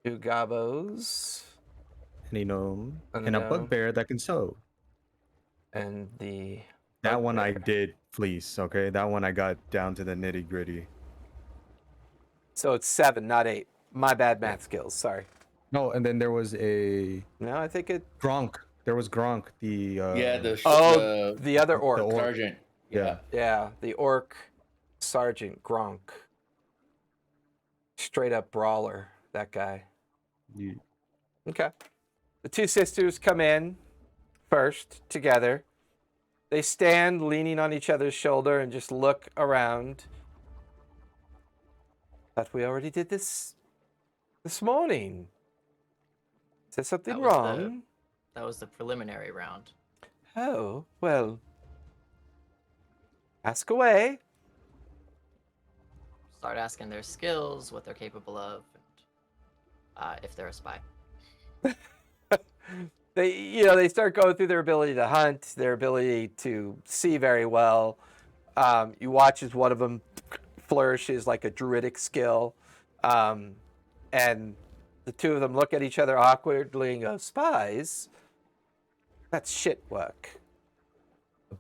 two Gobos, Any gnome. And a And a gnome. bugbear that can sew. and the That one I Bugbear. did fleece, okay? That one I got down to the nitty gritty. So it's 7, not 8. My bad math skills. Sorry. No, and then there was a No, I think it. Gronk. There was Gronk, the Yeah, the The other orc. orc. sergeant. Yeah. Yeah, the orc sergeant Gronk. Straight up brawler, that guy. you- Okay. The two sisters come in first together. They stand leaning on each other's shoulder and just look around. Thought we already did this morning. Is there something That was the- wrong? That was the preliminary round. Oh, well. Ask away. Start asking their skills, what they're capable of, and if they're a spy. They start going through their ability to hunt, their ability to see very well. You watch as one of them flourishes like a druidic skill, and the two of them look at each other awkwardly and go, "Spies? That's shit work."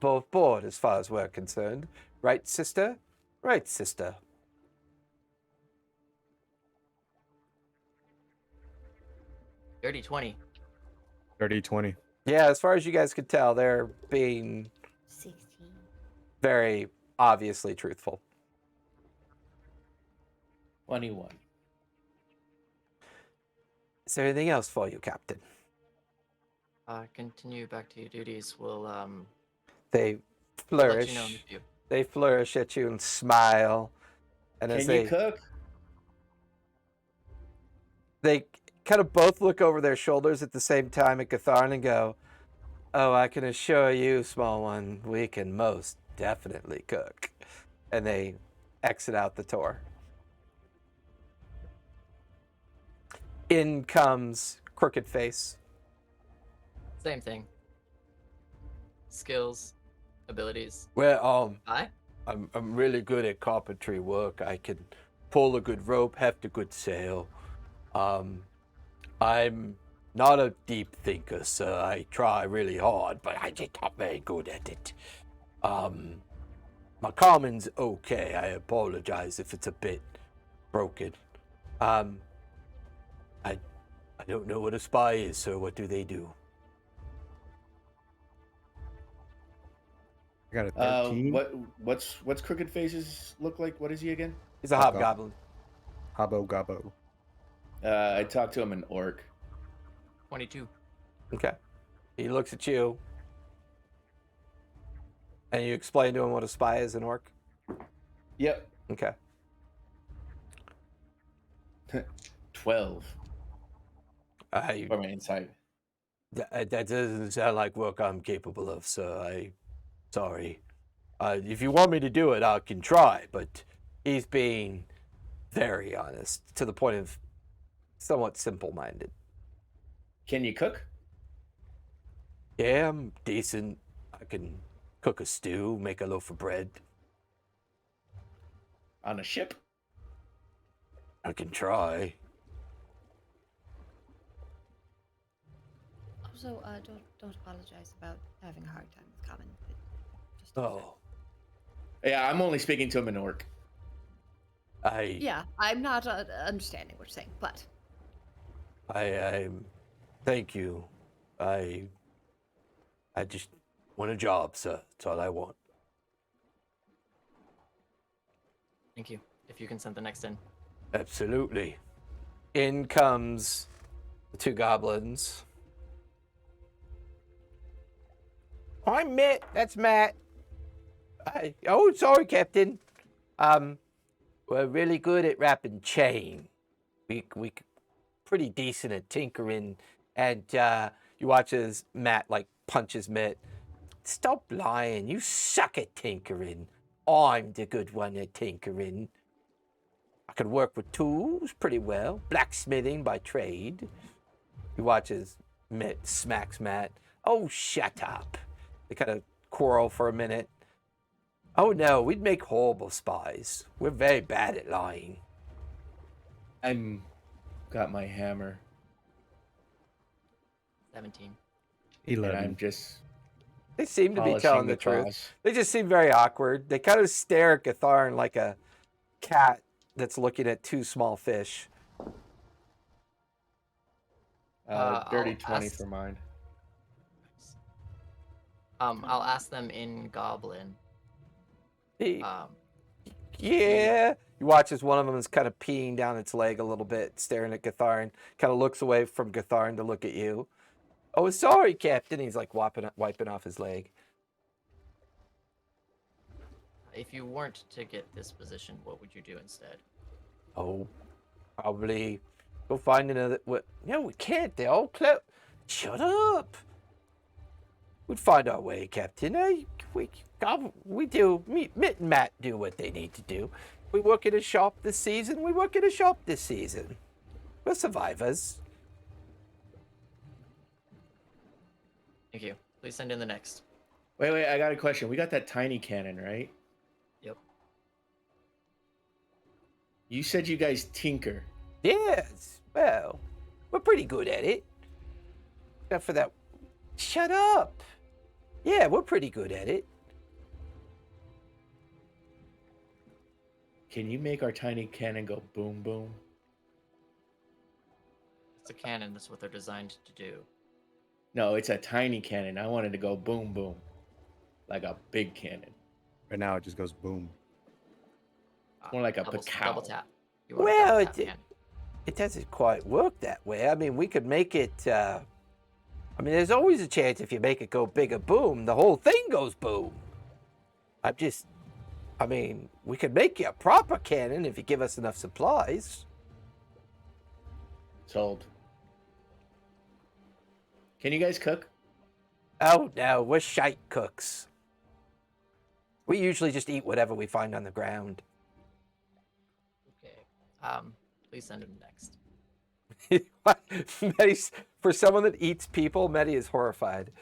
Both board as far as we're concerned. Right, sister? Right, sister. Dirty 20. 30-20. Yeah, as far as you guys could tell, they're being 16. very obviously truthful. 21. Is there anything else for you, Captain? Continue back to your duties. We'll They let flourish. you know in a few. They flourish at you and smile. And as Can they you cook? they kind of both look over their shoulders at the same time at Gatharn and go, "Oh, I can assure you, small one, we can most definitely cook." And they exit out the door. In comes Crooked Face. Same thing. Skills, abilities. Well, Hi. I'm really good at carpentry work. I can pull a good rope, heft a good sail. I'm not a deep thinker, sir. I try really hard, but I just not very good at it. My common's okay. I apologize if it's a bit broken. I don't know what a spy is, sir. What do they do? I got a 13. What's Crooked Faces look like? What is he again? He's a Hobgoblin. hobgoblin. Hobbo Gobbo. I talked to him in Orc. 22. Okay. He looks at you. And you explain to him what a spy is in Orc? Yep. Okay. 12 I for my inside. That doesn't sound like work I'm capable of, sir. Sorry. If you want me to do it, I can try, but he's being very honest, to the point of somewhat simple-minded. Can you cook? Yeah, I'm decent. I can cook a stew, make a loaf of bread. On a ship? I can try. Also, don't apologize about having a hard time with common. Just Oh, Yeah, I'm only speaking to him in Orc. yeah, I'm not understanding what you're saying, but thank you. I just want a job, sir. That's all I want. Thank you. If you can send the next in. Absolutely. In comes the two goblins. I'm Mitt. That's Matt. Oh, sorry, Captain. We're really good at wrapping chain. We pretty decent at tinkering. And you watch as Matt like punches Mitt. Stop lying. You suck at tinkering. I'm the good one at tinkering. I can work with tools pretty well. Blacksmithing by trade. You watch as Mitt smacks Matt. Oh, shut up. They kind of quarrel for a minute. Oh no, we'd make horrible spies. We're very bad at lying. I'm got my hammer. 17. 11. And I'm just They seem to be polishing telling the truth. claws. They just seem very awkward. They kind of stare at Gatharn like a cat that's looking at two small fish. Dirty I'll 20 ask- for mine. I'll ask them in Goblin. He- Um, Yeah. You watch as one of them is kind of peeing down its leg a little bit, staring at Gatharn. Kind of looks away from Gatharn to look at you. Oh, sorry, Captain. He's like wiping off his leg. if you weren't to get this position, what would you do instead? Oh, probably go find another. What? No, we can't. They're all close. Shut up. We'd find our way, Captain. We do. Mitt and Matt do what they need to do. We work at a shop this season. We work at a shop this season. We're survivors. Thank you. Please send in the next. Wait, I got a question. We got that tiny cannon, right? Yep. You said you guys tinker. Yes. Well, we're pretty good at it. Except for that. Shut up. Yeah, we're pretty good at it. Can you make our tiny cannon go boom boom? It's a cannon. That's what they're designed to do. No, it's a tiny cannon. I wanted to go boom boom, like a big cannon. Right now, it just goes boom. More like a double pacow. tap. You want a Well, double it, tap cannon. it doesn't quite work that way. I mean, we could make it. I mean, there's always a chance if you make it go bigger boom, the whole thing goes boom. I mean, we could make you a proper cannon if you give us enough supplies. Sold. Can you guys cook? Oh no, we're shite cooks. We usually just eat whatever we find on the ground. Okay. Please send him next. Medi's, for someone that eats people, Medi is horrified.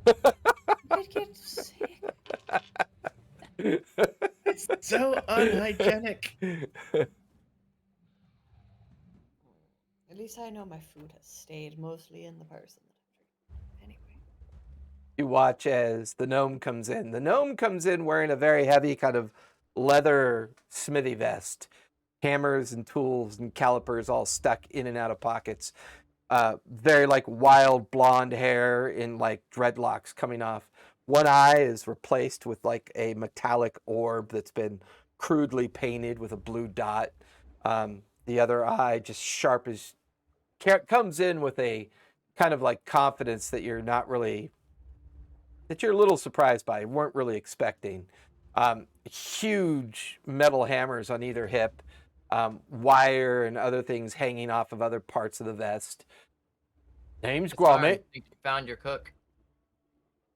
I'd get sick. It's so unhygienic. At least I know my food has stayed mostly in the person that I'm drinking. Anyway. You watch as the gnome comes in. The gnome comes in wearing a very heavy kind of leather smithy vest. Hammers and tools and calipers all stuck in and out of pockets. Very like wild blonde hair in like dreadlocks coming off. One eye is replaced with like a metallic orb that's been crudely painted with a blue dot. The other eye just sharp as comes in with a kind of like confidence that you're not really, that you're a little surprised by, weren't really expecting. Huge metal hammers on either hip, wire and other things hanging off of other parts of the vest. Name's Sorry, I Gromit. think you found your cook.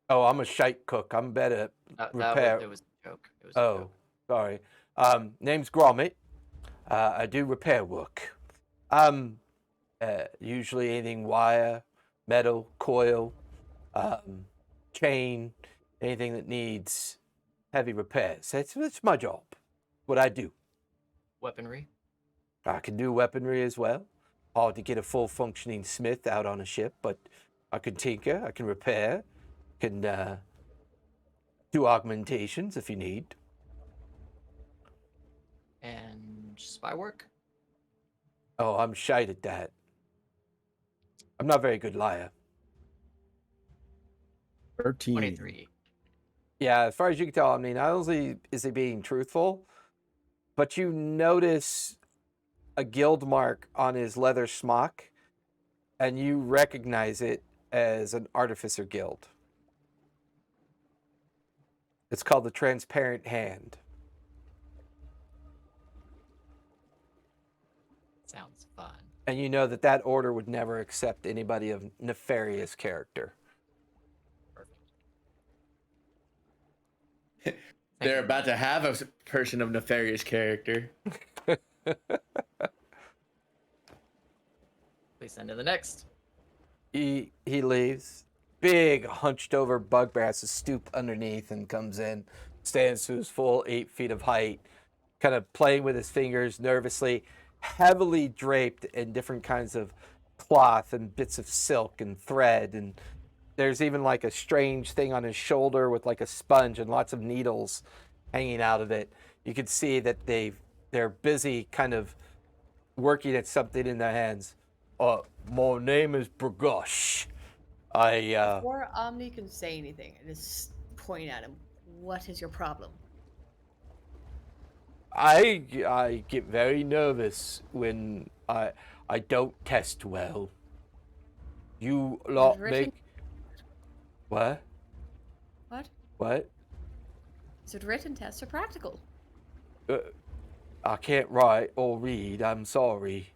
Oh, I'm a shite cook. I'm better at repair. It was a joke. It was a Oh, joke. sorry. Name's Gromit. I do repair work. Usually anything wire, metal, coil, chain, anything that needs heavy repairs. That's my job. What I do. Weaponry. I can do weaponry as well. Hard to get a full functioning smith out on a ship, but I can tinker, I can repair, can do augmentations if you need. And spy work. Oh, I'm shite at that. I'm not a very good liar. 13. 23. Yeah, as far as you can tell, I mean, not only is he being truthful, but you notice a guild mark on his leather smock, and you recognize it as an artificer guild. It's called the Transparent Hand. Sounds fun. And you know that that order would never accept anybody of nefarious character. Perfect. They're about to have a person of nefarious character. Please send to the next. He leaves. Big hunched over bugbear has to stoop underneath and comes in, stands to his full 8 feet of height, kind of playing with his fingers nervously, heavily draped in different kinds of cloth and bits of silk and thread, and there's even like a strange thing on his shoulder with like a sponge and lots of needles hanging out of it. You can see that they're busy kind of working at something in their hands. My name is Bragosh. Before Omni can say anything, I just point at him. What is your problem? I get very nervous when I don't test well. You lot Written- make what? What? What? Is it written tests or practical? I can't write or read. I'm sorry.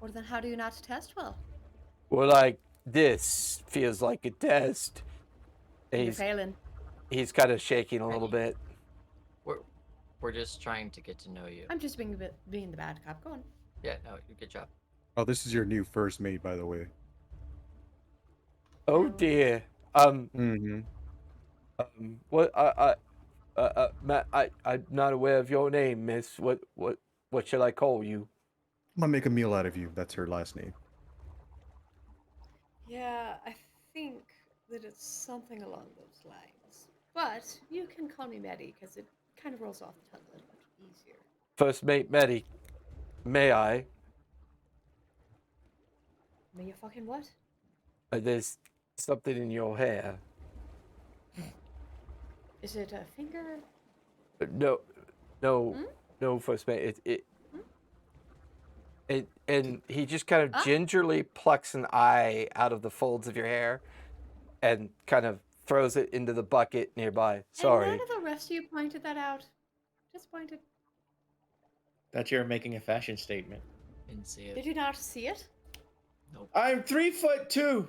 Or then how do you not test well? Well, like this feels like a test. You're failing. He's kind of shaking a little bit. We're just trying to get to know you. I'm just being the bad cop. Go on. Yeah, no, good job. Oh, this is your new first mate, by the way. Oh dear. Mm-hmm. What? Matt, I'm not aware of your name, miss. What shall I call you? I'm gonna make a meal out of you. That's her last name. Yeah, I think that it's something along those lines. But you can call me Maddie because it kind of rolls off the tongue a little bit easier. First mate Medi, may I? May you fucking what? There's something in your hair. Is it a finger? No, no, first mate. And he just kind of gingerly plucks an eye out of the folds of your hair and kind of throws it into the bucket nearby. Sorry. And none of the rest of you pointed that out. Just pointed. Thought you were making a fashion statement. Didn't see it. Did you not see it? Nope. I'm 3'2".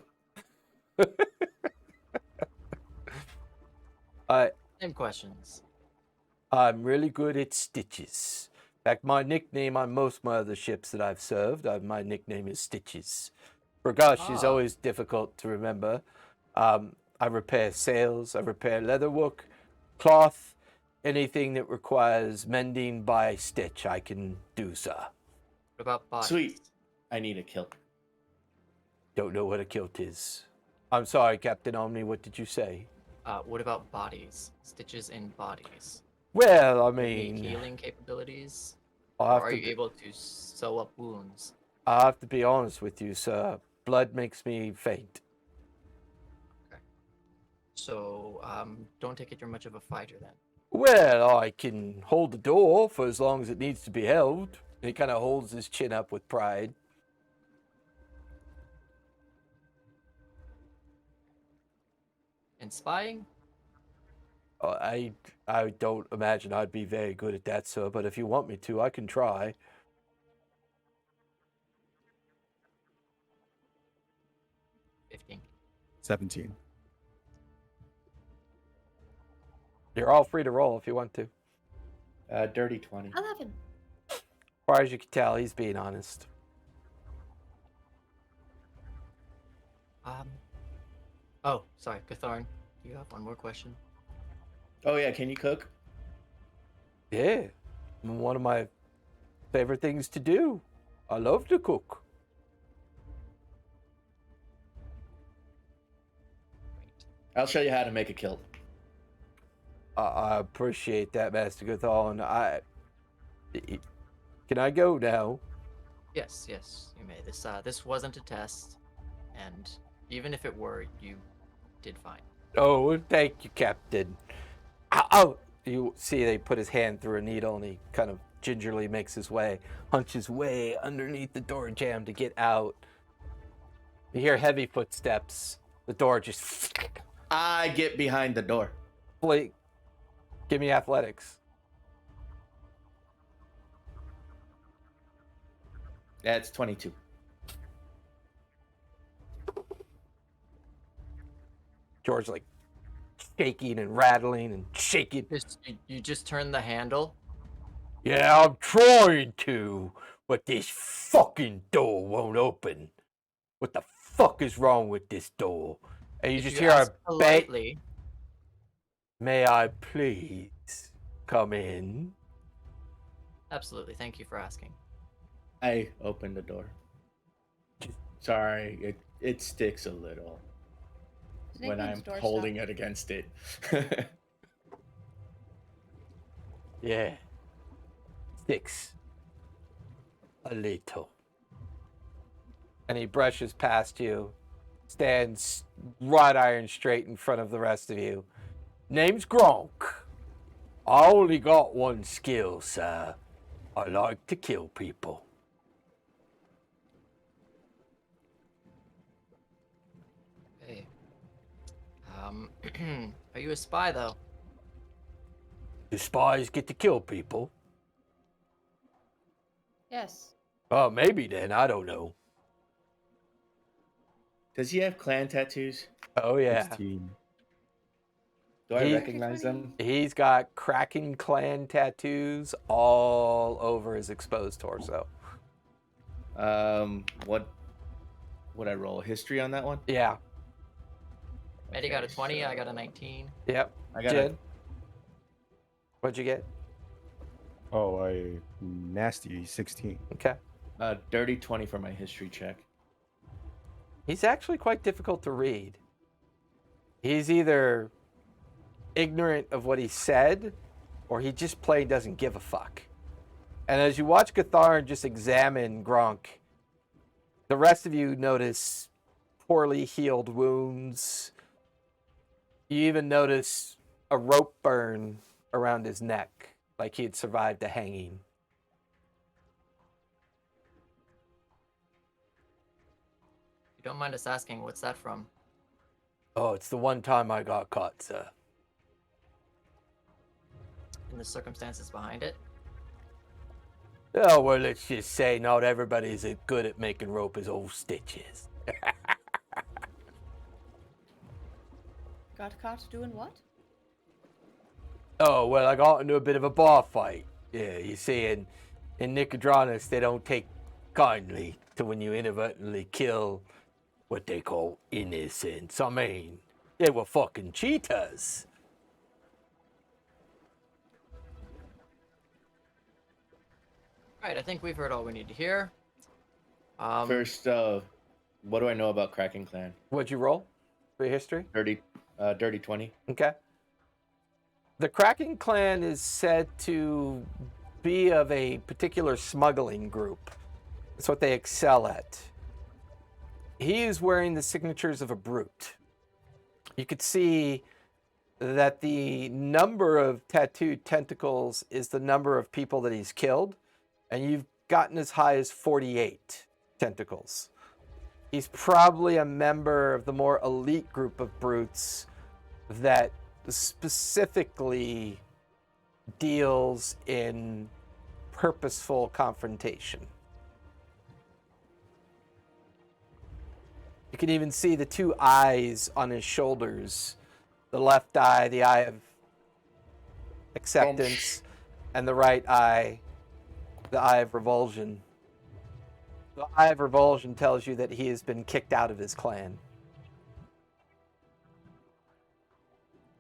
Same questions. I'm really good at stitches. In fact, my nickname on most of my other ships that I've served, my nickname is Stitches. Regash is always difficult to remember. I repair sails, I repair leatherwork, cloth, anything that requires mending by stitch, I can do, sir. What about bodies? Sweet. I need a kilt. Don't know what a kilt is. I'm sorry, Captain Omni, what did you say? What about bodies? Stitches in bodies. Well, I Any mean, healing capabilities? I'll Or have are to you able to sew up wounds? I have to be honest with you, sir. Blood makes me faint. So, don't take it you're much of a fighter then. Well, I can hold the door for as long as it needs to be held. And he kind of holds his chin up with pride. And spying? I don't imagine I'd be very good at that, sir. But if you want me to, I can try. $15. 17. You're all free to roll if you want to. Dirty 20. 11. As far as you can tell, he's being honest. Oh, sorry, Catharn. You have one more question? Oh yeah, can you cook? Yeah, one of my favorite things to do. I love to cook. I'll show you how to make a kilt. I appreciate that, Master Gathon. Can I go now? Yes, you may. This wasn't a test, and even if it were, you did fine. Oh, thank you, Captain. Oh, you see, they put his hand through a needle, and he kind of gingerly makes his way, hunches way underneath the door jamb to get out. You hear heavy footsteps. The door just I get behind the door. blink. Give me athletics. That's 22. George like shaking and rattling and shaking. You just turn the handle. Yeah, I'm trying to, but this fucking door won't open. What the fuck is wrong with this door? And you If just you hear ask a bang. politely. May I please come in? Absolutely. Thank you for asking. I open the door. Sorry, it sticks a little Snake when means I'm door holding stop. it against it. Yeah. Sticks. A little. And he brushes past you, stands wrought iron straight in front of the rest of you. Name's Gronk. I only got one skill, sir. I like to kill people. Hey. Are you a spy though? Do spies get to kill people? Yes. Oh, maybe then. I don't know. Does he have clan tattoos? Oh, yeah. 16. Do I He- recognize them? He's got Kraken clan tattoos all over his exposed torso. What would I roll? History on that one? Yeah. Eddie got a Okay, 20, I got a so 19. Yep. I got Jen, what'd you get? Oh, I nasty 16. Okay. a dirty 20 for my history check. He's actually quite difficult to read. He's either ignorant of what he said, or he just plain doesn't give a fuck. And as you watch Gatharn just examine Gronk, the rest of you notice poorly healed wounds. You even notice a rope burn around his neck, like he had survived a hanging. You don't mind us asking, what's that from? Oh, it's the one time I got caught, sir. And the circumstances behind it? Oh, well, let's just say not everybody's as good at making rope as old Stitches. Got caught doing what? Oh, well, I got into a bit of a bar fight. Yeah, you see, in Nicodranus, they don't take kindly to when you inadvertently kill what they call innocents. I mean, they were fucking cheaters. Alright, I think we've heard all we need to hear. First, what do I know about Kraken Clan? What'd you roll for your history? Dirty 20. Okay. The Kraken clan is said to be of a particular smuggling group. That's what they excel at. He is wearing the signatures of a brute. You could see that the number of tattooed tentacles is the number of people that he's killed, and you've gotten as high as 48 tentacles. He's probably a member of the more elite group of brutes that specifically deals in purposeful confrontation. You can even see the two eyes on his shoulders. The left eye, the eye of acceptance, and the right eye, the eye of revulsion. The eye of revulsion tells you that he has been kicked out of his clan.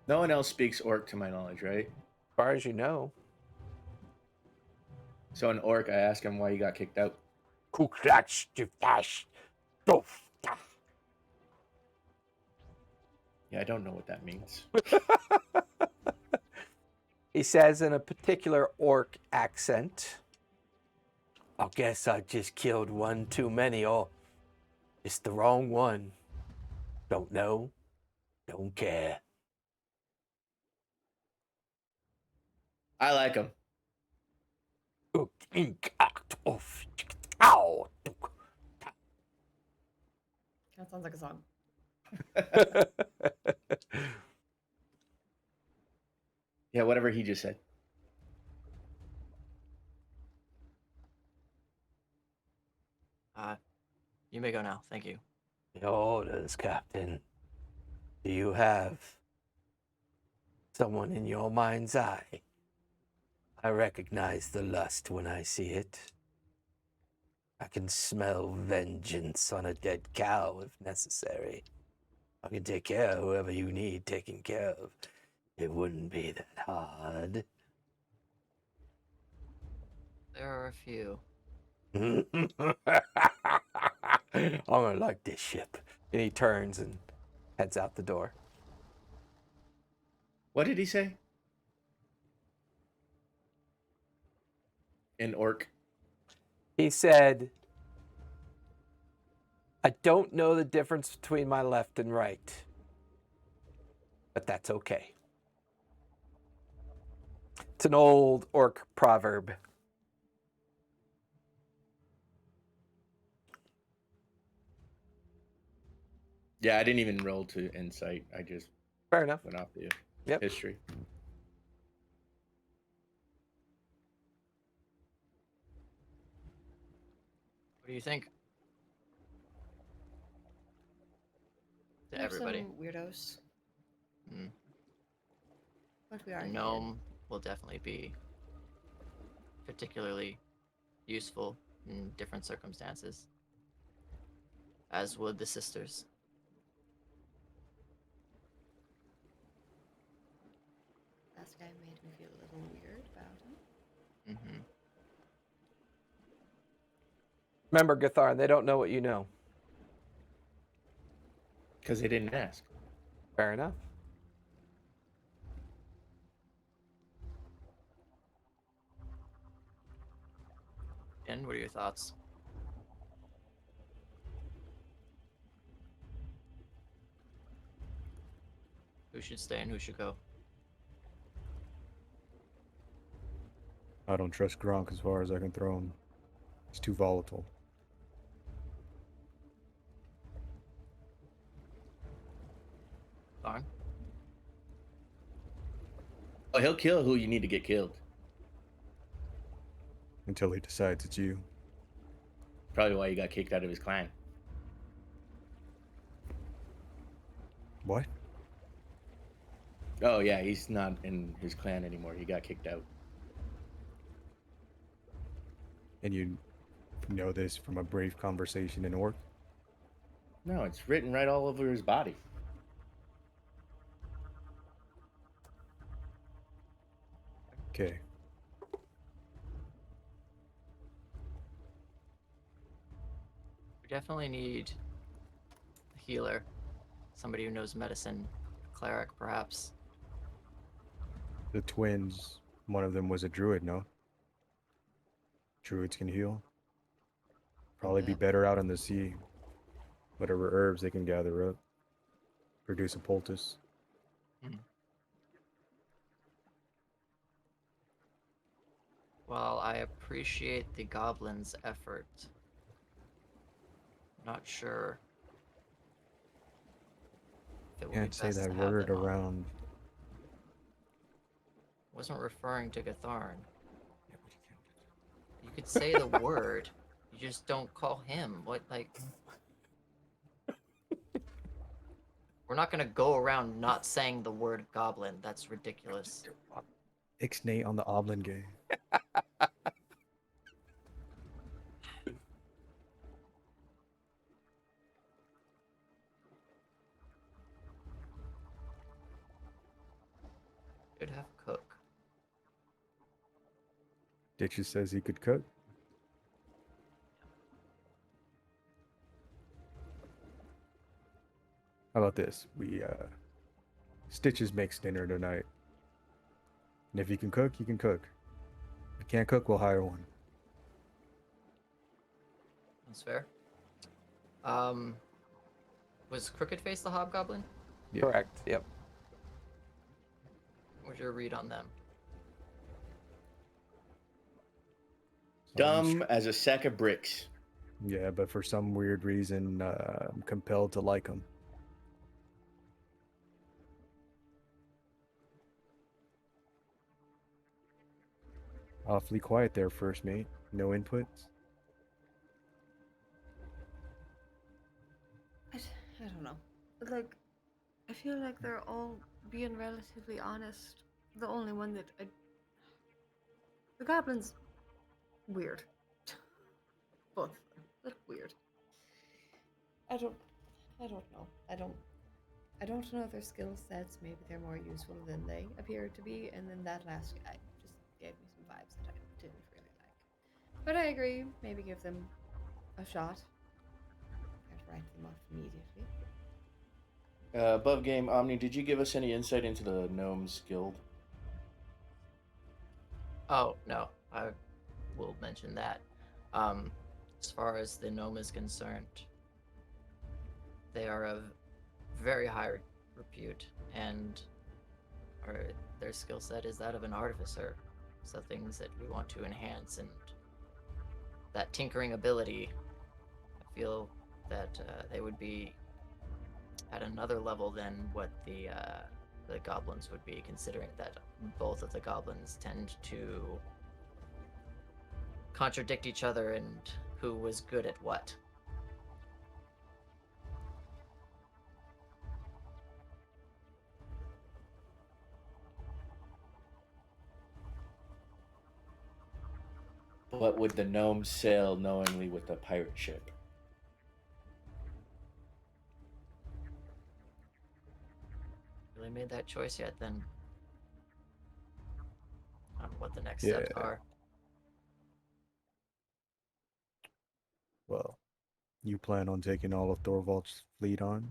No one else speaks Orc to my knowledge, right? As far as you know. So in Orc, I ask him why he got kicked out. Yeah, I don't know what that means. He says in a particular Orc accent, I guess I just killed one too many, or it's the wrong one. Don't know, don't care. I like him. That sounds like a song. Yeah, whatever he just said. You may go now. Thank you. Your orders, Captain. Do you have someone in your mind's eye? I recognize the lust when I see it. I can smell vengeance on a dead cow if necessary. I can take care of whoever you need taken care of. It wouldn't be that hard. There are a few. I'm gonna like this ship. And he turns and heads out the door. What did he say? In Orc. He said, I don't know the difference between my left and right, but that's okay. It's an old Orc proverb. Yeah, I didn't even roll to insight. I just Fair enough. went off the Yep. history. What do you think? To They're everybody. some weirdos. Mm. But we are A needed. gnome will definitely be particularly useful in different circumstances, as would the sisters. Last guy made me feel a little weird about him. Mm-hmm. Remember, Gatharn, they don't know what you know. Because they didn't ask. Fair enough. And what are your thoughts? Who should stay and who should go? I don't trust Gronk as far as I can throw him. It's too volatile. Darn. Oh, he'll kill who you need to get killed. Until he decides it's you. Probably why he got kicked out of his clan. What? Oh yeah, he's not in his clan anymore. He got kicked out. And you know this from a brief conversation in Orc? No, it's written right all over his body. Okay. We definitely need a healer. Somebody who knows medicine. A cleric, perhaps. The twins, one of them was a druid, no? Druids can heal. Probably be Yeah. better out on the sea. Whatever herbs they can gather up. Produce a poultice. Well, I appreciate the goblin's effort. Not sure if it would Can't be say best that to have word them on. around. Wasn't referring to Gatharn. You could say the word. You just don't call him. What, like... We're not gonna go around not saying the word goblin. That's ridiculous. Ixnay on the Oblin game. Could have cook. Ditches says he could cook. How about this? Stitches makes dinner tonight. And if you can cook, you can cook. If you can't cook, we'll hire one. That's fair. Was Crooked Face the hobgoblin? Yeah. Correct. Yep. What's your read on them? Dumb as a sack of bricks. Yeah, but for some weird reason, I'm compelled to like him. Awfully quiet there, first mate. No inputs. I don't know. Like, I feel like they're all being relatively honest. The only one that the goblin's weird. Both of them. They're weird. I don't know. I don't know their skill sets. Maybe they're more useful than they appear to be. And then that last guy just gave me some vibes that I didn't really like. But I agree. Maybe give them a shot. Can't write them off immediately. Above game, Omni, did you give us any insight into the Gnomes Guild? Oh, no. I will mention that. As far as the gnome is concerned, they are of very high repute, and their skill set is that of an artificer. So things that we want to enhance, and that tinkering ability, I feel that they would be at another level than what the goblins would be, considering that both of the goblins tend to contradict each other and who was good at what. But would the gnomes sail knowingly with the pirate ship? Really made that choice yet, then? On what the next Yeah. steps are. Well, you plan on taking all of Thorvald's fleet on?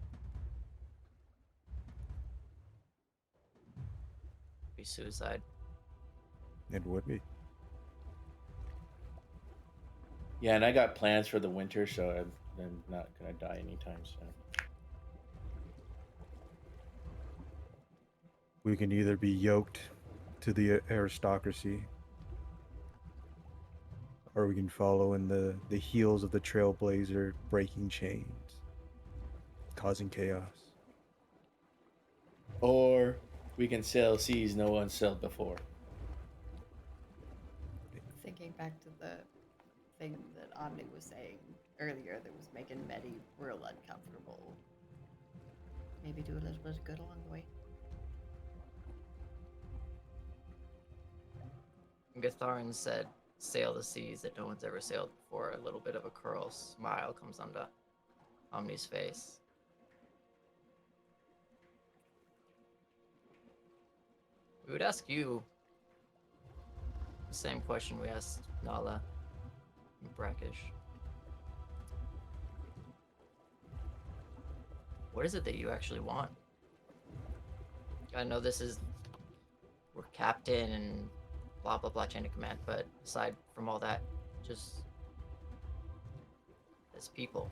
be suicide. It would be. Yeah, and I got plans for the winter, so I'm not gonna die anytime soon. We can either be yoked to the aristocracy, or we can follow in the heels of the trailblazer, breaking chains, causing chaos. Or we can sail seas no one sailed before. Thinking back to the thing that Omni was saying earlier that was making Medi real uncomfortable. Maybe do a little bit of good along the way. Gatharin said, sail the seas that no one's ever sailed before. A little bit of a curl smile comes onto Omni's face. We would ask you the same question we asked Nala and Brackish. What is it that you actually want? I know this is, we're captain and blah blah blah chain of command, but aside from all that, just as people,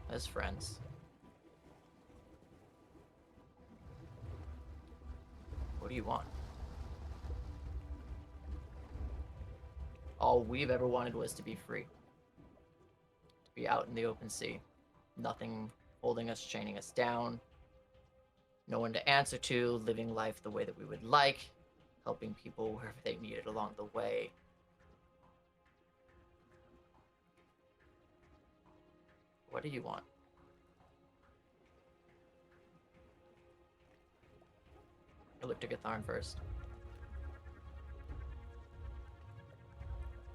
as friends, what do you want? All we've ever wanted was to be free, to be out in the open sea, nothing holding us, chaining us down, no one to answer to, living life the way that we would like, helping people wherever they needed along the way. What do you want? I looked at Gatharn first.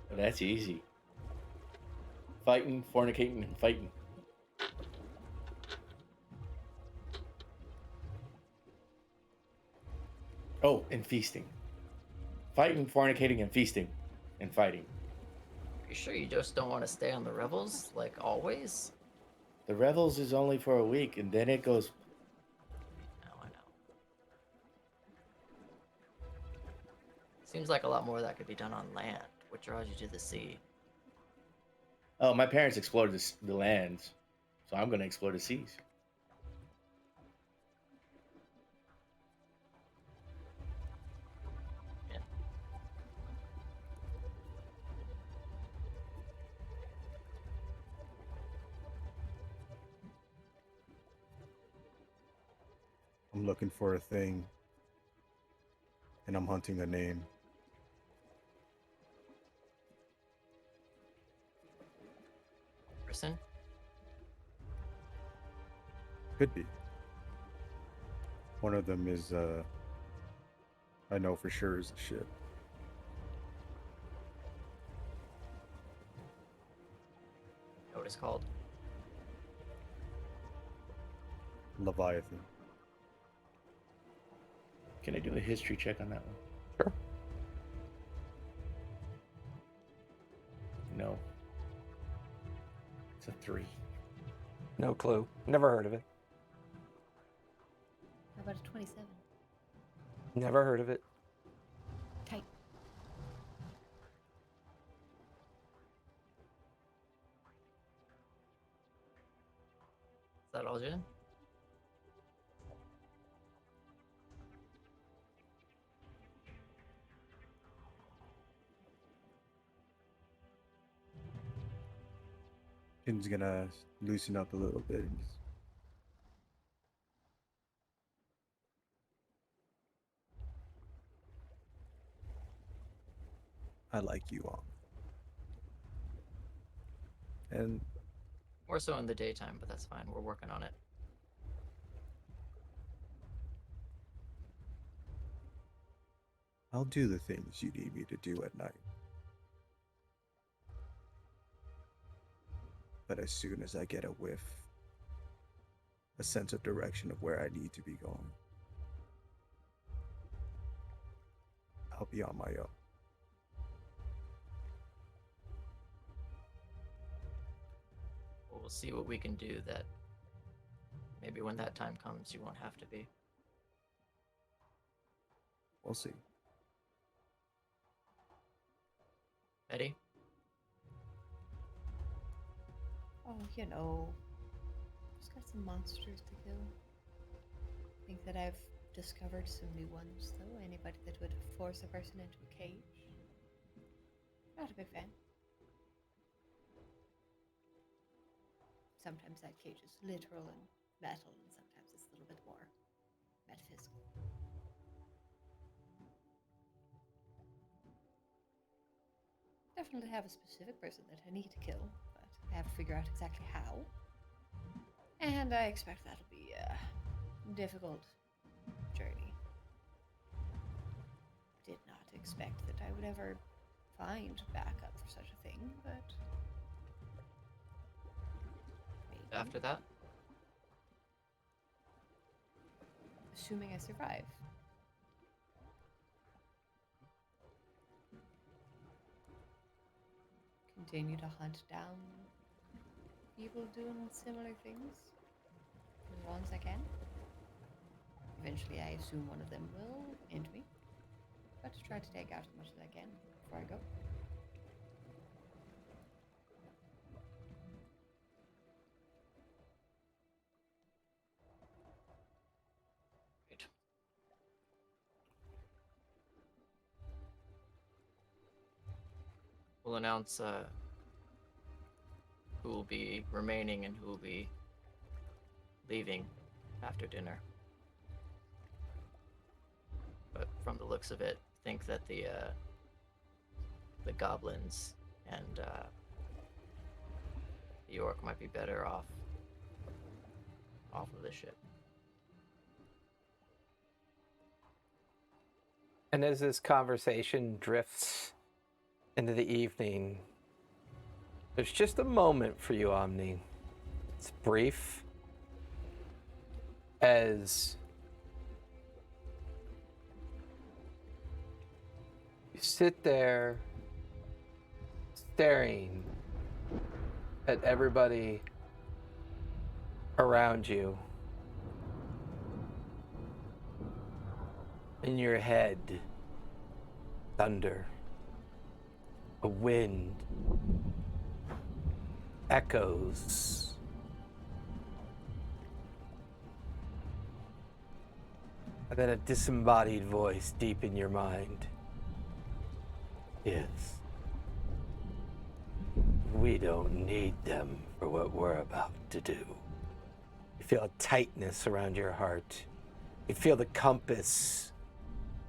But that's easy. Fighting, fornicating, and fighting. Oh, and feasting. Fighting, fornicating, and feasting. And fighting. You sure you just don't want to stay on the Revels, like always? The Revels is only for a week, and then it goes... No, I know. Seems like a lot more of that could be done on land. What draws you to the sea? Oh, my parents explored the lands, so I'm going to explore the seas. Yeah. I'm looking for a thing, and I'm hunting a name. Person? Could be. One of them is, I know for sure is a ship. Know what it's called? Leviathan. Can I do a history check on that one? Sure. No. It's a 3. No clue. Never heard of it. How about a 27? Never heard of it. Tight. Is that all, Jen? Kin's gonna loosen up a little bit. I like you all. And More so in the daytime, but that's fine. We're working on it. I'll do the things you need me to do at night. But as soon as I get a whiff, a sense of direction of where I need to be going, I'll be on my own. We'll see what we can do that maybe when that time comes, you won't have to be. We'll see. Eddie? Oh, just got some monsters to kill. I think that I've discovered some new ones, though. Anybody that would force a person into a cage. Not a big fan. Sometimes that cage is literal and metal, and sometimes it's a little bit more metaphysical. Definitely have a specific person that I need to kill, but I have to figure out exactly how. And I expect that'll be a difficult journey. Did not expect that I would ever find backup for such a thing, but maybe. After that? Assuming I survive. Continue to hunt down people doing similar things as long as I can. Eventually, I assume one of them will end me, but to try to take out as much as I can before I go. Great. We'll announce who will be remaining and who will be leaving after dinner. But from the looks of it, I think that the goblins and the orc might be better off of the ship. And as this conversation drifts into the evening, there's just a moment for you, Omni. It's brief, as you sit there staring at everybody around you. In your head, thunder, a wind, echoes. And then a disembodied voice deep in your mind. Yes. We don't need them for what we're about to do. You feel a tightness around your heart. You feel the compass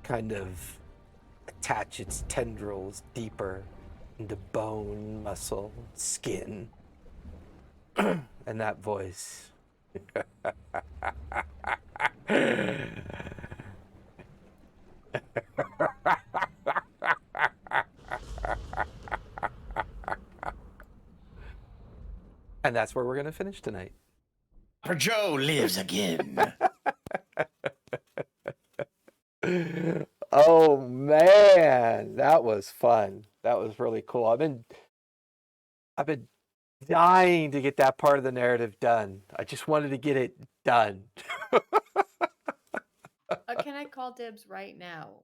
kind of attach its tendrils deeper into bone, muscle, skin. And that voice. And that's where we're going to finish tonight. For Joe lives again. Oh man, that was fun. That was really cool. I've been dying to get that part of the narrative done. I just wanted to get it done. Can I call dibs right now?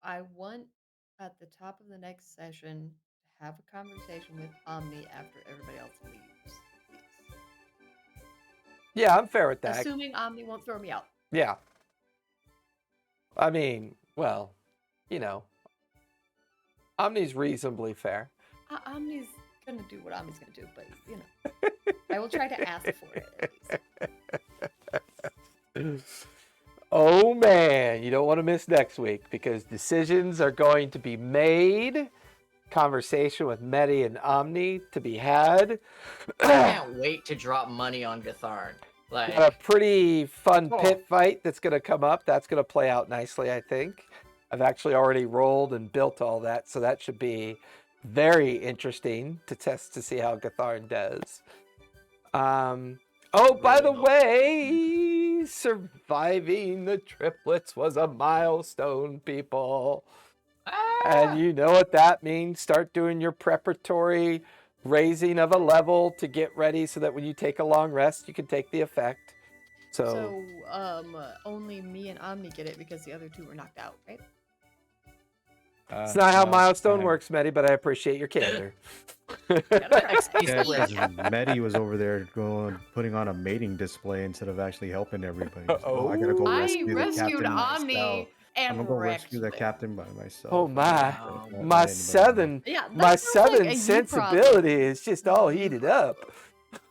I want at the top of the next session to have a conversation with Omni after everybody else leaves. Please. Yeah, I'm fair with that. Assuming Omni won't throw me out. Yeah. I mean, well, you know, Omni's reasonably fair. Omni's gonna do what Omni's gonna do, but you know, I will try to ask for it at least. Oh man, you don't want to miss next week because decisions are going to be made. Conversation with Medi and Omni to be had. I can't wait to drop money on Gatharn. Like, Got a pretty fun pit fight that's going to come up. That's going to play out nicely, I think. I've actually already rolled and built all that, so that should be very interesting to test to see how Gatharn does. Oh, by the way, surviving the triplets was a milestone, people. And you know what that means. Start doing your preparatory raising of a level to get ready so that when you take a long rest, you can take the effect. So, Only me and Omni get it because the other two were knocked out, right? it's not how no, milestone uh, works, Medi, but I appreciate your candor. XP Yeah, split. 'cause Medi was over there putting on a mating display instead of actually helping everybody. I gotta go I rescue the rescued captain Omni myself. I'm and gonna go wrecked rescue the them. captain by myself. Oh my, Wow. Don't my let anybody know. Yeah, my that sounds like southern a you sensibility problem. is just all heated up.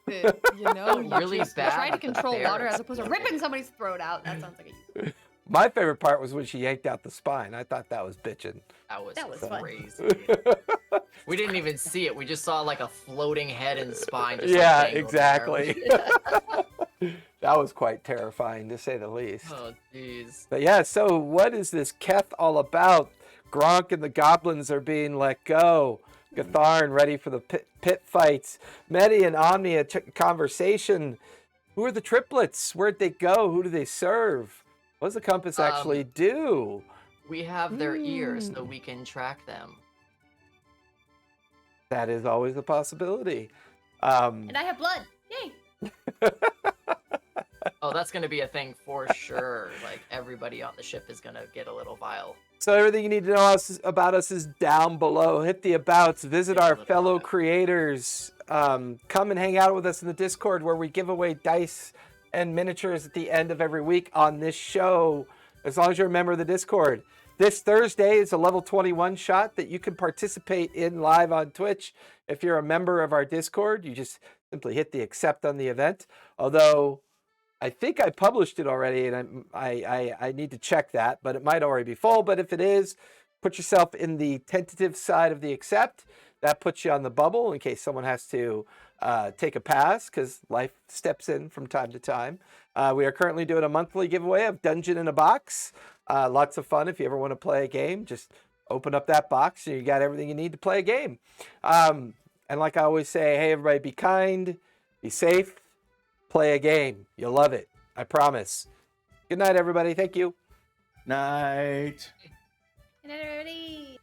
That, you know, you Really just bad try to that the control bear water as opposed to exploded. ripping somebody's throat out. That sounds like a you. My favorite part was when she yanked out the spine. I thought that was bitching. That was fun. crazy. We didn't even see it. We just saw like a floating head and spine. Just, Yeah, like, dangled there. exactly. That was quite terrifying, to say the least. Oh, jeez. But yeah, so what is this Keth all about? Gronk and the goblins are being let go. Gatharn ready for the pit fights. Medi and Omni a conversation. Who are the triplets? Where'd they go? Who do they serve? What does the compass actually do? We have their ears so we can track them. That is always a possibility. And I have blood. Yay! Oh, that's gonna be a thing for sure. Like everybody on the ship is gonna get a little vial. So everything you need to know about us is down below. Hit the abouts, visit our fellow creators. Come and hang out with us in the Discord where we give away dice and miniatures at the end of every week on this show, as long as you're a member of the Discord. This Thursday is a level 21 shot that you can participate in live on Twitch. If you're a member of our Discord, you just simply hit the accept on the event. Although I think I published it already, and I need to check that, but it might already be full. But if it is, put yourself in the tentative side of the accept. That puts you on the bubble in case someone has to take a pass, because life steps in from time to time. We are currently doing a monthly giveaway of Dungeon in a Box. Lots of fun. If you ever want to play a game, just open up that box and you got everything you need to play a game. And like I always say, hey, everybody, be kind, be safe, play a game. You'll love it. I promise. Good night, everybody. Thank you. Night. Good night, everybody.